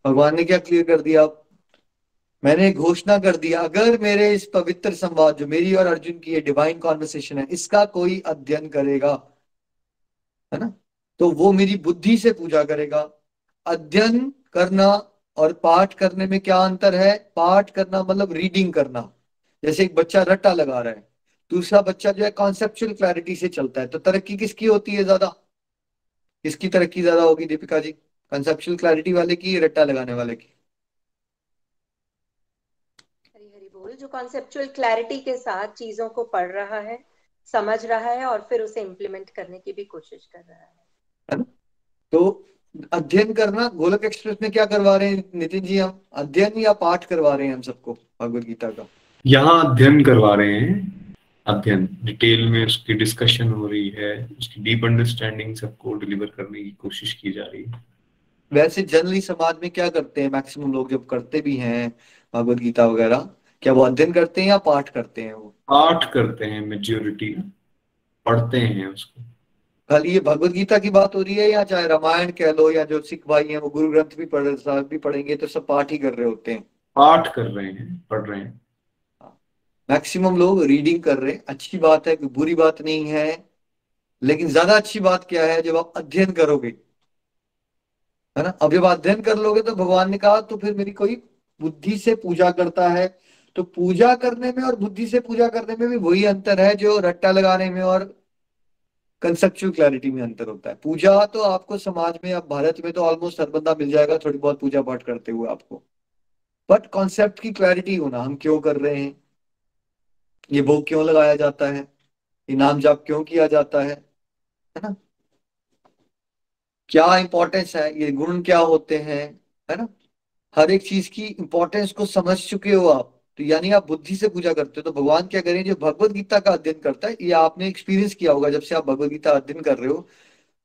भगवान ने क्या क्लियर कर दिया? मैंने घोषणा कर दिया, अगर मेरे इस पवित्र संवाद जो मेरी और अर्जुन की ये डिवाइन कॉन्वर्सेशन है, इसका कोई अध्ययन करेगा, है ना, तो वो मेरी बुद्धि से पूजा करेगा। अध्ययन करना और पाठ करने में क्या अंतर है? पाठ करना मतलब रीडिंग करना, जैसे एक बच्चा रट्टा लगा रहा है, दूसरा बच्चा जो है कॉन्सेप्चुअल क्लैरिटी से चलता है। तो तरक्की किसकी होती है ज्यादा? किसकी तरक्की ज्यादा होगी दीपिका जी? कंसेप्चुअल क्लैरिटी वाले की, रट्टा लगाने वाले की? हरि हरि बोल। जो कॉन्सेप्चुअल क्लैरिटी के साथ चीजों को पढ़ रहा है, समझ रहा है और फिर उसे इम्प्लीमेंट करने की भी कोशिश कर रहा है ना। तो अध्ययन करना, गोलक एक्सप्रेस में क्या करवा रहे हैं नितिन जी? हम अध्ययन या पाठ करवा रहे हैं हम सबको भगवत गीता का? यहाँ अध्ययन करवा रहे हैं, अध्ययन डिटेल में उसकी डिस्कशन हो रही है, उसकी डीप अंडरस्टैंडिंग सबको डिलीवर करने की कोशिश की जा रही है। वैसे जनरली समाज में क्या करते हैं मैक्सिमम लोग, जब करते भी हैं भगवत गीता वगैरह, क्या वो अध्ययन करते हैं या पाठ करते हैं? वो पाठ करते हैं, मेजोरिटी पढ़ते हैं उसको। खाली ये भगवत गीता की बात हो रही है, या चाहे रामायण कह लो, या जो सिख भाई हैं वो गुरु ग्रंथ भी पढ़ेंगे, तो सब पाठ ही कर रहे होते हैं? पाठ कर रहे हैं, पढ़ रहे हैं। मैक्सिमम लोग रीडिंग कर रहे हैं। अच्छी बात है, कोई बुरी बात नहीं है, लेकिन ज्यादा अच्छी बात क्या है? जब आप अध्ययन करोगे, है ना, अब जब अध्ययन कर लोगे तो भगवान ने कहा तो फिर मेरी कोई बुद्धि से पूजा करता है। तो पूजा करने में और बुद्धि से पूजा करने में भी वही अंतर है जो रट्टा लगाने में और कंसेप्चुअल क्लैरिटी में अंतर होता है। पूजा तो आपको समाज में, अब भारत में तो ऑलमोस्ट हर बंदा मिल जाएगा थोड़ी बहुत पूजा पाठ करते हुए आपको, बट कॉन्सेप्ट की क्लैरिटी होना, हम क्यों कर रहे हैं, ये भोग क्यों लगाया जाता है, ये नाम जाप क्यों किया जाता है ना, क्या इंपॉर्टेंस है, ये गुण क्या होते हैं, है ना, हर एक चीज की इंपॉर्टेंस को समझ चुके हो आप, तो यानी आप बुद्धि से पूजा करते हो। तो भगवान क्या करें, जो भगवत गीता का अध्ययन करता है, ये आपने एक्सपीरियंस किया होगा, जब से आप भगवत गीता अध्ययन कर रहे हो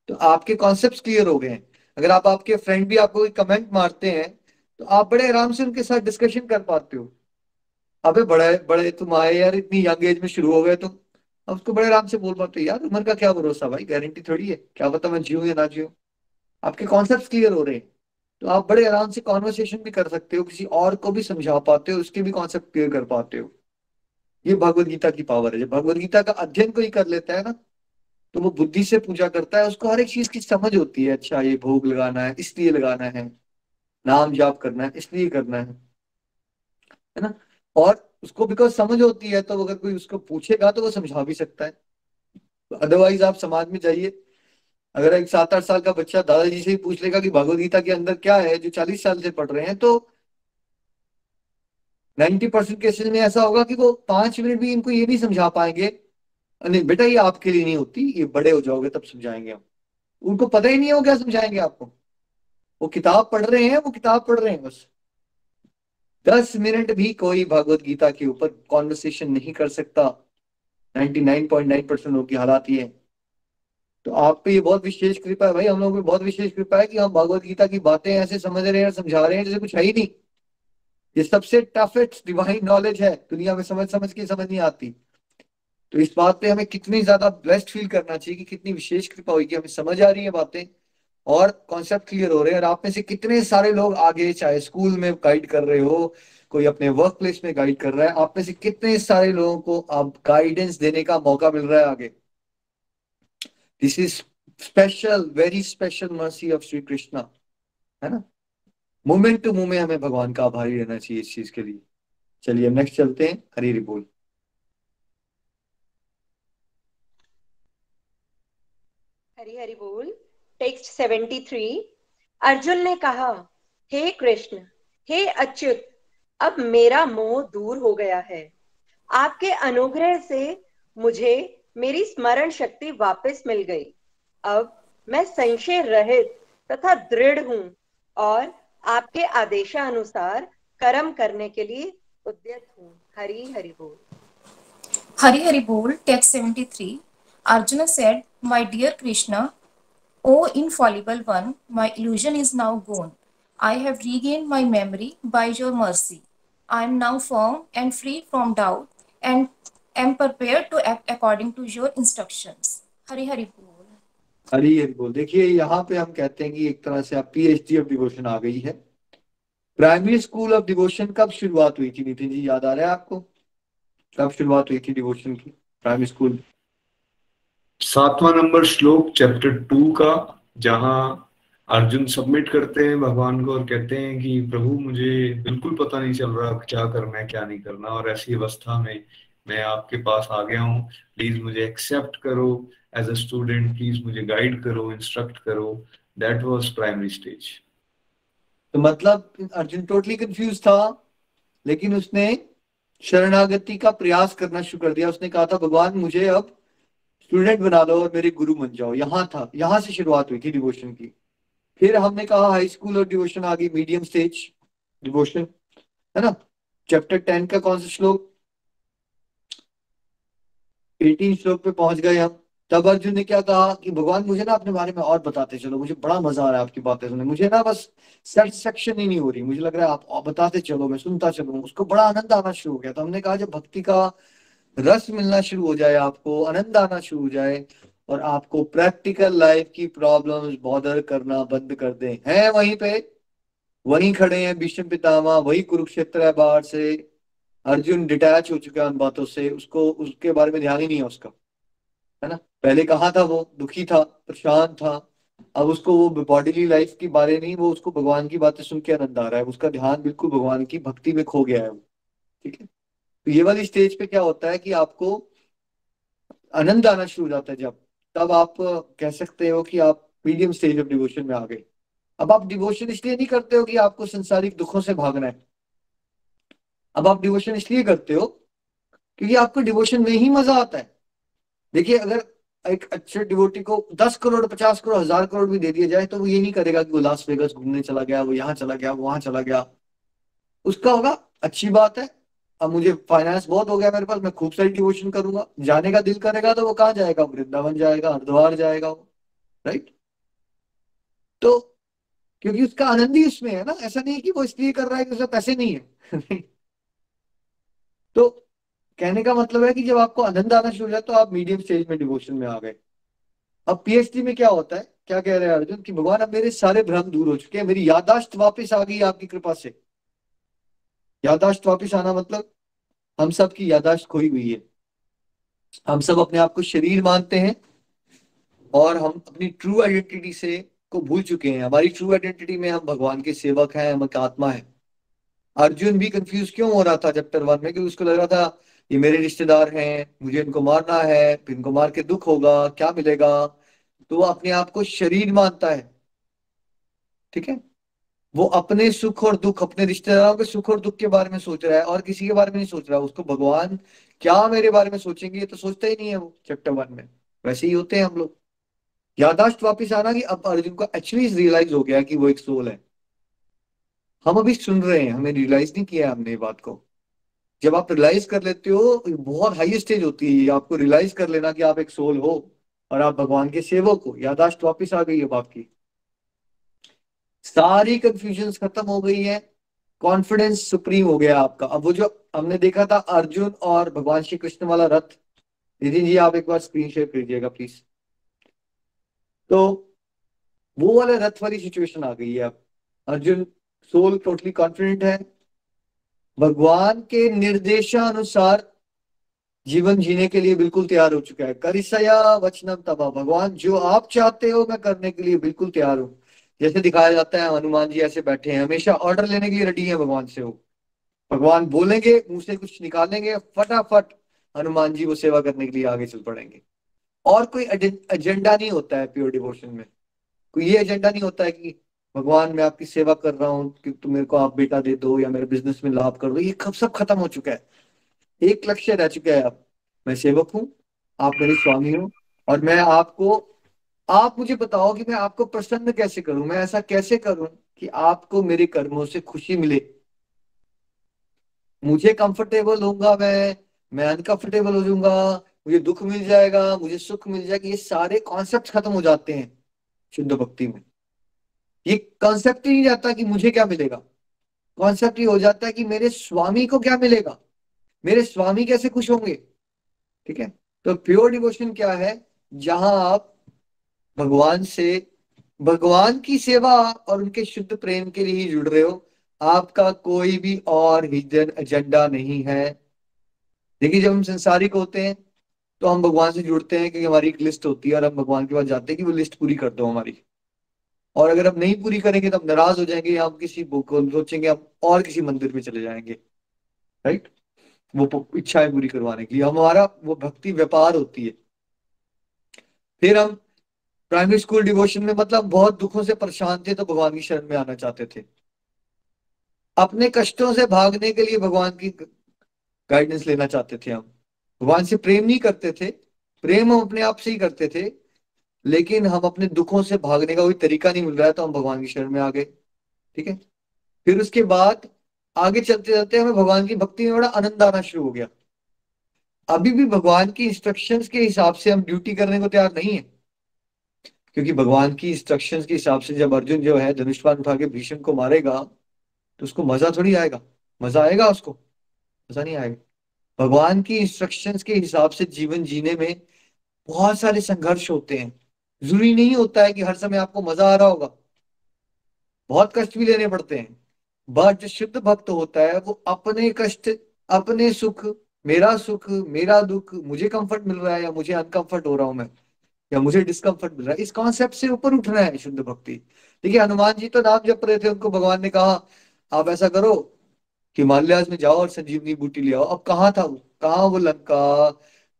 तो आपके कॉन्सेप्ट क्लियर हो गए हैं। अगर आप, आपके फ्रेंड भी आपको कोई कमेंट मारते हैं, तो आप बड़े आराम से उनके साथ डिस्कशन कर पाते हो। अबे बड़े बड़े तुम आए यार, इतनी यंग एज में शुरू हो गए तुम। अब उसको बड़े आराम से बोल पाते हो, यार उम्र का क्या भरोसा भाई, गारंटी थोड़ी है, क्या पता मैं जीऊं या ना जीऊं। आपके कॉन्सेप्ट क्लियर हो रहे हैं, तो आप बड़े आराम से कॉन्वर्सेशन भी कर सकते हो, किसी और को भी समझा पाते हो, उसके भी कॉन्सेप्ट क्लियर कर पाते हो। ये भगवत गीता की पावर है। जब भगवत गीता का अध्ययन कोई कर लेता है ना, तो वो बुद्धि से पूजा करता है, उसको हर एक चीज की समझ होती है। अच्छा ये भोग लगाना है इसलिए लगाना है, नाम जाप करना है इसलिए करना है ना। और उसको बिकॉज समझ होती है, तो अगर कोई उसको पूछेगा तो वो समझा भी सकता है। अदरवाइज आप समाज में जाइए, अगर एक 7-8 साल का बच्चा दादाजी से ही पूछ लेगा कि भगवत गीता के अंदर क्या है, जो 40 साल से पढ़ रहे हैं, तो 90% केसेस में ऐसा होगा कि वो 5 मिनट भी इनको ये नहीं समझा पाएंगे, नहीं बेटा ये आपके लिए नहीं होती, ये बड़े हो जाओगे तब समझाएंगे हम। उनको पता ही नहीं है वो क्या समझाएंगे आपको। वो किताब पढ़ रहे हैं, वो किताब पढ़ रहे हैं बस। 10 मिनट भी कोई भगवत गीता के ऊपर कॉन्वर्सेशन नहीं कर सकता। 99.9% लोगों की हालात ये है। तो आप पे ये बहुत विशेष कृपा है भाई, हम लोगों पे बहुत विशेष कृपा है कि हम भगवत गीता की बातें ऐसे समझ रहे हैं और समझा रहे हैं जैसे कुछ है ही नहीं। ये सबसे टफेस्ट डिवाइन नॉलेज है दुनिया में, समझ समझ के समझ नहीं आती। तो इस बात पे हमें कितनी ज्यादा ब्लेस्ड फील करना चाहिए कि कितनी विशेष कृपा हुई कि हमें समझ आ रही है बातें और कॉन्सेप्ट क्लियर हो रहे हैं। और आप में से कितने सारे लोग आगे, चाहे स्कूल में गाइड कर रहे हो, कोई अपने वर्क प्लेस में गाइड कर रहा है, आप में से कितने सारे लोगों को आप गाइडेंस देने का मौका मिल रहा है आगे। This is special, very special mercy of Shri Krishna, है ना। मोमेंट टू मोमेंट हमें भगवान का आभारी रहना चाहिए इस चीज के लिए। चलिए नेक्स्ट चलते हैं, हरी हरी बोल। हरि हरि बोल। टेक्स्ट 73। अर्जुन ने कहा, हे कृष्ण, हे अच्युत, अब मेरा मोह दूर हो गया है। आपके अनुग्रह से मुझे मेरी स्मरण शक्ति वापस मिल गई। अब मैं संशय रहित तथा दृढ़ हूँ और आपके आदेशानुसार कर्म करने के लिए उद्यत हूँ। हरि हरि बोल। Hari Hari Bol, text 73. Arjuna said, my dear Krishna, O infallible one, my illusion is now gone. I have regained my memory by your mercy. I am now firm and free from doubt and am prepared to act according to your instructions. Hari Hari Bol. हरी हरी बोल। देखिए यहाँ पे हम कहते हैं कि एक तरह से आप पीएचडी ऑफ डिवोशन आ गई है। प्राइमरी स्कूल ऑफ डिवोशन कब शुरुआत हुई थी नितिन जी, याद आ रहा है आपको? कब शुरुआत हुई थी डिवोशन की, प्राइमरी स्कूल? 7वां नंबर श्लोक चैप्टर 2 का, जहां अर्जुन सबमिट करते हैं भगवान को और कहते हैं कि प्रभु मुझे बिल्कुल पता नहीं चल रहा क्या करना है क्या नहीं करना, और ऐसी अवस्था में मैं आपके पास आ गया हूँ। प्लीज मुझे एक्सेप्ट करो एज अ स्टूडेंट, प्लीज मुझे गाइड करो, इंस्ट्रक्ट करो। That was primary stage. तो मतलब अर्जुन टोटली कंफ्यूज था, लेकिन उसने शरणागति का प्रयास करना शुरू कर दिया। उसने कहा था भगवान मुझे अब स्टूडेंट बना दो और मेरे गुरु बन जाओ। यहाँ था, यहाँ से शुरुआत हुई थी डिवोशन की। फिर हमने कहा हाई स्कूल और डिवोशन आ गई, मीडियम स्टेज डिवोशन, है ना। चैप्टर 10 का कौन सा श्लोक, 18 श्लोक पे पहुंच गए हम। तब अर्जुन ने क्या कहा कि भगवान मुझे ना अपने बारे में और बताते चलो, मुझे बड़ा मजा आ रहा है आपकी बातें सुनने, मुझे ना बस सेटिस्फेक्शन ही नहीं हो रही, मुझे लग रहा है आप और बताते चलो, मैं सुनता चलूं। उसको बड़ा आनंद आना शुरू हो गया। तो हमने कहा जब भक्ति का रस मिलना शुरू हो जाए, आपको आनंद आना शुरू हो जाए और आपको प्रैक्टिकल लाइफ की प्रॉब्लम्स बॉदर करना बंद कर दें, हैं वहीं पे, वहीं खड़े हैं भीष्म पितामह, वही कुरुक्षेत्र है बाहर से। अर्जुन डिटैच हो चुका है उन बातों से, उसको उसके बारे में ध्यान ही नहीं है उसका, है ना। पहले कहाँ था वो, दुखी था, परेशान था। अब उसको वो बॉडीली लाइफ के बारे नहीं, वो उसको भगवान की बातें सुन के आनंद आ रहा है, उसका ध्यान बिल्कुल भगवान की भक्ति में खो गया है वो। ठीक है। तो ये वाली स्टेज पे क्या होता है कि आपको आनंद आना शुरू हो जाता है जब, तब आप कह सकते हो कि आप मीडियम स्टेज ऑफ डिवोशन में आ गए। अब आप डिवोशन इसलिए नहीं करते हो कि आपको संसारिक दुखों से भागना है। अब आप डिवोशन इसलिए करते हो क्योंकि आपको डिवोशन में ही मजा आता है। देखिए अगर एक अच्छे डिवोटी को 10 करोड़ 50 करोड़ 1000 करोड़ भी दे दिया जाए, तो वो ये नहीं करेगा कि वो लास वेगस घूमने चला गया, वो यहाँ चला गया, वो वहां चला गया। उसका होगा अच्छी बात है, अब मुझे फाइनेंस बहुत हो गया मेरे पास, मैं खूब सारी डिवोशन करूंगा। जाने का दिल करेगा तो वो कहाँ जाएगा, वृंदावन जाएगा, हरिद्वार जाएगा वो, राइट। तो क्योंकि उसका आनंद ही उसमें है ना। ऐसा नहीं है कि वो इसलिए कर रहा है कि उसमें पैसे नहीं है तो कहने का मतलब है कि जब आपको आनंद आना शुरू हो जाए तो आप मीडियम स्टेज में डिवोशन में आ गए। अब पीएचडी में क्या होता है, क्या कह रहे हैं अर्जुन कि भगवान अब मेरे सारे भ्रम दूर हो चुके हैं, मेरी याददाश्त वापस आ गई आपकी कृपा से। याददाश्त वापस आना मतलब हम सब की याददाश्त खोई हुई है। हम सब अपने आप को शरीर मानते हैं और हम अपनी ट्रू आइडेंटिटी से को भूल चुके हैं। हमारी ट्रू आइडेंटिटी में हम भगवान के सेवक हैं, हम एक आत्मा है। अर्जुन भी कंफ्यूज क्यों हो रहा था चैप्टर 1 में, क्योंकि उसको लग रहा था ये मेरे रिश्तेदार हैं, मुझे इनको मारना है, फिर इनको मार के दुख होगा, क्या मिलेगा। तो वो अपने आप को शरीर मानता है, ठीक है। वो अपने सुख और दुख, अपने रिश्तेदारों के सुख और दुख के बारे में सोच रहा है और किसी के बारे में नहीं सोच रहा। उसको भगवान क्या मेरे बारे में सोचेंगे ये तो सोचता ही नहीं है वो चैप्टर 1 में। वैसे ही होते हैं हम लोग। यादाश्त वापिस आना कि अब अर्जुन को एक्चुअली रियलाइज हो गया कि वो एक सोल है। हम अभी सुन रहे हैं, हमें रियलाइज नहीं किया हमने ये बात को। जब आप रियलाइज कर लेते हो, बहुत हाई स्टेज होती है ये, आपको रियलाइज कर लेना कि आप एक सोल हो और आप भगवान के सेवक हो। यादाश्त वापिस आ गई अब आपकी, सारी कंफ्यूजन खत्म हो गई है, कॉन्फिडेंस सुप्रीम हो गया आपका। अब वो जो हमने देखा था अर्जुन और भगवान श्री कृष्ण वाला रथ, नितिन जी आप एक बार स्क्रीन शेयर कीजिएगा प्लीज। तो वो वाले रथ वाली सिचुएशन आ गई है अब। अर्जुन सोल टोटली कॉन्फिडेंट है, भगवान के निर्देशानुसार जीवन जीने के लिए बिल्कुल तैयार हो चुका है। करिसया वचनम तवा, भगवान जो आप चाहते हो मैं करने के लिए बिल्कुल तैयार हूं। जैसे दिखाया जाता है हनुमान जी ऐसे बैठे हैं, हमेशा ऑर्डर लेने के लिए रेडी है भगवान से। वो भगवान बोलेंगे, मुंह से कुछ निकालेंगे, फटाफट हनुमान जी वो सेवा करने के लिए आगे चल पड़ेंगे। और कोई एजेंडा नहीं होता है प्योर डिवोशन में। कोई ये एजेंडा नहीं होता है कि भगवान मैं आपकी सेवा कर रहा हूँ कि तुम मेरे को आप बेटा दे दो या मेरे बिजनेस में लाभ कर दो। ये कब सब खत्म हो चुका है। एक लक्ष्य रह चुका है अब, मैं सेवक हूँ, आप मेरे स्वामी हो और मैं आपको, आप मुझे बताओ कि मैं आपको प्रसन्न कैसे करूं, मैं ऐसा कैसे करूं कि आपको मेरे कर्मों से खुशी मिले। मुझे कंफर्टेबल होऊंगा मैं अनकंफर्टेबल हो जाऊंगा, मुझे दुख मिल जाएगा, मुझे सुख मिल जाएगा, ये सारे कॉन्सेप्ट खत्म हो जाते हैं शुद्ध भक्ति में। ये कॉन्सेप्ट ही नहीं रहता कि मुझे क्या मिलेगा, कॉन्सेप्ट ही हो जाता है कि मेरे स्वामी को क्या मिलेगा, मेरे स्वामी कैसे खुश होंगे। ठीक है। तो प्योर डिवोशन क्या है, जहां आप भगवान से, भगवान की सेवा और उनके शुद्ध प्रेम के लिए ही जुड़ रहे हो। आपका कोई भी और हिडन एजेंडा नहीं है। देखिए जब हम संसारिक होते हैं तो हम भगवान से जुड़ते हैं क्योंकि हमारी एक लिस्ट होती है और हम भगवान के पास जाते हैं कि वो लिस्ट पूरी कर दो हमारी। और अगर हम नहीं पूरी करेंगे तो हम नाराज हो जाएंगे या हम किसी को सोचेंगे हम और किसी मंदिर में चले जाएंगे। राइट। वो इच्छाएं पूरी करवाने के लिए हमारा वो भक्ति व्यापार होती है। फिर हम प्राइमरी स्कूल डिवोशन में मतलब बहुत दुखों से परेशान थे तो भगवान की शरण में आना चाहते थे। अपने कष्टों से भागने के लिए भगवान की गाइडेंस लेना चाहते थे। हम भगवान से प्रेम नहीं करते थे, प्रेम हम अपने आप से ही करते थे, लेकिन हम अपने दुखों से भागने का कोई तरीका नहीं मिल रहा है तो हम भगवान की शरण में आ गए। ठीक है। फिर उसके बाद आगे चलते चलते हमें भगवान की भक्ति में बड़ा आनंद आना शुरू हो गया। अभी भी भगवान की इंस्ट्रक्शंस के हिसाब से हम ड्यूटी करने को तैयार नहीं है, क्योंकि भगवान की इंस्ट्रक्शंस के हिसाब से जब अर्जुन जो है धनुष्मान उठा के भीष्म को मारेगा तो उसको मजा थोड़ी आएगा। मजा आएगा उसको? मजा नहीं आएगा। भगवान की इंस्ट्रक्शंस के हिसाब से जीवन जीने में बहुत सारे संघर्ष होते हैं। जरूरी नहीं होता है कि हर समय आपको मजा आ रहा होगा, बहुत कष्ट भी लेने पड़ते हैं। बट जो शुद्ध भक्त होता है वो अपने कष्ट, अपने सुख, मेरा सुख मेरा दुख, मुझे कंफर्ट मिल रहा है या मुझे अनकंफर्ट हो रहा हूं मैं, या मुझे डिस्कम्फर्ट मिल रहा है, इस कॉन्सेप्ट से ऊपर उठना है शुद्ध भक्ति। देखिए हनुमान जी तो नाम जप रहे थे, उनको भगवान ने कहा आप ऐसा करो हिमालयाज में जाओ और संजीवनी बूटी ले आओ। अब कहाँ था वो, कहाँ वो लंका,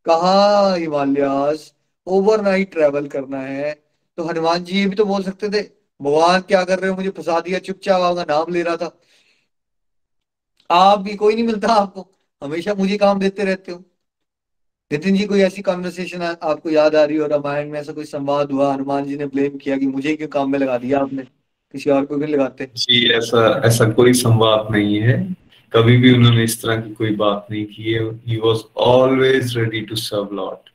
कहाँ हिमालयाज, ओवरनाइट ट्रेवल करना है। तो हनुमान जी ये भी तो बोल सकते थे भगवान क्या कर रहे हो, मुझे फंसा दिया, चुपचाप आपका नाम ले रहा था। आप भी कोई नहीं मिलता आपको, हमेशा मुझे काम देते रहते हो। नितिन जी कोई ऐसी कॉन्वर्सेशन आपको याद आ रही हो, रामायण में ऐसा कोई संवाद हुआ, हनुमान जी ने ब्लेम किया कि मुझे क्यों काम में लगा दिया आपने, किसी और को क्यों लगाते? जी ऐसा ऐसा कोई संवाद नहीं है। कभी भी उन्होंने इस तरह की कोई बात नहीं की है। He was always ready to serve lord,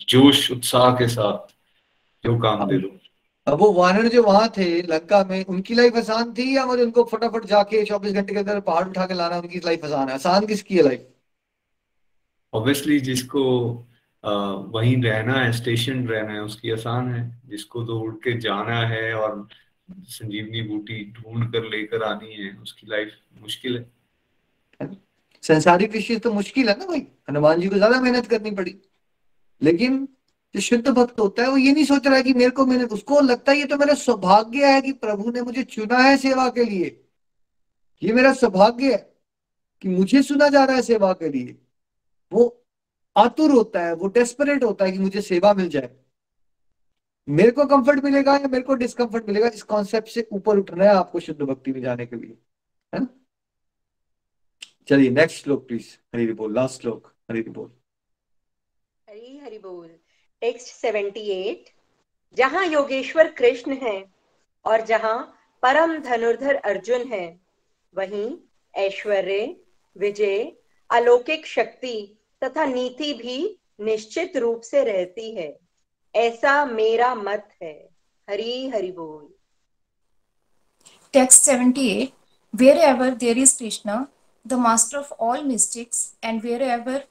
जोश उत्साह के साथ जो काम दे दो। अब वो वानर जो वहां थे लंका में, उनकी लाइफ आसान थी या मतलब उनको फटाफट जाके 24 घंटे के अंदर पहाड़ उठा के लाना उनकी लाइफ आसान है? आसान किसकी है लाइफ? ऑब्वियसली जिसको वहीं रहना है, स्टेशन रहना है, उसकी आसान है। जिसको तो उड़ के जाना है और संजीवनी बूटी ढूंढ कर लेकर आनी है, उसकी लाइफ मुश्किल है। संसारिक विषय तो मुश्किल है ना भाई, हनुमान जी को ज्यादा मेहनत करनी पड़ी। लेकिन जो शुद्ध भक्त होता है वो ये नहीं सोच रहा है कि मेरे को मेहनत, उसको लगता है ये तो मेरा सौभाग्य है कि प्रभु ने मुझे चुना है सेवा के लिए, ये मेरा सौभाग्य है कि मुझे सुना जा रहा है सेवा के लिए। वो आतुर होता है, वो डेस्परेट होता है कि मुझे सेवा मिल जाए। मेरे को कंफर्ट मिलेगा या मेरे को डिस्कंफर्ट मिलेगा, इस कॉन्सेप्ट से ऊपर उठना है आपको शुद्ध भक्ति में जाने के लिए, है ना। चलिए नेक्स्ट श्लोक प्लीज। हरि बोल, लास्ट श्लोक, हरि बोल। हरी हरि बोल। टेक्स्ट 78। जहाँ योगेश्वर कृष्ण है और जहाँ परम धनुर्धर अर्जुन है, वहीं ऐश्वर्य, विजय, अलौकिक शक्ति तथा नीति भी निश्चित रूप से रहती है, ऐसा मेरा मत है। हरी हरि बोल। Text 78. Wherever there is Krishna, the master of all mystics, and wherever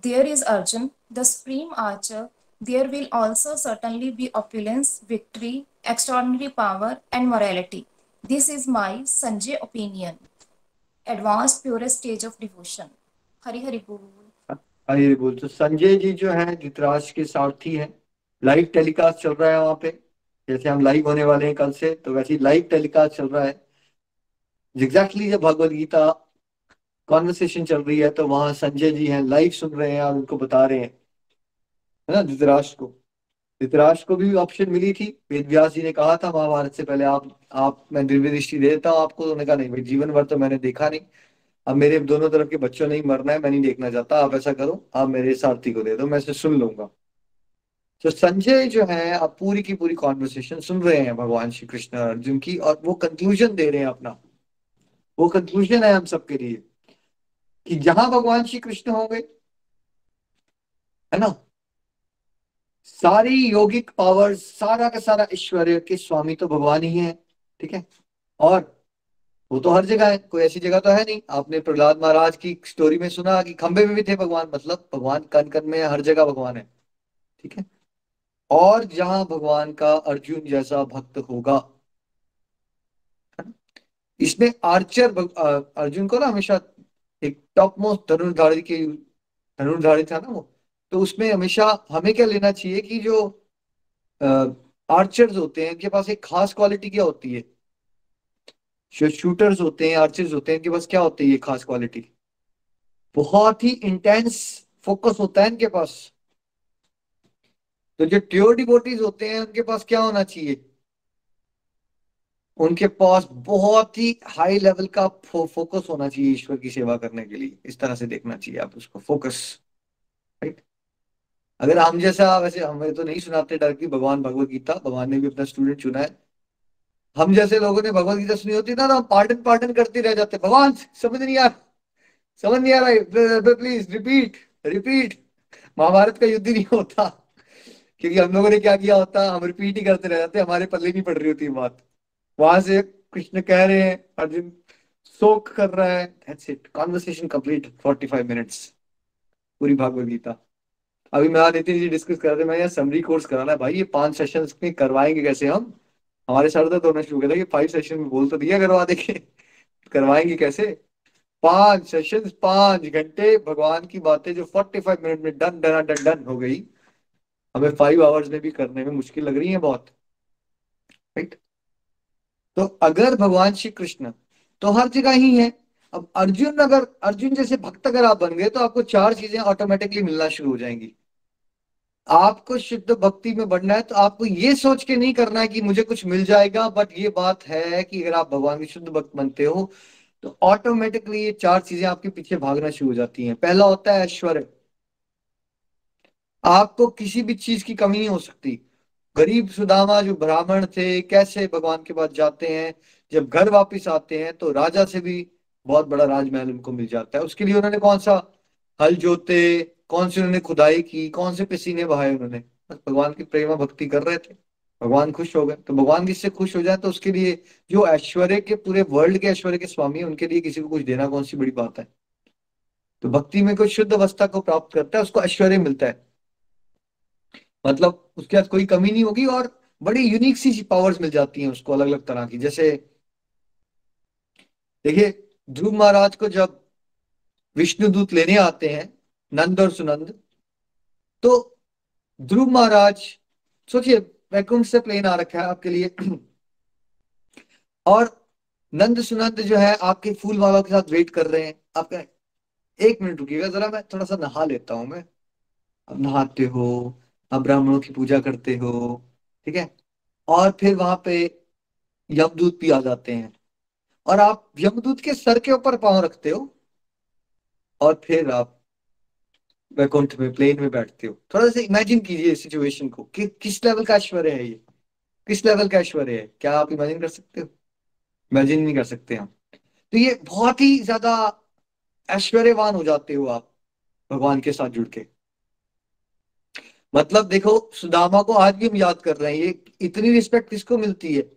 there is Arjun, the supreme archer, there will also certainly be opulence, victory, extraordinary power, and morality. This is my Sanjay opinion. Advanced purest stage of devotion. Hari Hari Bol. Hari बोल। तो संजय जी जो है धृतराष्ट्र के सारथी हैं। Live telecast चल रहा है वहां पे, जैसे हम लाइव होने वाले हैं कल से, तो वैसे ही लाइव टेलीकास्ट चल रहा है। एग्जैक्टली जब भगवद गीता कॉन्वर्सेशन चल रही है तो वहां संजय जी हैं, लाइव सुन रहे हैं और उनको बता रहे हैं, है ना, धृतराष्ट्र को। धृतराष्ट्र को भी ऑप्शन मिली थी, वेद व्यास जी ने कहा था महाभारत से पहले, आप मैं दिव्य दृष्टि दे देता हूँ आपको। तो उन्होंने कहा नहीं भाई, जीवन भर तो मैंने देखा नहीं, अब मेरे दोनों तरफ के बच्चों ने ही मरना है, मैं नहीं देखना चाहता। आप ऐसा करो, आप मेरे सारथी को दे दो, मैं इसे सुन लूंगा। तो संजय जो है आप पूरी की पूरी कॉन्वर्सेशन सुन रहे हैं भगवान श्री कृष्ण और अर्जुन की, और वो कंक्लूजन दे रहे हैं अपना। वो कंक्लूजन है हम सबके लिए कि जहां भगवान श्री कृष्ण होंगे, है ना, सारी योगिक पावर, सारा का सारा ऐश्वर्य के स्वामी तो भगवान ही है, ठीक है। और वो तो हर जगह है, कोई ऐसी जगह तो है नहीं। आपने प्रहलाद महाराज की स्टोरी में सुना कि खंबे में भी थे भगवान, मतलब भगवान कण कण में, हर जगह भगवान है, ठीक है। और जहां भगवान का अर्जुन जैसा भक्त होगा, है ना? इसमें आर्चर अर्जुन को ना हमेशा एक टॉप मोस्ट धनुर्धारी था ना वो, तो उसमें हमेशा हमें क्या लेना चाहिए कि जो आर्चर्स होते हैं इनके पास एक खास क्वालिटी क्या होती है। जो शूटर्स होते हैं, आर्चर्स होते हैं, इनके पास क्या होती है ये खास क्वालिटी, बहुत ही इंटेंस फोकस होता है इनके पास। तो जो प्योर डिवोटीज होते हैं उनके पास क्या होना चाहिए, उनके पास बहुत ही हाई लेवल का फोकस होना चाहिए ईश्वर की सेवा करने के लिए। इस तरह से देखना चाहिए आप उसको, फोकस, राइट। अगर हम जैसा, वैसे हमें तो नहीं सुनाते डायरेक्टली भगवान भगवत गीता, भगवान ने भी अपना स्टूडेंट चुना है। हम जैसे लोगों ने भगवत गीता सुनी होती ना, तो हम पार्टन पार्टन करते रह जाते, भगवान समझ नहीं आ रहा, समझ नहीं आ रहा है, प्लीज रिपीट रिपीट। महाभारत का युद्ध नहीं होता, क्योंकि हम लोगों ने क्या किया होता, हम रिपीट ही करते रह जाते, हमारे पल्ले नहीं पड़ रही होती बात। वहां से कृष्ण कह रहे हैं, अर्जुन सोक कर रहा है, that's it, conversation complete, 45 minutes पूरी भगवत गीता। अभी मैं नितिन जी डिस्कस कर रहे थे, मैं यहाँ समरी कोर्स कराना है भाई, ये 5 सेशन में करवाएंगे कैसे हम? हमारे सर दर्द होना शुरू हो गया था कि 5 सेशन में बोल तो दिया करवा देंगे, करवाएंगे कैसे? 5 सेशन, 5 घंटे भगवान की बातें जो 45 मिनट में डन डन डन डन हो गई, हमें 5 आवर्स में भी करने में मुश्किल लग रही है बहुत, राइट। तो अगर भगवान श्री कृष्ण तो हर जगह ही है। अब अर्जुन, अगर अर्जुन जैसे भक्त अगर आप बन गए तो आपको 4 चीजें ऑटोमेटिकली मिलना शुरू हो जाएंगी। आपको शुद्ध भक्ति में बढ़ना है तो आपको ये सोच के नहीं करना है कि मुझे कुछ मिल जाएगा, बट ये बात है कि अगर आप भगवान के शुद्ध भक्त बनते हो तो ऑटोमेटिकली ये 4 चीजें आपके पीछे भागना शुरू हो जाती हैं। पहला होता है ऐश्वर्य। आपको किसी भी चीज की कमी नहीं हो सकती। गरीब सुदामा जो ब्राह्मण थे, कैसे भगवान के पास जाते हैं, जब घर वापस आते हैं तो राजा से भी बहुत बड़ा राजमहल उनको मिल जाता है। उसके लिए उन्होंने कौन सा हल जोते, कौन सी उन्होंने खुदाई की, कौन से पसीने बहाए, उन्होंने बस भगवान की प्रेमा भक्ति कर रहे थे। भगवान खुश हो गए, तो भगवान किससे खुश हो जाए तो उसके लिए, जो ऐश्वर्य के पूरे वर्ल्ड के ऐश्वर्य के स्वामी है, उनके लिए किसी को कुछ देना कौन सी बड़ी बात है। तो भक्ति में कोई शुद्ध अवस्था को प्राप्त करता है उसको ऐश्वर्य मिलता है, मतलब उसके पास कोई कमी नहीं होगी, और बड़ी यूनिक सी पावर्स मिल जाती हैं उसको अलग अलग तरह की। जैसे देखिए, ध्रुव महाराज को जब विष्णुदूत लेने आते हैं, नंद और सुनंद, तो ध्रुव महाराज, सोचिए वैकुंठ से प्लेन आ रखा है आपके लिए और नंद सुनंद जो है आपके फूल वालों के साथ वेट कर रहे हैं। आप कहें, एक मिनट रुकिएगा जरा, मैं थोड़ा सा नहा लेता हूं मैं। अब नहाते हो, अब ब्राह्मणों की पूजा करते हो, ठीक है, और फिर वहां पे यमदूत भी आ जाते हैं, और आप यमदूत के सर के ऊपर पांव रखते हो, और फिर आप वैकुंठ में प्लेन में बैठते हो। थोड़ा सा इमेजिन कीजिए इस सिचुएशन को कि किस लेवल का ऐश्वर्य है ये, किस लेवल का ऐश्वर्य है, क्या आप इमेजिन कर सकते हो? इमेजिन नहीं कर सकते हम। तो ये बहुत ही ज्यादा ऐश्वर्यवान हो जाते हो आप भगवान के साथ जुड़ के। मतलब देखो, सुदामा को आज भी हम याद कर रहे हैं, ये इतनी रिस्पेक्ट किसको मिलती है?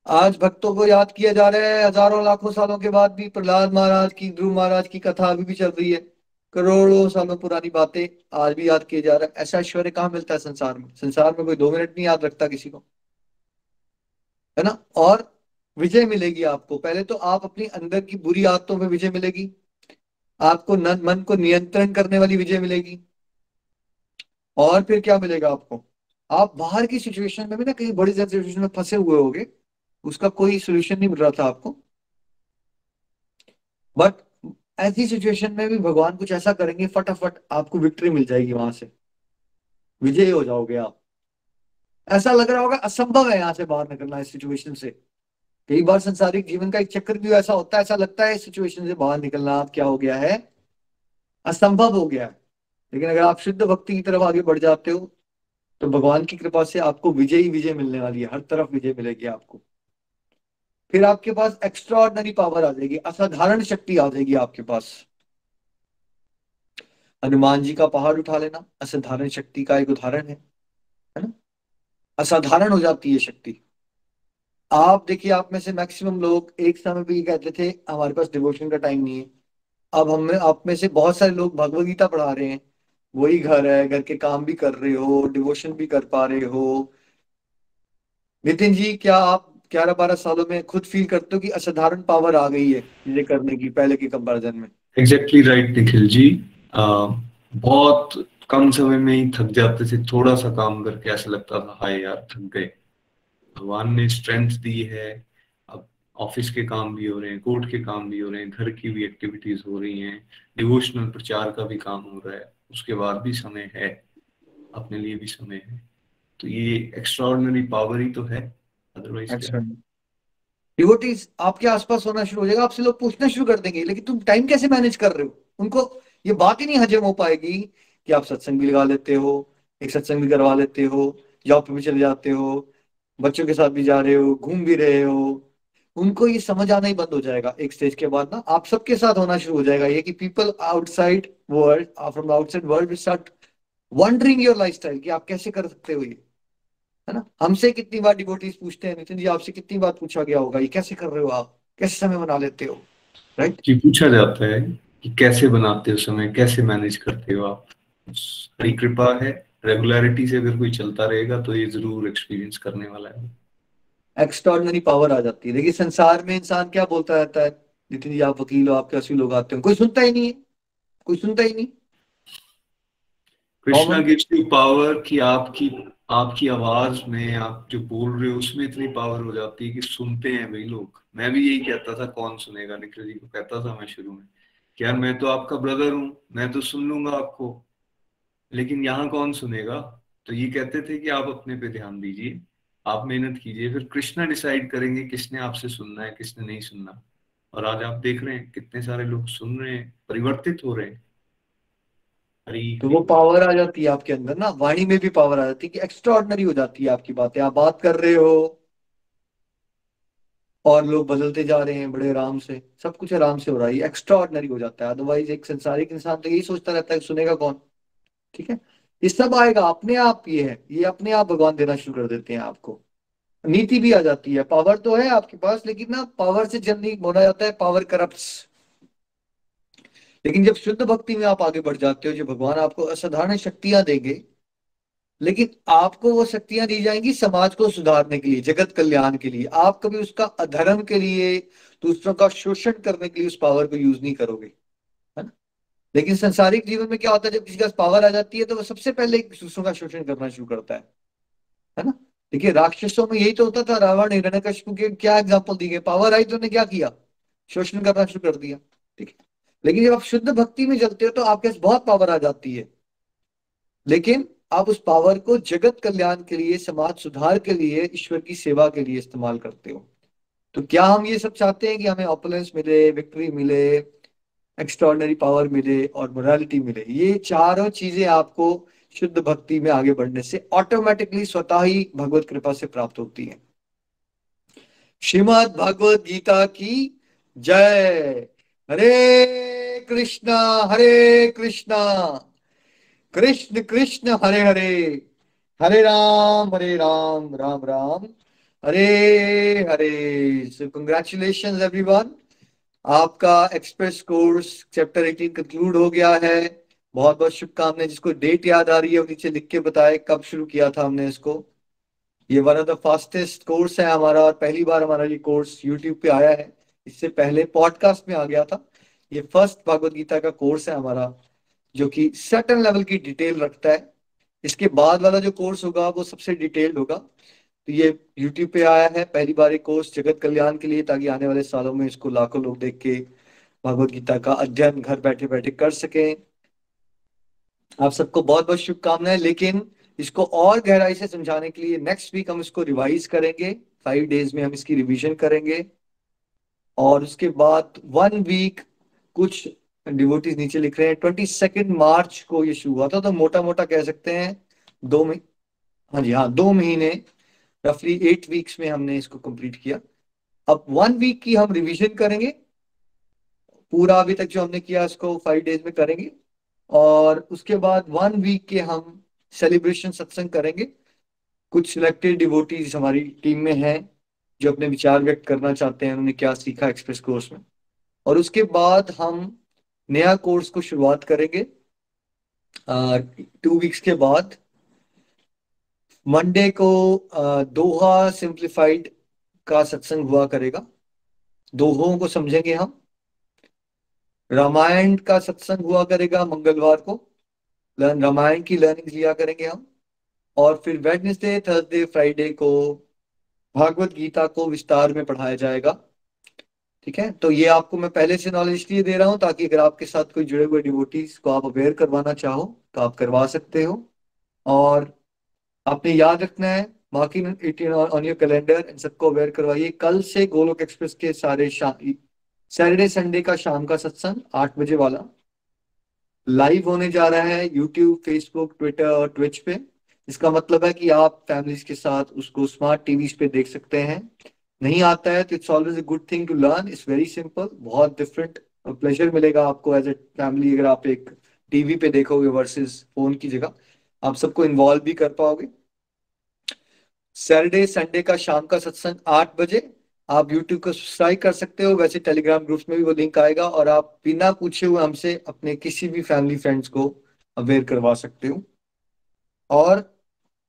आज भक्तों को याद किया जा रहा है, हजारों लाखों सालों के बाद भी प्रहलाद महाराज की, ध्रुव महाराज की कथा अभी भी चल रही है, करोड़ों सालों पुरानी बातें आज भी याद किए जा रहा है। ऐसा ऐश्वर्य कहाँ मिलता है संसार में? संसार में कोई 2 मिनट नहीं याद रखता किसी को, है ना। और विजय मिलेगी आपको, पहले तो आप अपनी अंदर की बुरी आदतों में विजय मिलेगी, आपको मन को नियंत्रण करने वाली विजय मिलेगी, और फिर क्या मिलेगा आपको? आप बाहर की सिचुएशन में भी ना, कहीं बड़ी ज्यादा सिचुएशन में फंसे हुए होगे, उसका कोई सोल्यूशन नहीं मिल रहा था आपको, बट ऐसी सिचुएशन में भी भगवान कुछ ऐसा करेंगे, फटाफट आपको विक्ट्री मिल जाएगी, वहां से विजयी हो जाओगे आप। ऐसा लग रहा होगा असंभव है यहाँ से बाहर निकलना इस सिचुएशन से। कई बार संसारिक जीवन का एक चक्कर भी ऐसा होता है, ऐसा लगता है इस सिचुएशन से बाहर निकलना आप क्या हो गया है, असंभव हो गया है। लेकिन अगर आप शुद्ध भक्ति की तरफ आगे बढ़ जाते हो, तो भगवान की कृपा से आपको विजय ही विजय मिलने वाली है, हर तरफ विजय मिलेगी आपको। फिर आपके पास एक्स्ट्रा ऑर्डिनरी पावर आ जाएगी, असाधारण शक्ति आ जाएगी आपके पास। हनुमान जी का पहाड़ उठा लेना असाधारण शक्ति का एक उदाहरण है ना। असाधारण हो जाती है शक्ति। आप देखिए, आप में से मैक्सिमम लोग एक समय पे ये कहते थे हमारे पास डिवोशन का टाइम नहीं है। अब हम में, आप में से बहुत सारे लोग भगवत गीता पढ़ा रहे हैं, वही घर है, घर के काम भी कर रहे हो, डिवोशन भी कर पा रहे हो। नितिन जी, क्या आप 11-12 सालों में खुद फील करते हो कि असाधारण पावर आ गई है चीजें करने की पहले के कंपैरिजन में? Exactly right Nikhil ji. बहुत कम समय में ही थक जाते थे, थोड़ा सा काम करके ऐसा लगता था हाय यार थक गए। भगवान ने स्ट्रेंथ दी है, अब ऑफिस के काम भी हो रहे हैं, कोर्ट के काम भी हो रहे हैं, घर की भी एक्टिविटीज हो रही हैं, डिवोशनल प्रचार का भी काम हो रहा है, उसके बाद भी समय है, अपने लिए भी समय है। तो ये एक्स्ट्राऑर्डिनरी पावर ही तो है, अदरवाइज क्या अच्छा, है। डिवोटीज आपके आसपास होना शुरू हो जाएगा, आपसे लोग पूछना शुरू कर देंगे लेकिन तुम टाइम कैसे मैनेज कर रहे हो। उनको ये बात ही नहीं हजम हो पाएगी कि आप सत्संग भी लगा लेते हो, एक सत्संग भी करवा लेते हो, जॉब पे भी चले जाते हो, बच्चों के साथ भी जा रहे हो, घूम भी रहे हो। उनको ये समझ आना ही बंद हो जाएगा एक स्टेज के बाद ना। आप सबके साथ होना शुरू हो जाएगा ये कि people outside world, from outside world will start wondering your lifestyle, कि आप कैसे कर सकते हो ये, है ना। हमसे कितनी बार डिवोटीज पूछते हैं, नितिन जी आपसे कितनी बार पूछा गया होगा ये कैसे कर रहे हो आप, कैसे समय बना लेते हो, राइट। जी पूछा जाता है कि कैसे बनाते हो समय, कैसे मैनेज करते हो आप। हरी कृपा है, रेगुलरिटी से अगर कोई चलता रहेगा तो ये जरूर एक्सपीरियंस करने वाला है। एक्स्ट्राऑर्डिनरी पावर आ जाती है। देखिए संसार में इंसान क्या बोलता रहता है, नितिन जी आप वकील हो, आपके 80 लोग आते हैं, कोई सुनता ही नहीं है, कोई सुनता ही नहीं। Krishna common. Gives you power कि आपकी आपकी आवाज में आप जो बोल रहे हो उसमें इतनी पावर हो जाती है कि सुनते हैं भाई लोग। मैं भी यही कहता था कौन सुनेगा, निखिल जी को कहता था मैं शुरू में कि यार मैं तो आपका ब्रदर हूं, मैं तो सुन लूंगा आपको, लेकिन यहाँ कौन सुनेगा। तो ये कहते थे कि आप अपने पे ध्यान दीजिए, आप मेहनत कीजिए, फिर कृष्णा डिसाइड करेंगे किसने आपसे सुनना है किसने नहीं सुनना। और आज आप देख रहे हैं कितने सारे लोग सुन रहे हैं, परिवर्तित हो रहे हैं। हरी तो हरी वो बोल। पावर आ जाती है आपके अंदर ना, वाणी में भी पावर आ जाती है कि एक्स्ट्राऑर्डिनरी हो जाती है आपकी बातें, आप बात कर रहे हो और लोग बदलते जा रहे हैं बड़े आराम से, सब कुछ आराम से हो रहा है, ये एक्स्ट्रा ऑर्डिनरी हो जाता है। अदरवाइज एक संसारिक इंसान तो यही सोचता रहता है कि सुनेगा कौन, ठीक है। ये सब आएगा अपने आप। ये अपने आप भगवान देना शुरू कर देते हैं आपको। नीति भी आ जाती है, पावर तो है आपके पास, लेकिन ना पावर से जनरली बोला जाता है पावर करप्ट्स। लेकिन जब शुद्ध भक्ति में आप आगे बढ़ जाते हो, जो भगवान आपको असाधारण शक्तियां देंगे, लेकिन आपको वो शक्तियां दी जाएंगी समाज को सुधारने के लिए, जगत कल्याण के लिए। आप कभी उसका अधर्म के लिए, दूसरों का शोषण करने के लिए उस पावर को यूज नहीं करोगे, है ना। लेकिन संसारिक जीवन में क्या होता है, जब किसी के पास पावर आ जाती है तो वो सबसे पहले दूसरों का शोषण करना शुरू करता है ना। देखिए राक्षसों में यही तो होता था, रावण हिरण्यकशिपु के क्या एग्जाम्पल दी गए, पावर आई तो उन्होंने क्या किया, शोषण करना शुरू कर दिया। ठीक है, लेकिन जब आप शुद्ध भक्ति में चलते हो तो आपके पास बहुत पावर आ जाती है, लेकिन आप उस पावर को जगत कल्याण के लिए, समाज सुधार के लिए, ईश्वर की सेवा के लिए इस्तेमाल करते हो। तो क्या हम ये सब चाहते हैं कि हमें ऑपुलेंस मिले, विक्ट्री मिले, एक्स्ट्रॉर्डनरी पावर मिले और मोरालिटी मिले? ये चारों चीजें आपको शुद्ध भक्ति में आगे बढ़ने से ऑटोमेटिकली स्वतः ही भगवत कृपा से प्राप्त होती है। श्रीमद् भगवत गीता की जय। हरे कृष्णा कृष्ण कृष्ण हरे हरे, हरे राम राम राम हरे हरे। सो कंग्रेचुलेशंस एवरीवन, आपका एक्सप्रेस कोर्स चैप्टर 18 कंक्लूड हो गया है। बहुत बहुत शुभकामनाएं। जिसको डेट याद आ रही है वो नीचे लिख के बताए कब शुरू किया था हमने इसको। ये one of the fastest course है हमारा, और पहली बार हमारा ये कोर्स यूट्यूब पे आया है। इससे पहले पॉडकास्ट में आ गया था। ये फर्स्ट भगवत गीता का कोर्स है हमारा, जो कि सर्टेन लेवल की डिटेल रखता है। इसके बाद वाला जो कोर्स होगा वो सबसे डिटेल्ड होगा। तो ये यूट्यूब पे आया है पहली बार एक कोर्स जगत कल्याण के लिए, ताकि आने वाले सालों में इसको लाखों लोग देख के भगवत गीता का अध्ययन घर बैठे बैठे कर सकें। आप सबको बहुत बहुत शुभकामनाएं। लेकिन इसको और गहराई से समझाने के लिए नेक्स्ट वीक हम इसको रिवाइज करेंगे। 5 डेज में हम इसकी रिवीजन करेंगे, और उसके बाद 1 वीक, कुछ डिवोटीज नीचे लिख रहे हैं 22 मार्च को ये शुरू हुआ था, तो मोटा मोटा कह सकते हैं 2 महीने, हाँ जी हाँ 2 महीने, रफली 8 वीक्स में हमने इसको कंप्लीट किया। अब 1 वीक की हम रिवीजन करेंगे, पूरा अभी तक जो हमने किया उसको 5 डेज में करेंगे, और उसके बाद 1 वीक के हम सेलिब्रेशन सत्संग करेंगे। कुछ सिलेक्टेड डिवोटीज हमारी टीम में हैं जो अपने विचार व्यक्त करना चाहते हैं, उन्होंने क्या सीखा एक्सप्रेस कोर्स में। और उसके बाद हम नया कोर्स को शुरुआत करेंगे 2 वीक्स के बाद। मंडे को दोहा सिंप्लीफाइड का सत्संग हुआ करेगा, दोहों को समझेंगे हम। रामायण का सत्संग हुआ करेगा मंगलवार को, रामायण की लर्निंग लिया करेंगे हम। और फिर वेडनेसडे, थर्सडे, फ्राइडे को भागवत गीता को विस्तार में पढ़ाया जाएगा। ठीक है, तो ये आपको मैं पहले से नॉलेज इसलिए दे रहा हूं ताकि अगर आपके साथ कोई जुड़े हुए डिवोटीज को आप अवेयर करवाना चाहो तो आप करवा सकते हो। और आपने याद रखना है, marking it on your calendar, इन सबको अवेयर करवाइए। कल से गोलोक एक्सप्रेस के सारे सैटरडे संडे का शाम का सत्संग 8 बजे वाला लाइव होने जा रहा है यूट्यूब, फेसबुक, ट्विटर और ट्विच पे। इसका मतलब है कि आप फैमिलीज के साथ उसको स्मार्ट टीवीज पे देख सकते हैं। नहीं आता है तो it's always a good thing to learn, it's very simple. बहुत डिफरेंट प्लेजर मिलेगा आपको एज ए फैमिली अगर आप एक टीवी पे देखोगे वर्सेस फोन की जगह। आप सबको इन्वॉल्व भी कर पाओगे। सैटरडे संडे का शाम का सत्संग 8 बजे आप यूट्यूब को सब्सक्राइब कर सकते हो। वैसे टेलीग्राम ग्रुप्स में भी वो लिंक आएगा, और आप बिना पूछे हुए हमसे अपने किसी भी फैमिली फ्रेंड्स को अवेयर करवा सकते हो। और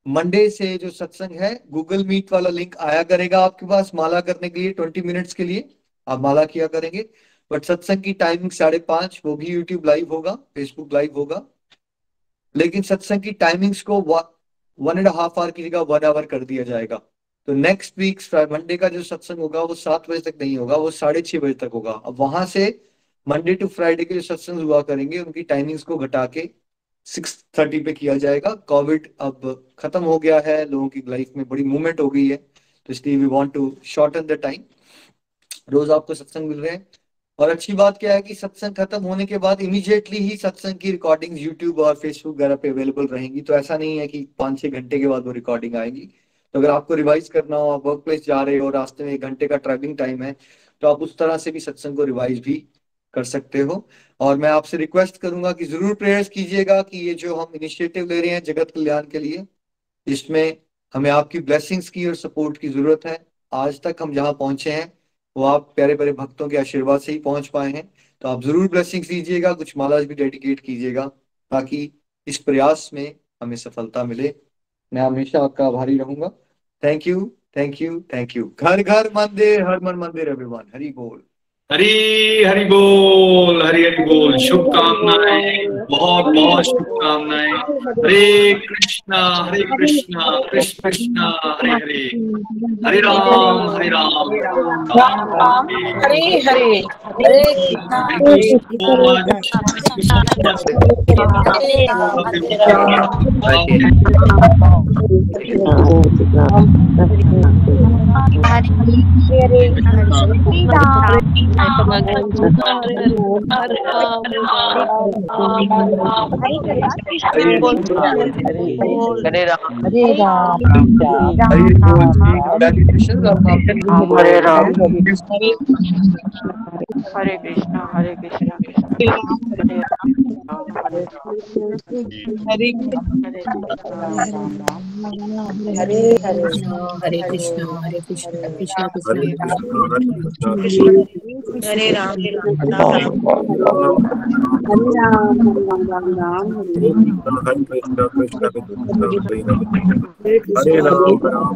मंडे से जो सत्संग है, गूगल मीट वाला लिंक आया करेगा आपके पास माला करने के लिए। 20 मिनट्स के लिए आप माला किया करेंगे। बट सत्संग की टाइमिंग 5:30, वो भी यूट्यूब लाइव होगा, फेसबुक लाइव होगा। लेकिन सत्संग की टाइमिंग्स को 1.5 आवर की जगह 1 आवर कर दिया जाएगा। तो नेक्स्ट वीक मंडे का जो सत्संग होगा वो 7 बजे तक नहीं होगा, वो 6:30 बजे तक होगा। अब वहां से मंडे टू फ्राइडे के जो सत्संग हुआ करेंगे उनकी टाइमिंग्स को घटा के 6:30 पे किया जाएगा। कोविड अब खत्म हो गया है, लोगों की लाइफ में बड़ी मूवमेंट हो गई है, तो इसलिए we want to shorten the time. रोज आपको सत्संग मिल रहे हैं। और अच्छी बात क्या है कि सत्संग खत्म होने के बाद इमीडिएटली ही सत्संग की रिकॉर्डिंग यूट्यूब और फेसबुक वगैरह पे अवेलेबल रहेंगी। तो ऐसा नहीं है कि 5-6 घंटे के बाद वो रिकॉर्डिंग आएगी। तो अगर आपको रिवाइज करना हो, आप वर्क प्लेस जा रहे हो, रास्ते में 1 घंटे का ट्रैवलिंग टाइम है, तो आप उस तरह से भी सत्संग को रिवाइज भी कर सकते हो। और मैं आपसे रिक्वेस्ट करूंगा कि जरूर प्रेयर्स कीजिएगा कि ये जो हम इनिशिएटिव ले रहे हैं जगत कल्याण के लिए, इसमें हमें आपकी ब्लेसिंग्स की और सपोर्ट की जरूरत है। आज तक हम जहाँ पहुंचे हैं वो आप प्यारे प्यारे भक्तों के आशीर्वाद से ही पहुंच पाए हैं। तो आप जरूर ब्लेसिंग्स दीजिएगा, कुछ मालाज भी डेडिकेट कीजिएगा ताकि इस प्रयास में हमें सफलता मिले। मैं हमेशा आपका आभारी रहूंगा। Thank you, thank you, thank you. घर घर मंदिर, हर मन मंदिर एवरीवन। हरि बोल। हरी हरि बोल, हरी हरि बोल। शुभकामनाएं, बहुत बहुत शुभकामनाएं। Hare Krishna Krishna Krishna Hare Hare, Hare Ram Ram Ram Hare Hare Hare. Hare Hare Krishna thank you so much, thank you so much. Hare Ram Hare Ram आपने हरि बोल, हरे राम हरि बोल जी। कंग्रेचुलेशन, आप काफी हरे राम हरे कृष्णा कृष्णा हरे राम हरे राम हरे हरे कृष्णा राम राम हरे हरे हरे कृष्णा कृष्णा कृष्णा हरे हरे कृष्णा राम हरे कृष्णा हरे राम हरे राम राम राम हरे हरे कृष्णा कृष्णा कृष्णा हरे हरे, हरे हरे कृष्णा राम कृष्ण कृष्ण हरे हरे राम राम हरे राम, हरे कृष्णा कृष्णा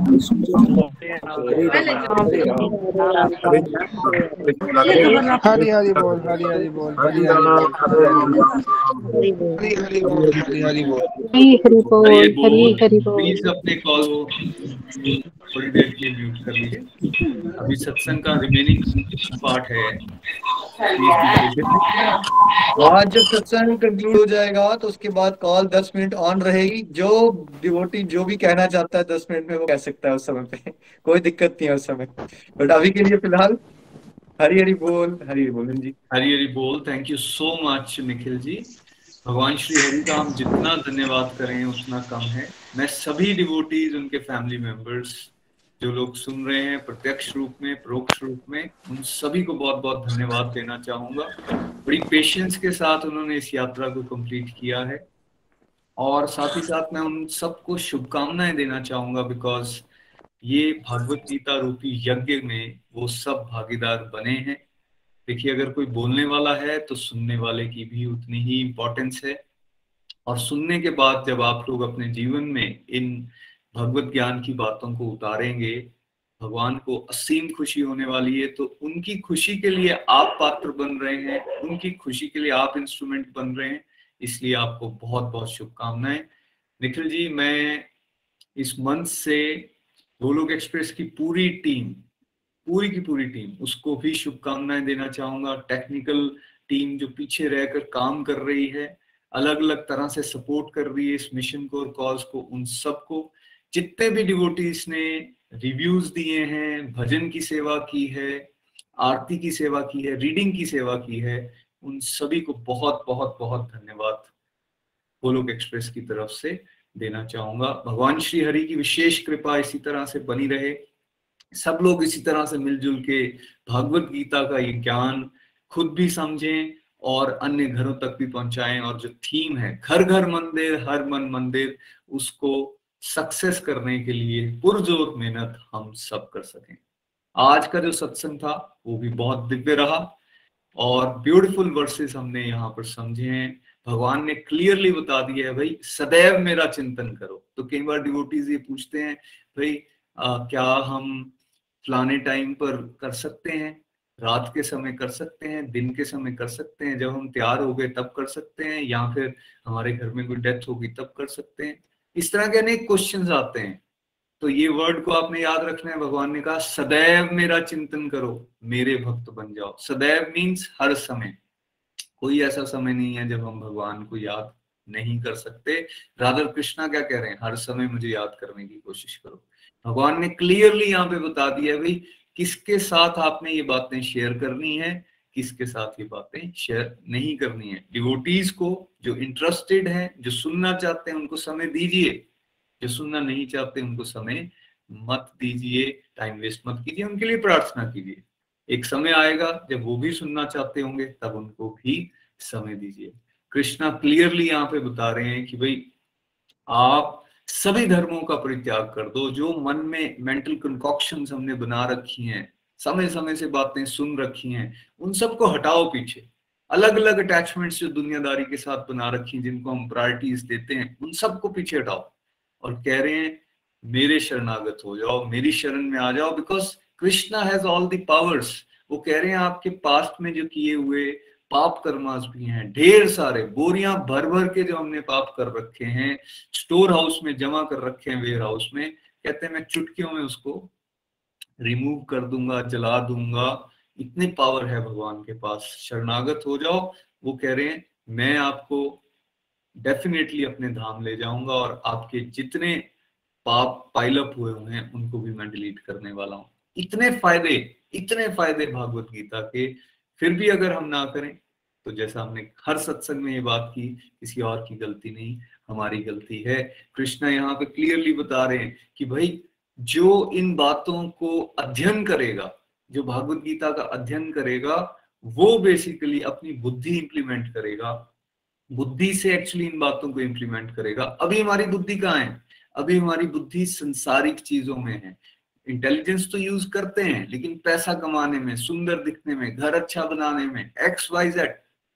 कृष्णा हरि हरि हरे बोल, हरे, हरि हरि बोल, हरे हरि हरि राम बोल, हरे हरि हरि राम बोल, राम राम हरि बोल हरि हरि हरे बोल, हरे, हरि हरि बोल। हरि बोल हरि हरि प्लीज बोल अपने कॉल को थोड़ी देर के लिए म्यूट कर लीजिए। अभी सत्संग का रिमेनिंग पार्ट है, प्लीज बी पेशेंट। आज जब सत्संग कंक्लूड हो जाएगा तो उसके बाद कॉल 10 मिनट ऑन रहेगी। जो डिवोटी जो भी कहना चाहता है 10 मिनट में वो कह सकता है उस समय पे। कोई दिक्कत नहीं है उस समय। बट अभी के लिए फिलहाल हरि हरि बोल, हरि हरि बोल जी। हरी हरी बोल। Thank you so much Nikhil ji. भगवान श्री हरि का हम जितना धन्यवाद करें उतना कम है। मैं सभी डिवोटीज, उनके फैमिली मेंबर्स, जो लोग सुन रहे हैं प्रत्यक्ष रूप में परोक्ष रूप में, उन सभी को बहुत बहुत धन्यवाद देना चाहूंगा। बड़ी पेशेंस के साथ उन्होंने इस यात्रा को कंप्लीट किया है। और साथ ही साथ मैं उन सबको शुभकामनाएं देना चाहूंगा, बिकॉज ये भागवत गीता रूपी यज्ञ में वो सब भागीदार बने हैं। देखिए, अगर कोई बोलने वाला है तो सुनने वाले की भी उतनी ही इम्पोर्टेंस है। और सुनने के बाद जब आप लोग अपने जीवन में इन भगवत ज्ञान की बातों को उतारेंगे, भगवान को असीम खुशी होने वाली है। तो उनकी खुशी के लिए आप पात्र बन रहे हैं, उनकी खुशी के लिए आप इंस्ट्रूमेंट बन रहे हैं। इसलिए आपको बहुत बहुत शुभकामनाएं। निखिल जी, मैं इस मंच से गोलोक एक्सप्रेस की पूरी टीम, पूरी की पूरी टीम, उसको भी शुभकामनाएं देना चाहूंगा। टेक्निकल टीम जो पीछे रहकर काम कर रही है, अलग अलग तरह से सपोर्ट कर रही है इस मिशन को और कॉज को, उन सबको, जितने भी डिवोटीज ने रिव्यूज दिए हैं, भजन की सेवा की है, आरती की सेवा की है, रीडिंग की सेवा की है, उन सभी को बहुत बहुत बहुत धन्यवाद गोलोक एक्सप्रेस की तरफ से देना चाहूंगा। भगवान श्री हरि की विशेष कृपा इसी तरह से बनी रहे। सब लोग इसी तरह से मिलजुल के भागवत गीता का ये ज्ञान खुद भी समझें और अन्य घरों तक भी पहुंचाएं। और जो थीम है घर घर मंदिर हर मन मंदिर, उसको सक्सेस करने के लिए पुरजोर मेहनत हम सब कर सकें। आज का जो सत्संग था वो भी बहुत दिव्य रहा और ब्यूटीफुल वर्सेस हमने यहाँ पर समझे हैं। भगवान ने क्लियरली बता दिया है, भाई सदैव मेरा चिंतन करो। तो कई बार डिवोटीज ये पूछते हैं, भाई क्या हम फलाने टाइम पर कर सकते हैं, रात के समय कर सकते हैं, दिन के समय कर सकते हैं, जब हम तैयार हो गए तब कर सकते हैं, या फिर हमारे घर में कोई डेथ होगी तब कर सकते हैं। इस तरह के अनेक क्वेश्चंस आते हैं। तो ये वर्ड को आपने याद रखना है। भगवान ने कहा सदैव मेरा चिंतन करो, मेरे भक्त बन जाओ। सदैव मीन्स हर समय। कोई ऐसा समय नहीं है जब हम भगवान को याद नहीं कर सकते। राधा कृष्णा क्या कह रहे हैं, हर समय मुझे याद करने की कोशिश करो। भगवान ने क्लियरली यहाँ पे बता दिया है, भाई किसके साथ आपने ये बातें शेयर करनी है, किसके साथ ये बातें शेयर नहीं करनी है। डिवोटीज को जो इंटरेस्टेड हैं, जो सुनना चाहते हैं, उनको समय दीजिए। जो सुनना नहीं चाहते उनको समय मत दीजिए, टाइम वेस्ट मत कीजिए, उनके लिए प्रार्थना कीजिए। एक समय आएगा जब वो भी सुनना चाहते होंगे, तब उनको भी समय दीजिए। कृष्णा क्लियरली यहाँ पे बता रहे हैं कि भाई आप सभी धर्मों का परित्याग कर दो। जो मन में मेंटल कंकॉक्शंस हमने बना रखी हैं, समय समय से बातें सुन रखी हैं, उन सबको हटाओ पीछे। अलग अलग अटैचमेंट्स जो दुनियादारी के साथ बना रखी हैं, जिनको हम प्रायोरिटीज देते हैं, उन सबको पीछे हटाओ और कह रहे हैं मेरे शरणागत हो जाओ, मेरी शरण में आ जाओ, because Krishna has all the powers. वो कह रहे हैं आपके पास्ट में जो किए हुए पाप कर्मास भी हैं, ढेर सारे बोरियां भर भर के जो हमने पाप कर रखे हैं, स्टोर हाउस में जमा कर रखे हैं, वेयर हाउस में, कहते हैं मैं चुटकियों में उसको रिमूव कर दूंगा, जला दूंगा। इतने पावर है भगवान के पास, शरणागत हो जाओ। वो कह रहे हैं मैं आपको डेफिनेटली अपने धाम ले जाऊंगा और आपके जितने पाप पाइलअप हुए हैं उनको भी मैं डिलीट करने वाला हूं। इतने फायदे भागवत गीता के, फिर भी अगर हम ना करें तो जैसा हमने हर सत्संग में ये बात की, किसी और की गलती नहीं, हमारी गलती है। कृष्णा यहाँ पे क्लियरली बता रहे हैं कि भाई जो इन बातों को अध्ययन करेगा, जो भागवत गीता का अध्ययन करेगा, वो बेसिकली अपनी बुद्धि इंप्लीमेंट करेगा, बुद्धि से एक्चुअली इन बातों को इंप्लीमेंट करेगा। अभी हमारी बुद्धि कहाँ है? अभी हमारी बुद्धि संसारिक चीजों में है। इंटेलिजेंस तो यूज करते हैं, लेकिन पैसा कमाने में, सुंदर दिखने में, घर अच्छा बनाने में, XYZ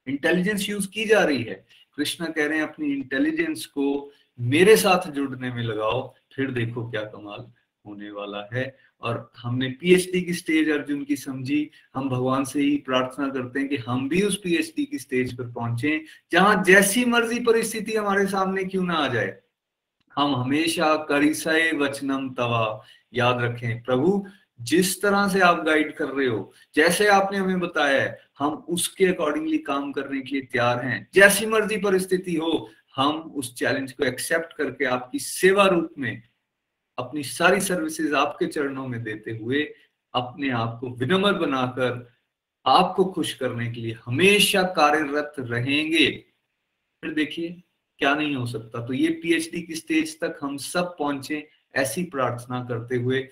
इंटेलिजेंस यूज की जा रही है। कृष्णा कह रहे हैं अपनी इंटेलिजेंस को मेरे साथ जुड़ने में लगाओ, फिर देखो क्या कमाल होने वाला है। और हमने PhD की स्टेज अर्जुन की समझी। हम भगवान से ही प्रार्थना करते हैं कि हम भी उस PhD की स्टेज पर पहुंचे, जहां जैसी मर्जी परिस्थिति हमारे सामने क्यों ना आ जाए, हम हमेशा करिसय वचनम तवा, याद रखें प्रभु जिस तरह से आप गाइड कर रहे हो, जैसे आपने हमें बताया है, हम उसके अकॉर्डिंगली काम करने के लिए तैयार हैं। जैसी मर्जी परिस्थिति हो, हम उस चैलेंज को एक्सेप्ट करके आपकी सेवा रूप में अपनी सारी सर्विसेज आपके चरणों में देते हुए अपने आप को विनम्र बनाकर आपको खुश करने के लिए हमेशा कार्यरत रहेंगे। फिर देखिए क्या नहीं हो सकता। तो ये PhD की स्टेज तक हम सब पहुंचे, ऐसी प्रार्थना करते हुए।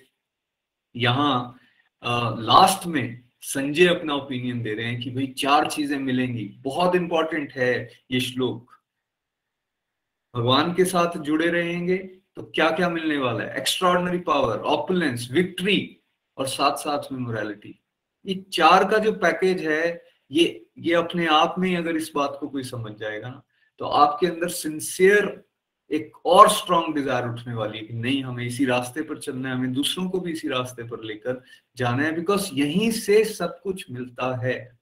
यहाँ लास्ट में संजय अपना ओपिनियन दे रहे हैं कि भाई 4 चीजें मिलेंगी, बहुत इंपॉर्टेंट है ये श्लोक। भगवान के साथ जुड़े रहेंगे तो क्या क्या मिलने वाला है? एक्स्ट्राऑर्डिनरी पावर, ऑपुलेंस, विक्ट्री और साथ साथ में मोरालिटी। ये 4 का जो पैकेज है, ये अपने आप में अगर इस बात को कोई समझ जाएगा ना, तो आपके अंदर सिंसियर एक और स्ट्रॉन्ग डिजायर उठने वाली है कि नहीं, हमें इसी रास्ते पर चलना है, हमें दूसरों को भी इसी रास्ते पर लेकर जाना है, बिकॉज यहीं से सब कुछ मिलता है।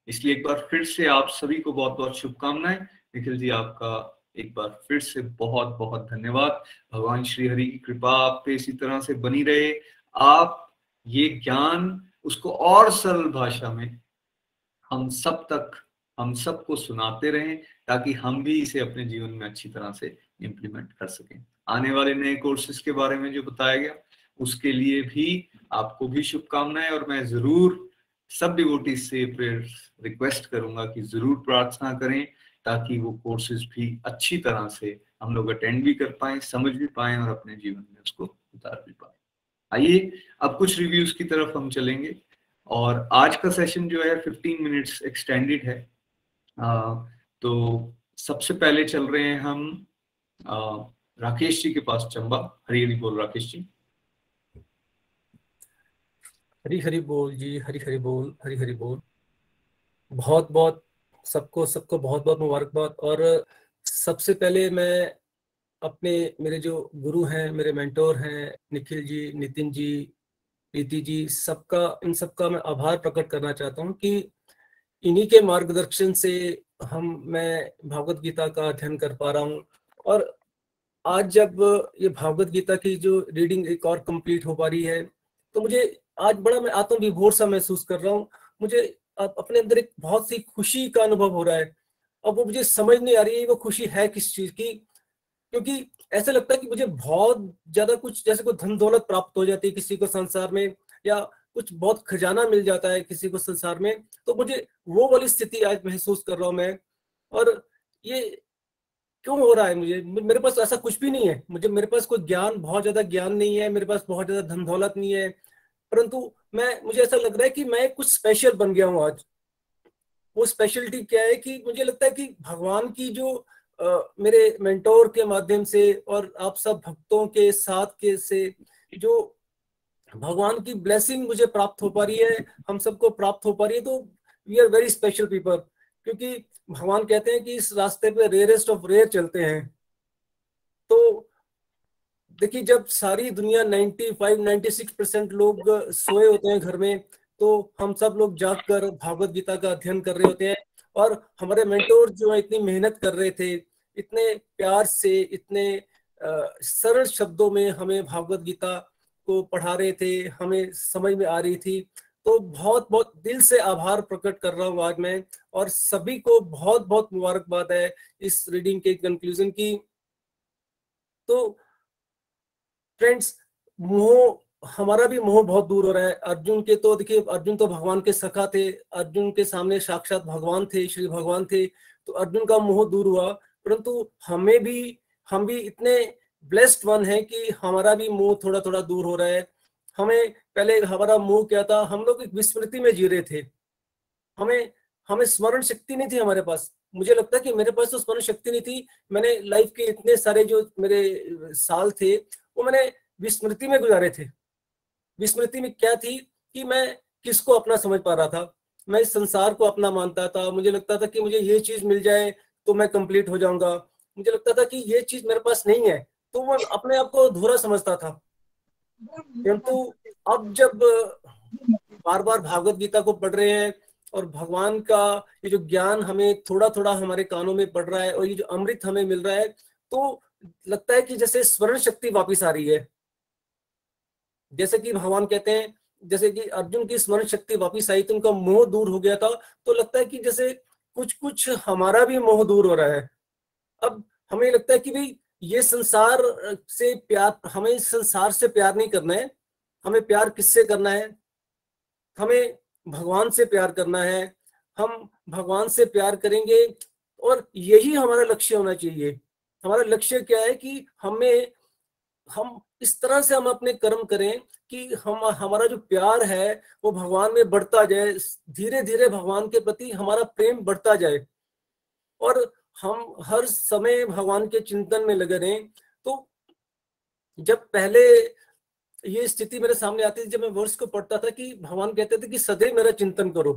इसलिए एक बार फिर से आप सभी को बहुत बहुत शुभकामनाएं। निखिल जी, आपका एक बार फिर से बहुत बहुत धन्यवाद। भगवान श्री हरि की कृपा आप पे इसी तरह से बनी रहे। आप ये ज्ञान उसको और सरल भाषा में हम सबको सुनाते रहें, ताकि हम भी इसे अपने जीवन में अच्छी तरह से इम्प्लीमेंट कर सकें। आने वाले नए कोर्सेज के बारे में जो बताया गया, उसके लिए भी आपको भी शुभकामनाएं। और मैं जरूर सब डिवोटीज से रिक्वेस्ट करूंगा कि जरूर प्रार्थना करें, ताकि वो कोर्सेज भी अच्छी तरह से हम लोग अटेंड भी कर पाए, समझ भी पाए और अपने जीवन में उसको उतार भी पाए। आइए अब कुछ रिव्यूज की तरफ हम चलेंगे। और आज का सेशन जो है 15 मिनट्स एक्सटेंडेड है। तो सबसे पहले चल रहे हैं हम राकेश जी के पास, चंबा। हरी हरी बोल राकेश जी। हरी हरी बोल जी, हरी हरी बोल, हरी हरी बोल। बहुत बहुत सबको बहुत बहुत मुबारकबाद। और सबसे पहले मैं मेरे जो गुरु हैं, मेरे मेंटोर हैं, निखिल जी, नितिन जी, प्रीति जी, इन सबका मैं आभार प्रकट करना चाहता हूँ कि इन्हीं के मार्गदर्शन से मैं भागवत गीता का अध्ययन कर पा रहा हूँ। और आज जब ये भागवत गीता की जो रीडिंग एक और कंप्लीट हो पा रही है, तो मुझे आज बड़ा मैं आत्मविभोर सा महसूस कर रहा हूँ। मुझे अपने अंदर एक बहुत सी खुशी का अनुभव हो रहा है। अब वो मुझे समझ नहीं आ रही है वो खुशी है किस चीज की, क्योंकि ऐसा लगता है कि मुझे बहुत ज्यादा कुछ, जैसे कोई धन दौलत प्राप्त हो जाती है किसी को संसार में, या कुछ बहुत खजाना मिल जाता है किसी को संसार में, तो मुझे वो वाली स्थिति आज महसूस कर रहा हूं मैं। और ये क्यों हो रहा है? मेरे पास ऐसा कुछ भी नहीं है। मेरे पास कोई ज्ञान, बहुत ज्यादा ज्ञान नहीं है, मेरे पास बहुत ज्यादा धन दौलत नहीं है, परंतु मुझे ऐसा लग रहा है कि मैं कुछ स्पेशल बन गया हूँ आज। वो स्पेशलिटी क्या है कि मुझे लगता है कि भगवान की जो मेरे मेंटोर के माध्यम से और आप सब भक्तों के साथ के से जो भगवान की ब्लेसिंग मुझे प्राप्त हो पा रही है, हम सबको प्राप्त हो पा रही है, तो we are very special people. क्योंकि भगवान कहते हैं कि इस रास्ते पे रेयरेस्ट ऑफ रेयर चलते हैं। तो देखिए, जब सारी दुनिया 95-96% लोग सोए होते हैं घर में, तो हम सब लोग जाग कर भागवत गीता का अध्ययन कर रहे होते हैं। और हमारे मेंटोर जो है इतनी मेहनत कर रहे थे, इतने प्यार से, इतने सरल शब्दों में हमें भागवत गीता को पढ़ा रहे थे, हमें समझ में आ रही थी। तो बहुत बहुत दिल से आभार प्रकट कर रहा हूँ आज मैं, और सभी को बहुत बहुत मुबारकबाद है इस रीडिंग के कंक्लूजन की। तो फ्रेंड्स, मोह, हमारा भी मोह बहुत दूर हो रहा है। अर्जुन के तो देखिए, अर्जुन तो भगवान के सखा थे, अर्जुन के सामने साक्षात भगवान थे, श्री भगवान थे, तो अर्जुन का मोह दूर हुआ। परंतु हम भी इतने ब्लेस्ड वन है कि हमारा भी मोह थोड़ा थोड़ा दूर हो रहा है। हमें पहले हमारा मोह क्या था, हम लोग एक विस्मृति में जी रहे थे। हमें स्मरण शक्ति नहीं थी हमारे पास। मुझे लगता है कि मेरे पास तो स्मरण शक्ति नहीं थी। मैंने लाइफ के इतने सारे जो मेरे साल थे वो मैंने विस्मृति में गुजारे थे। विस्मृति में क्या थी कि मैं किसको अपना समझ पा रहा था, मैं इस संसार को अपना मानता था। मुझे लगता था कि मुझे ये चीज मिल जाए तो मैं कंप्लीट हो जाऊंगा। मुझे लगता था कि ये चीज मेरे पास नहीं है, तो मैं अपने आप को अधूरा समझता था। परंतु अब जब बार बार भागवत गीता को पढ़ रहे हैं और भगवान का ये जो ज्ञान हमें थोड़ा थोड़ा हमारे कानों में पड़ रहा है और ये जो अमृत हमें मिल रहा है, तो लगता है कि जैसे स्मरण शक्ति वापस आ रही है। जैसे कि भगवान कहते हैं, जैसे कि अर्जुन की स्मरण शक्ति वापस आई तो उनका मोह दूर हो गया था। तो लगता है कि जैसे कुछ कुछ हमारा भी मोह दूर हो रहा है। अब हमें लगता है कि भाई ये संसार से प्यार, हमें इस संसार से प्यार नहीं करना है। हमें प्यार किससे करना है? हमें भगवान से प्यार करना है। हम भगवान से प्यार करेंगे और यही हमारा लक्ष्य होना चाहिए। हमारा लक्ष्य क्या है कि हम इस तरह से हम अपने कर्म करें कि हमारा जो प्यार है वो भगवान में बढ़ता जाए। धीरे धीरे भगवान के प्रति हमारा प्रेम बढ़ता जाए और हम हर समय भगवान के चिंतन में लगे रहें। तो जब पहले ये स्थिति मेरे सामने आती थी, जब मैं वर्ष को पढ़ता था कि भगवान कहते थे कि सदैव मेरा चिंतन करो,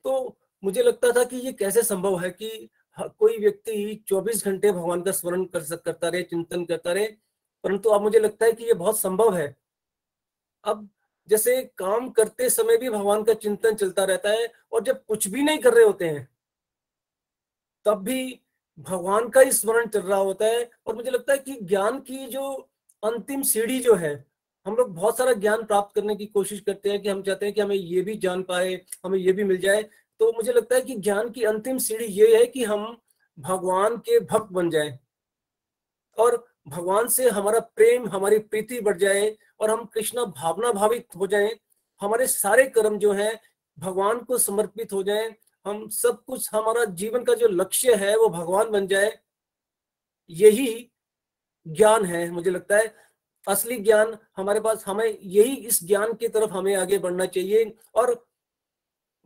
तो मुझे लगता था कि ये कैसे संभव है कि कोई व्यक्ति 24 घंटे भगवान का स्मरण करता रहे, चिंतन करता रहे। परंतु अब मुझे लगता है कि ये बहुत संभव है। अब जैसे काम करते समय भी भगवान का चिंतन चलता रहता है और जब कुछ भी नहीं कर रहे होते हैं तब भी भगवान का ही स्मरण चल रहा होता है। और मुझे लगता है कि ज्ञान की जो अंतिम सीढ़ी जो है, हम लोग बहुत सारा ज्ञान प्राप्त करने की कोशिश करते हैं कि हम चाहते हैं कि हमें ये भी जान पाए, हमें ये भी मिल जाए। तो मुझे लगता है कि ज्ञान की अंतिम सीढ़ी ये है कि हम भगवान के भक्त बन जाएं और भगवान से हमारा प्रेम, हमारी प्रीति बढ़ जाए और हम कृष्ण भावना भावित हो जाएं। हमारे सारे कर्म जो हैं भगवान को समर्पित हो जाएं। हम सब कुछ, हमारा जीवन का जो लक्ष्य है वो भगवान बन जाए। यही ज्ञान है। मुझे लगता है असली ज्ञान हमारे पास, हमें यही, इस ज्ञान की तरफ हमें आगे बढ़ना चाहिए। और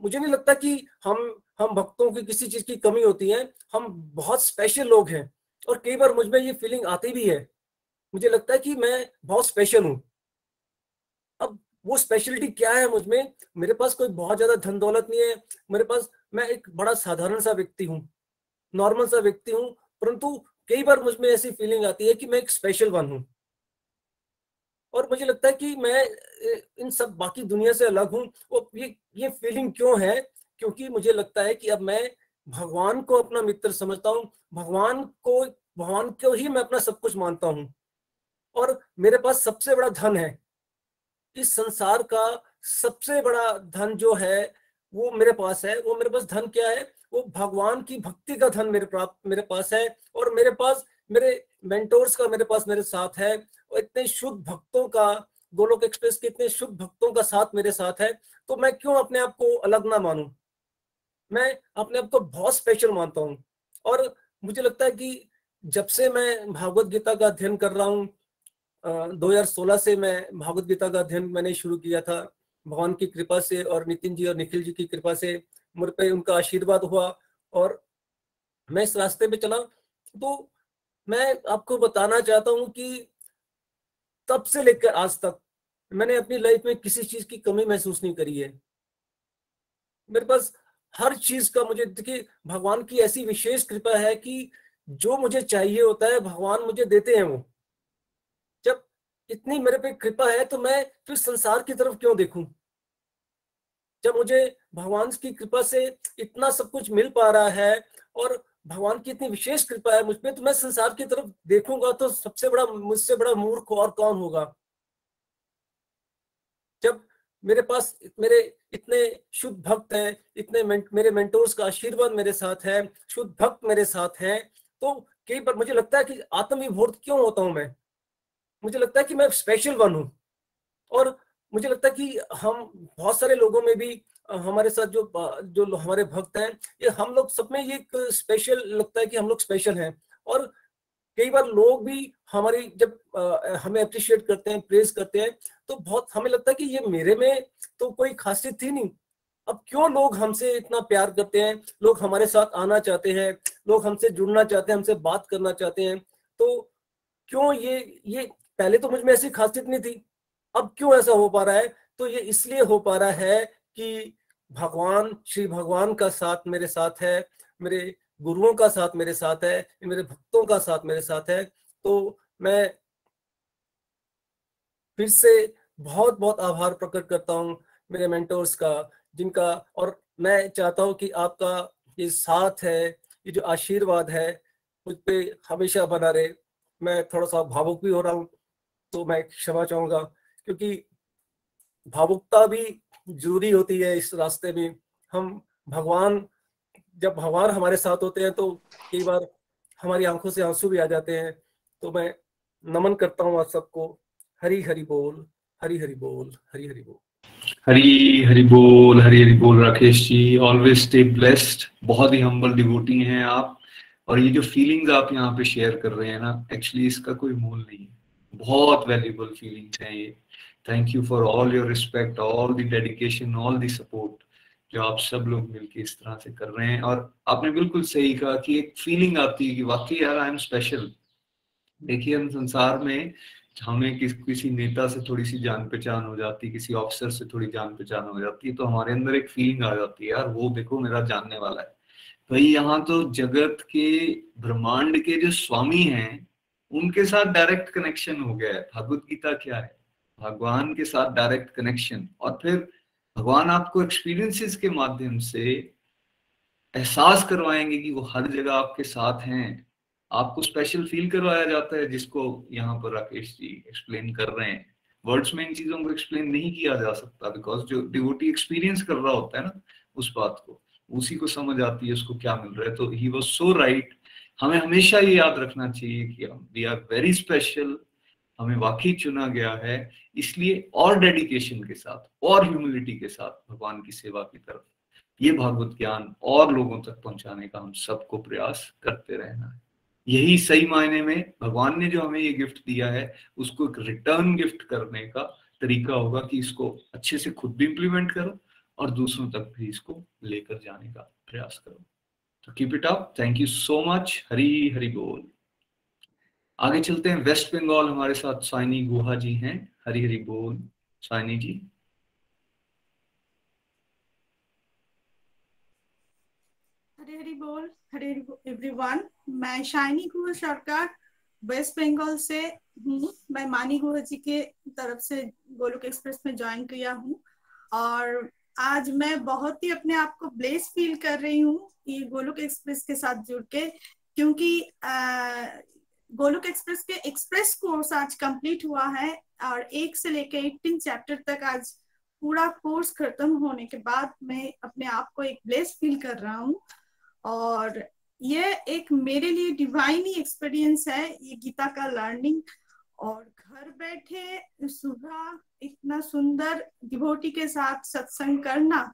मुझे नहीं लगता कि हम भक्तों की किसी चीज की कमी होती है। हम बहुत स्पेशल लोग हैं और कई बार मुझ में ये फीलिंग आती भी है। मुझे लगता है कि मैं बहुत स्पेशल हूं। अब वो स्पेशलिटी क्या है मुझ में? मेरे पास कोई बहुत ज्यादा धन दौलत नहीं है मेरे पास। मैं एक बड़ा साधारण सा व्यक्ति हूँ, नॉर्मल सा व्यक्ति हूँ। परंतु कई बार मुझ में ऐसी फीलिंग आती है कि मैं एक स्पेशल वन हूँ। और मुझे लगता है कि मैं इन सब बाकी दुनिया से अलग हूँ। और ये फीलिंग क्यों है? क्योंकि मुझे लगता है कि अब मैं भगवान को अपना मित्र समझता हूँ। भगवान को ही मैं अपना सब कुछ मानता हूँ। और मेरे पास सबसे बड़ा धन है इस संसार का। सबसे बड़ा धन जो है वो मेरे पास है। वो मेरे पास धन क्या है? वो भगवान की भक्ति का धन मेरे पास है। और मेरे पास मेरे मेंटोर्स का मेरे साथ है। और इतने शुद्ध भक्तों का, गोलोक एक्सप्रेस के इतने शुद्ध भक्तों का साथ मेरे साथ है। तो मैं क्यों अपने आप को अलग ना मानूं? मैं अपने आप को बहुत स्पेशल मानता हूं। और मुझे लगता है कि जब से मैं भागवत गीता का अध्ययन कर रहा हूं, 2016 से मैं भागवत गीता का अध्ययन मैंने शुरू किया था। भगवान की कृपा से और नितिन जी और निखिल जी की कृपा से मुझ पे उनका आशीर्वाद हुआ और मैं इस रास्ते पे चला। तो मैं आपको बताना चाहता हूँ कि तब से लेकर आज तक मैंने अपनी लाइफ में किसी चीज की कमी महसूस नहीं करी है। मेरे पास हर चीज का, मुझे देखिए भगवान की ऐसी विशेष कृपा है कि जो मुझे चाहिए होता है भगवान मुझे देते हैं। वो जब इतनी मेरे पे कृपा है तो मैं फिर संसार की तरफ क्यों देखूं? जब मुझे भगवान की कृपा से इतना सब कुछ मिल पा रहा है और भगवान की इतनी विशेष कृपा है मुझ पे, तो मैं संसार की तरफ देखूंगा तो सबसे बड़ा, मुझसे बड़ा मूर्ख और कौन होगा? जब मेरे पास मेरे इतने शुद्ध भक्त हैं, इतने मेरे मेंटोर्स का आशीर्वाद मेरे साथ है, शुद्ध भक्त मेरे साथ हैं, तो कई बार मुझे लगता है कि आत्मविभोर क्यों होता हूं मैं? मुझे लगता है कि मैं स्पेशल वन हूं और मुझे लगता है कि हम बहुत सारे लोगों में भी हमारे साथ जो हमारे भक्त हैं, ये हम लोग सब में ये एक स्पेशल लगता है कि हम लोग स्पेशल हैं। और कई बार लोग भी हमारी जब हमें अप्रिशिएट करते हैं, प्रेज करते हैं, तो बहुत हमें लगता है कि ये मेरे में तो कोई खासियत थी नहीं, अब क्यों लोग हमसे इतना प्यार करते हैं, लोग हमारे साथ आना चाहते हैं, लोग हमसे जुड़ना चाहते हैं, हमसे बात करना चाहते हैं, तो क्यों ये पहले तो मुझ में ऐसी खासियत नहीं थी, अब क्यों ऐसा हो पा रहा है? तो ये इसलिए हो पा रहा है कि भगवान, श्री भगवान का साथ मेरे साथ है, मेरे गुरुओं का साथ मेरे साथ है, मेरे भक्तों का साथ मेरे साथ है। तो मैं फिर से बहुत बहुत आभार प्रकट करता हूँ मेरे मेंटोर्स का, जिनका, और मैं चाहता हूँ कि आपका ये साथ है, ये जो आशीर्वाद है मुझ पे हमेशा बना रहे। मैं थोड़ा सा भावुक भी हो रहा हूँ तो मैं क्षमा चाहूंगा, क्योंकि भावुकता भी जरूरी होती है इस रास्ते में। हम जब भगवान हमारे साथ होते हैं तो कई बार हमारी आंखों से आंसू भी आ जाते हैं। तो मैं नमन करता हूँ आप सबको। हरि हरि बोल, हरि हरि बोल, हरि हरि बोल, हरी हरि बोल, हरी हरि बोल। Rakesh ji, always stay blessed. बहुत ही हम्बल डिवोटी हैं आप, और ये जो फीलिंग्स आप यहाँ पे शेयर कर रहे हैं ना, एक्चुअली इसका कोई मोल नहीं है, बहुत वैल्यूबल फीलिंग्स हैं ये। Thank you for all your respect, all the dedication, all the support जो आप सब लोग मिलके इस तरह से कर रहे हैं। और आपने बिल्कुल सही कहा कि एक फीलिंग आती है कि वाकई यार आई एम स्पेशल। देखिए, हम संसार में हमें किसी नेता से थोड़ी सी जान पहचान हो जाती, किसी ऑफिसर से थोड़ी जान पहचान हो जाती है, तो हमारे अंदर एक फीलिंग आ जाती है, यार वो देखो मेरा जानने वाला है। भाई यहाँ तो जगत के, ब्रह्मांड के जो स्वामी हैं उनके साथ डायरेक्ट कनेक्शन हो गया है। भगवत गीता क्या है? भगवान के साथ डायरेक्ट कनेक्शन। और फिर भगवान आपको एक्सपीरियंसेस के माध्यम से एहसास करवाएंगे कि वो हर जगह आपके साथ हैं। आपको स्पेशल फील करवाया जाता है, जिसको यहाँ पर राकेश जी एक्सप्लेन कर रहे हैं। वर्ड्स में इन चीजों को एक्सप्लेन नहीं किया जा सकता, बिकॉज जो डिवोटी एक्सपीरियंस कर रहा होता है ना उस बात को, उसी को समझ आती है उसको क्या मिल रहा है। तो ही वॉज सो राइट। हमें हमेशा ये याद रखना चाहिए कि वी आर वेरी स्पेशल, हमें वाकई चुना गया है, इसलिए और डेडिकेशन के साथ और ह्यूमिलिटी के साथ भगवान की सेवा की तरफ ये भागवत ज्ञान और लोगों तक पहुंचाने का हम सबको प्रयास करते रहना है। यही सही मायने में भगवान ने जो हमें ये गिफ्ट दिया है उसको एक रिटर्न गिफ्ट करने का तरीका होगा कि इसको अच्छे से खुद भी इंप्लीमेंट करो और दूसरों तक भी इसको लेकर जाने का प्रयास करो। तो keep it up, thank you so much. Hari Hari बोल। आगे चलते हैं, वेस्ट बंगाल हमारे साथ साइनी गुहा जी हैं। हरी हरि बोल साइनी जी। हरे हरि बोल, हरे एवरीवन। मैं शाइनी गुहा सरकार वेस्ट बंगाल से हूँ। मैं मानी गुहा जी के तरफ से गोलोक एक्सप्रेस में ज्वाइन किया हूँ और आज मैं बहुत ही अपने आप को ब्लेस फील कर रही हूँ ये गोलोक एक्सप्रेस के साथ जुड़ के, क्योंकि गोलोक एक्सप्रेस के एक्सप्रेस कोर्स आज कंप्लीट हुआ है और 1 से लेकर 18 चैप्टर तक आज पूरा कोर्स खत्म होने के बाद मैं अपने आप को एक ब्लेस फील कर रहा हूँ। और ये एक मेरे लिए डिवाइन ही एक्सपीरियंस है ये गीता का लर्निंग। और घर बैठे सुबह इतना सुंदर डिवोटी के साथ सत्संग करना,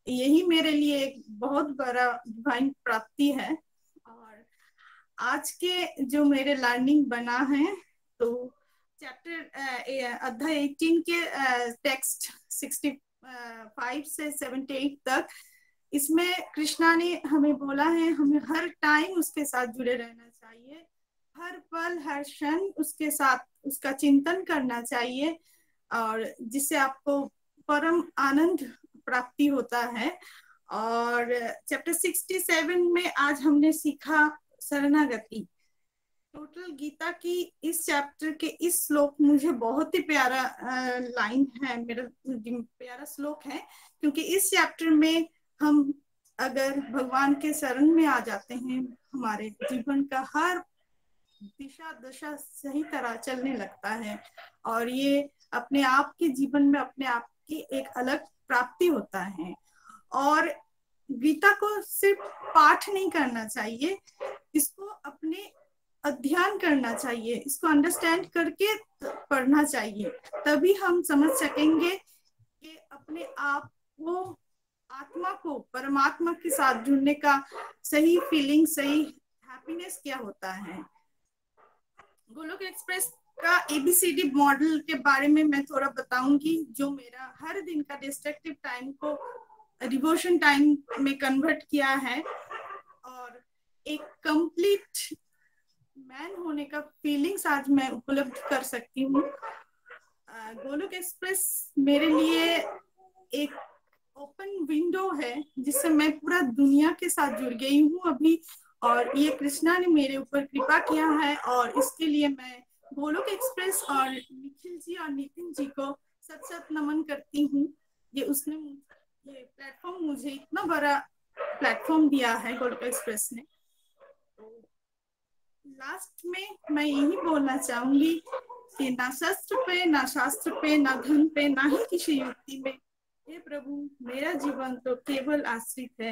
यही मेरे लिए एक बहुत बड़ा डिवाइन प्राप्ति है। और आज के जो मेरे लर्निंग बना है, तो चैप्टर अध्याय 18 के टेक्स्ट 65 से 78 तक, इसमें कृष्णा ने हमें बोला है हमें हर टाइम उसके साथ जुड़े रहना चाहिए, हर पल हर क्षण उसके साथ उसका चिंतन करना चाहिए, और जिससे आपको परम आनंद प्राप्ति होता है। और चैप्टर 67 में आज हमने सीखा शरणागति। टोटल गीता की इस चैप्टर के इस श्लोक मुझे बहुत ही प्यारा लाइन है, मेरा प्यारा श्लोक है, क्योंकि इस चैप्टर में हम अगर भगवान के शरण में आ जाते हैं, हमारे जीवन का हर दिशा दशा सही तरह चलने लगता है, और ये अपने आप के जीवन में अपने आप की एक अलग प्राप्ति होता है। और गीता को सिर्फ पाठ नहीं करना चाहिए, इसको अपने अध्ययन करना चाहिए, इसको अंडरस्टैंड करके पढ़ना चाहिए, तभी हम समझ सकेंगे कि अपने आप को, आत्मा को परमात्मा के साथ जुड़ने का सही फीलिंग, सही हैप्पीनेस क्या होता है। गोलोक एक्सप्रेस का ABCD मॉडल के बारे में मैं थोड़ा बताऊंगी, जो मेरा हर दिन का डिस्ट्रक्टिव टाइम को डिवोशन टाइम में कन्वर्ट किया है और एक कंप्लीट मैन होने का फीलिंग्स आज मैं उपलब्ध कर सकती हूँ। गोलोक एक्सप्रेस मेरे लिए एक ओपन विंडो है जिससे मैं पूरा दुनिया के साथ जुड़ गई हूँ अभी, और ये कृष्णा ने मेरे ऊपर कृपा किया है, और इसके लिए मैं गोलोक एक्सप्रेस और निखिल जी और नितिन जी को सत सत नमन करती हूँ। ये प्लेटफॉर्म मुझे इतना बड़ा प्लेटफॉर्म दिया है गोलोक एक्सप्रेस ने। लास्ट में मैं यही बोलना चाहूंगी कि ना शस्त्र पे, ना शास्त्र पे, ना धन पे, ना ही किसी युक्ति में, हे प्रभु मेरा जीवन तो केवल आश्रित है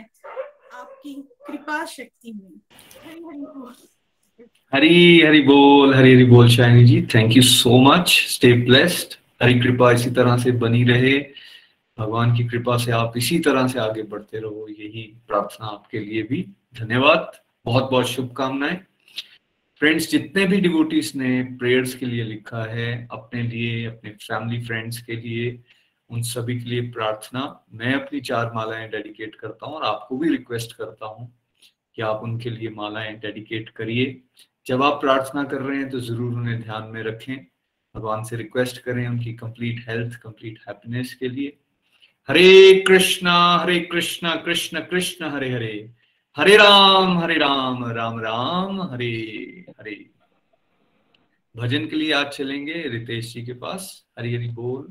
आपकी कृपा शक्ति में। हरि हरि बोल। हरी हरि बोल, हरी हरि बोल। Shiny ji, thank you so much. Stay blessed. Hari कृपा इसी तरह से बनी रहे, भगवान की कृपा से आप इसी तरह से आगे बढ़ते रहो, यही प्रार्थना आपके लिए भी। धन्यवाद, बहुत बहुत शुभकामनाएं। फ्रेंड्स, जितने भी डिवोटीज ने प्रेयर्स के लिए लिखा है, अपने लिए, अपने फैमिली फ्रेंड्स के लिए, उन सभी के लिए प्रार्थना। मैं अपनी 4 मालाएं डेडिकेट करता हूं और आपको भी रिक्वेस्ट करता हूं कि आप उनके लिए मालाएं डेडिकेट करिए। जब आप प्रार्थना कर रहे हैं तो जरूर उन्हें ध्यान में रखें, भगवान से रिक्वेस्ट करें उनकी कंप्लीट हेल्थ, कंप्लीट हैप्पीनेस के लिए। हरे कृष्णा कृष्ण कृष्ण हरे हरे, हरे राम राम राम हरे हरे। भजन के लिए आज चलेंगे रितेश जी के पास। हरि हरि बोल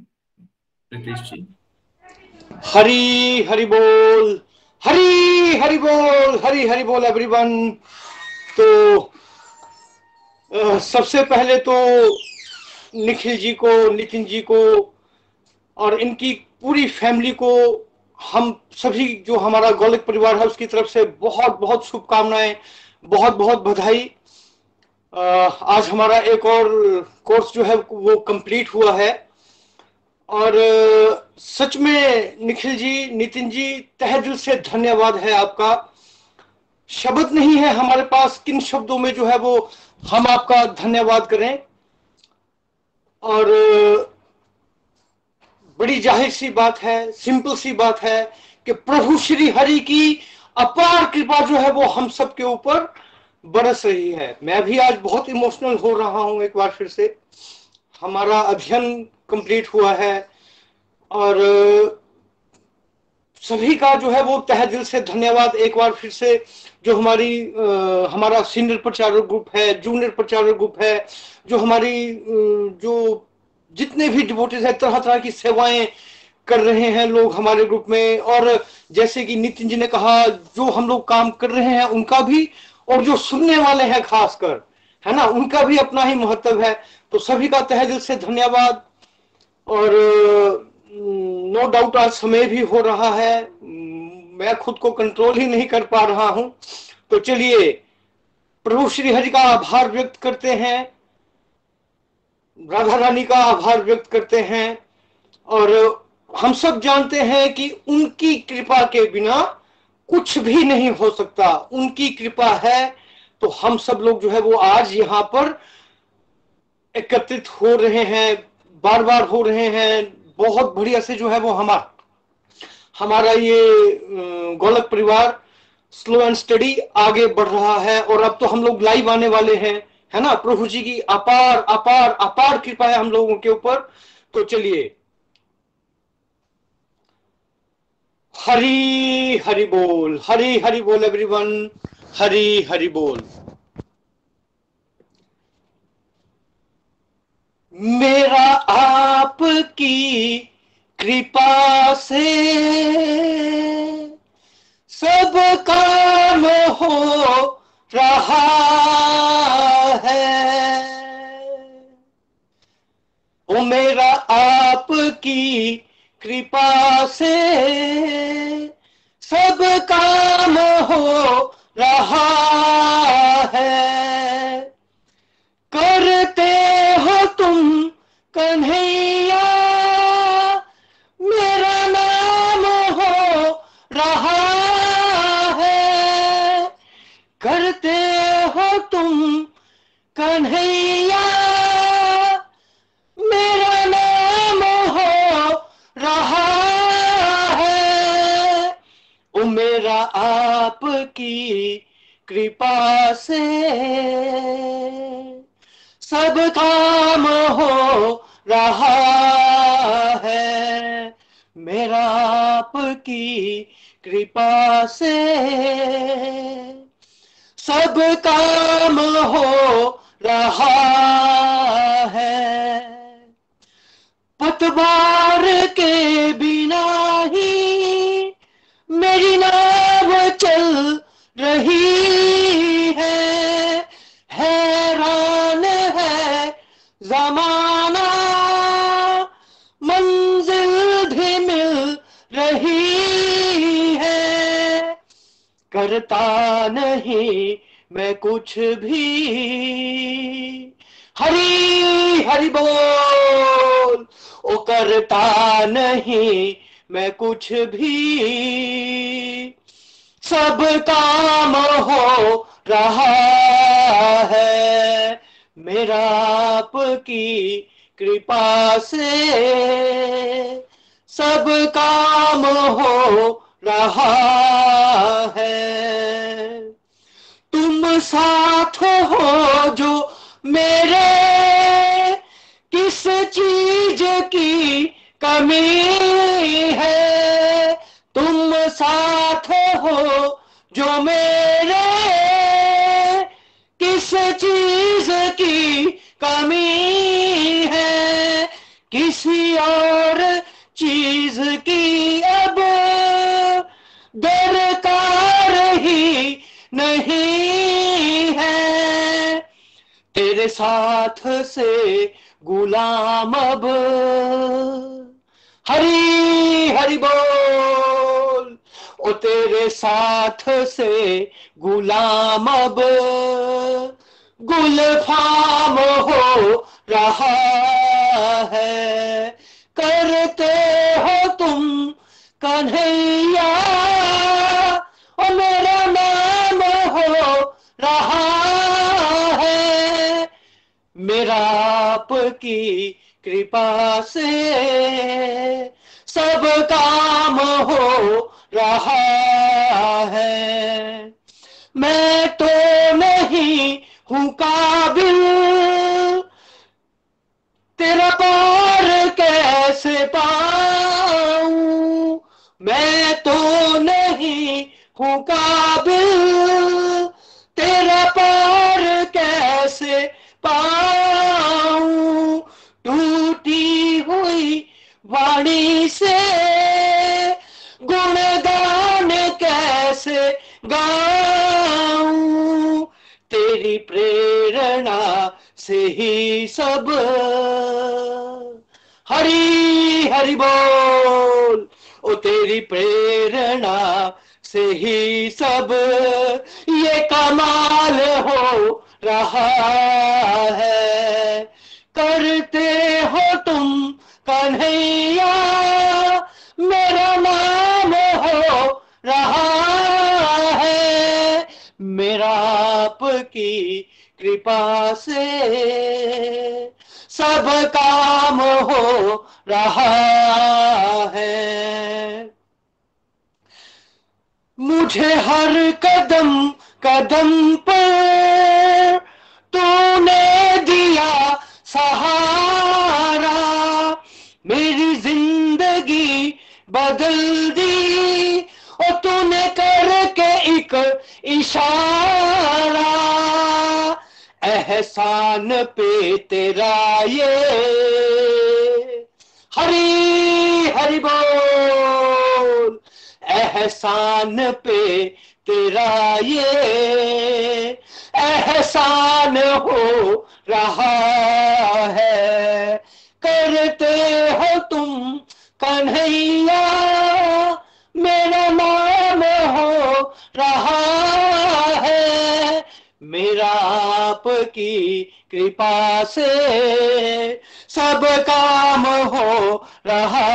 रितेश जी। हरि हरि बोल, हरि हरि बोल, हरि हरि बोल एवरीवन। तो सबसे पहले तो निखिल जी को, नितिन जी को और इनकी पूरी फैमिली को, हम सभी जो हमारा गोलोक परिवार है उसकी तरफ से बहुत बहुत शुभकामनाएं, बहुत बहुत बधाई। आज हमारा एक और कोर्स जो है वो कंप्लीट हुआ है, और सच में निखिल जी, नितिन जी, तहे दिल से धन्यवाद है आपका। शब्द नहीं है हमारे पास किन शब्दों में जो है वो हम आपका धन्यवाद करें। और बड़ी जाहिर सी बात है, सिंपल सी बात है कि प्रभु श्री हरि की अपार कृपा जो है वो हम सब के ऊपर बरस रही है। मैं भी आज बहुत इमोशनल हो रहा हूं। एक बार फिर से हमारा अध्ययन कंप्लीट हुआ है, और सभी का जो है वो तहे दिल से धन्यवाद एक बार फिर से। जो हमारा सीनियर प्रचारक ग्रुप है, जूनियर प्रचारक ग्रुप है, जो हमारी जो जितने भी डिवोटीज है, तरह तरह की सेवाएं कर रहे हैं लोग हमारे ग्रुप में। और जैसे कि नितिन जी ने कहा, जो हम लोग काम कर रहे हैं उनका भी, और जो सुनने वाले हैं खासकर, है ना, उनका भी अपना ही महत्व है। तो सभी का तहे दिल से धन्यवाद। और नो डाउट आज समय भी हो रहा है, मैं खुद को कंट्रोल ही नहीं कर पा रहा हूं। तो चलिए प्रभु श्री हरि का आभार व्यक्त करते हैं, राधा रानी का आभार व्यक्त करते हैं। और हम सब जानते हैं कि उनकी कृपा के बिना कुछ भी नहीं हो सकता। उनकी कृपा है तो हम सब लोग जो है वो आज यहाँ पर एकत्रित हो रहे हैं, बार बार हो रहे हैं। बहुत बढ़िया से जो है वो हमारा ये गोलक परिवार स्लो एंड स्टडी आगे बढ़ रहा है। और अब तो हम लोग लाइव आने वाले हैं, है ना। प्रभु जी की अपार अपार अपार कृपा है हम लोगों के ऊपर। तो चलिए, हरी हरि बोल, हरी हरि बोल एवरीवन, हरी हरि बोल। मेरा आपकी कृपा से सब काम हो रहा है। ओ मेरा आपकी कृपा से सब काम हो रहा है। करते हो तुम कन्हैया मेरा नाम हो रहा है। करते हो तुम कन्हैया मेरा नाम हो रहा है। ओ मेरा आपकी कृपा से सब काम हो रहा है। मेरा आपकी कृपा से सब काम हो रहा है। पतवार के बिना ही मेरी नाव चल रही है। हैरान है जमाना मंजिल भी मिल रही है। करता नहीं मैं कुछ भी, हरी हरि बोल। ओ करता नहीं मैं कुछ भी, सब काम हो रहा है। मेरा आपकी कृपा से सब काम हो रहा है। तुम साथ हो जो मेरे, किस चीज की कमी है। तुम साथ हो जो मेरे, किस चीज की कमी है। किसी और चीज की अब दरकार ही नहीं है। तेरे साथ से गुलाम अब, हरी हरि बोल। ओ तेरे साथ से गुलाम अब गुलफाम हो रहा है। करते हो तुम कन्हैया और मेरा नाम हो रहा है। मेरा आपकी कृपा से सब काम हो रहा है। मैं तो नहीं हूं काबिल, तेरा पार कैसे पाऊं। मैं तो नहीं हूं काबिल, तेरा पार कैसे पाऊं। टूटी हुई वाणी से गुणगान कैसे गाऊं। तेरी प्रेरणा से ही सब, हरी हरि बोल। ओ तेरी प्रेरणा से ही सब ये कमाल हो रहा है। करते हो तुम कन्हैया मेरा नाम हो रहा है। मेरा आपकी कृपा से सब काम हो रहा है। मुझे हर कदम कदम पर तूने दिया सहारा, मेरी जिंदगी बदल दी और तूने करके एक इशारा। एहसान पे तेरा ये, हरी हरि बोल। एहसान पे तेरा ये एहसान हो रहा है। करते हो तुम कन्हैया, मेरा नाम हो रहा है। मेरा आपकी कृपा से सब काम हो रहा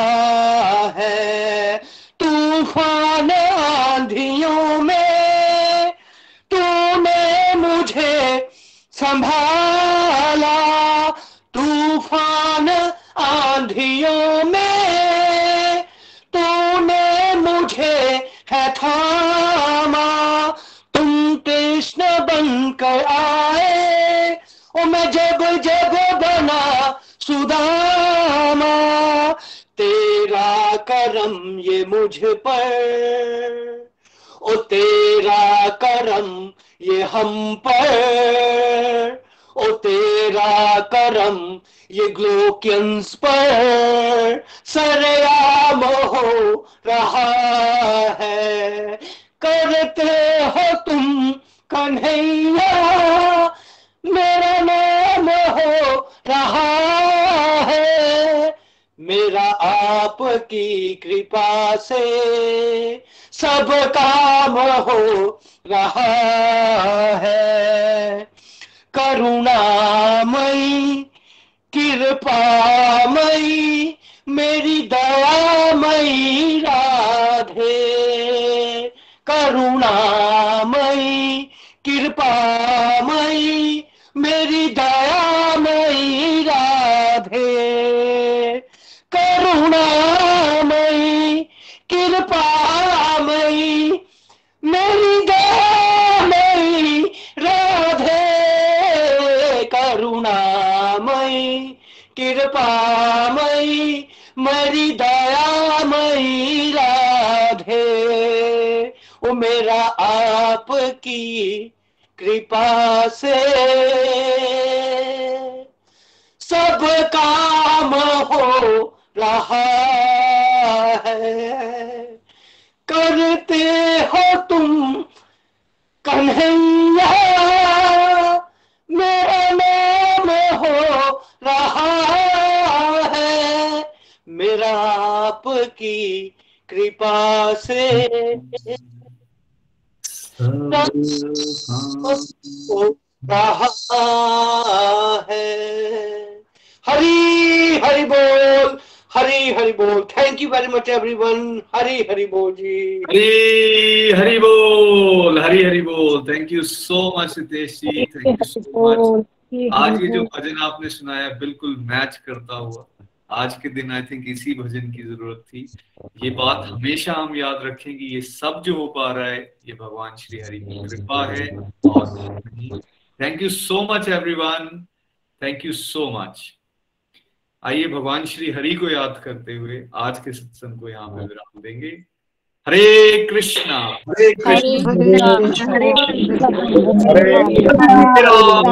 है। तूफान आंधियों में तूने मुझे संभाला, तूफान आंधियों में तूने मुझे है थामा। तुम कृष्ण बनकर आए और मैं जब जब बना सुदामा। तेरा करम ये मुझ पर, ओ तेरा करम ये हम पर, ओ तेरा करम ये ग्लोकियंस पर सरेआम हो रहा है। करते हो तुम कन्हैया, मेरा नाम हो रहा है। मेरा आपकी कृपा से सब काम हो रहा है। करुणामयी कृपामयी मेरी दयामयी राधे। करुणामयी कृपामयी मेरी दयामयी राधे। करुणामयी कृपामयी मेरी दयामयी राधे। करुणामयी कृपामयी मेरी दयामयी राधे। ओ मेरा आपकी कृपा से सब काम हो रहा है। करते हो तुम कन्हैया, मेरा नाम हो रहा है। मेरा आपकी कृपा से हो रहा है। हरी हरि बोल, हरी हरि बोल। Thank you very much everyone. Hari Hari बोल जी। हरी हरि बोल, हरी हरि बोल। Thank you so much Hitesh ji, thank you so much. आज ये जो भजन आपने सुनाया बिल्कुल मैच करता हुआ, आज के दिन आई थिंक इसी भजन की जरूरत थी। ये बात हमेशा हम याद रखें कि ये सब जो हो पा रहा है ये भगवान श्री हरि की कृपा है और thank you so much everyone, thank you so much. आइए भगवान श्री हरि को याद करते हुए आज के सत्संग को यहाँ पे विराम देंगे। हरे कृष्णा हरे कृष्णा हरे हरे राम।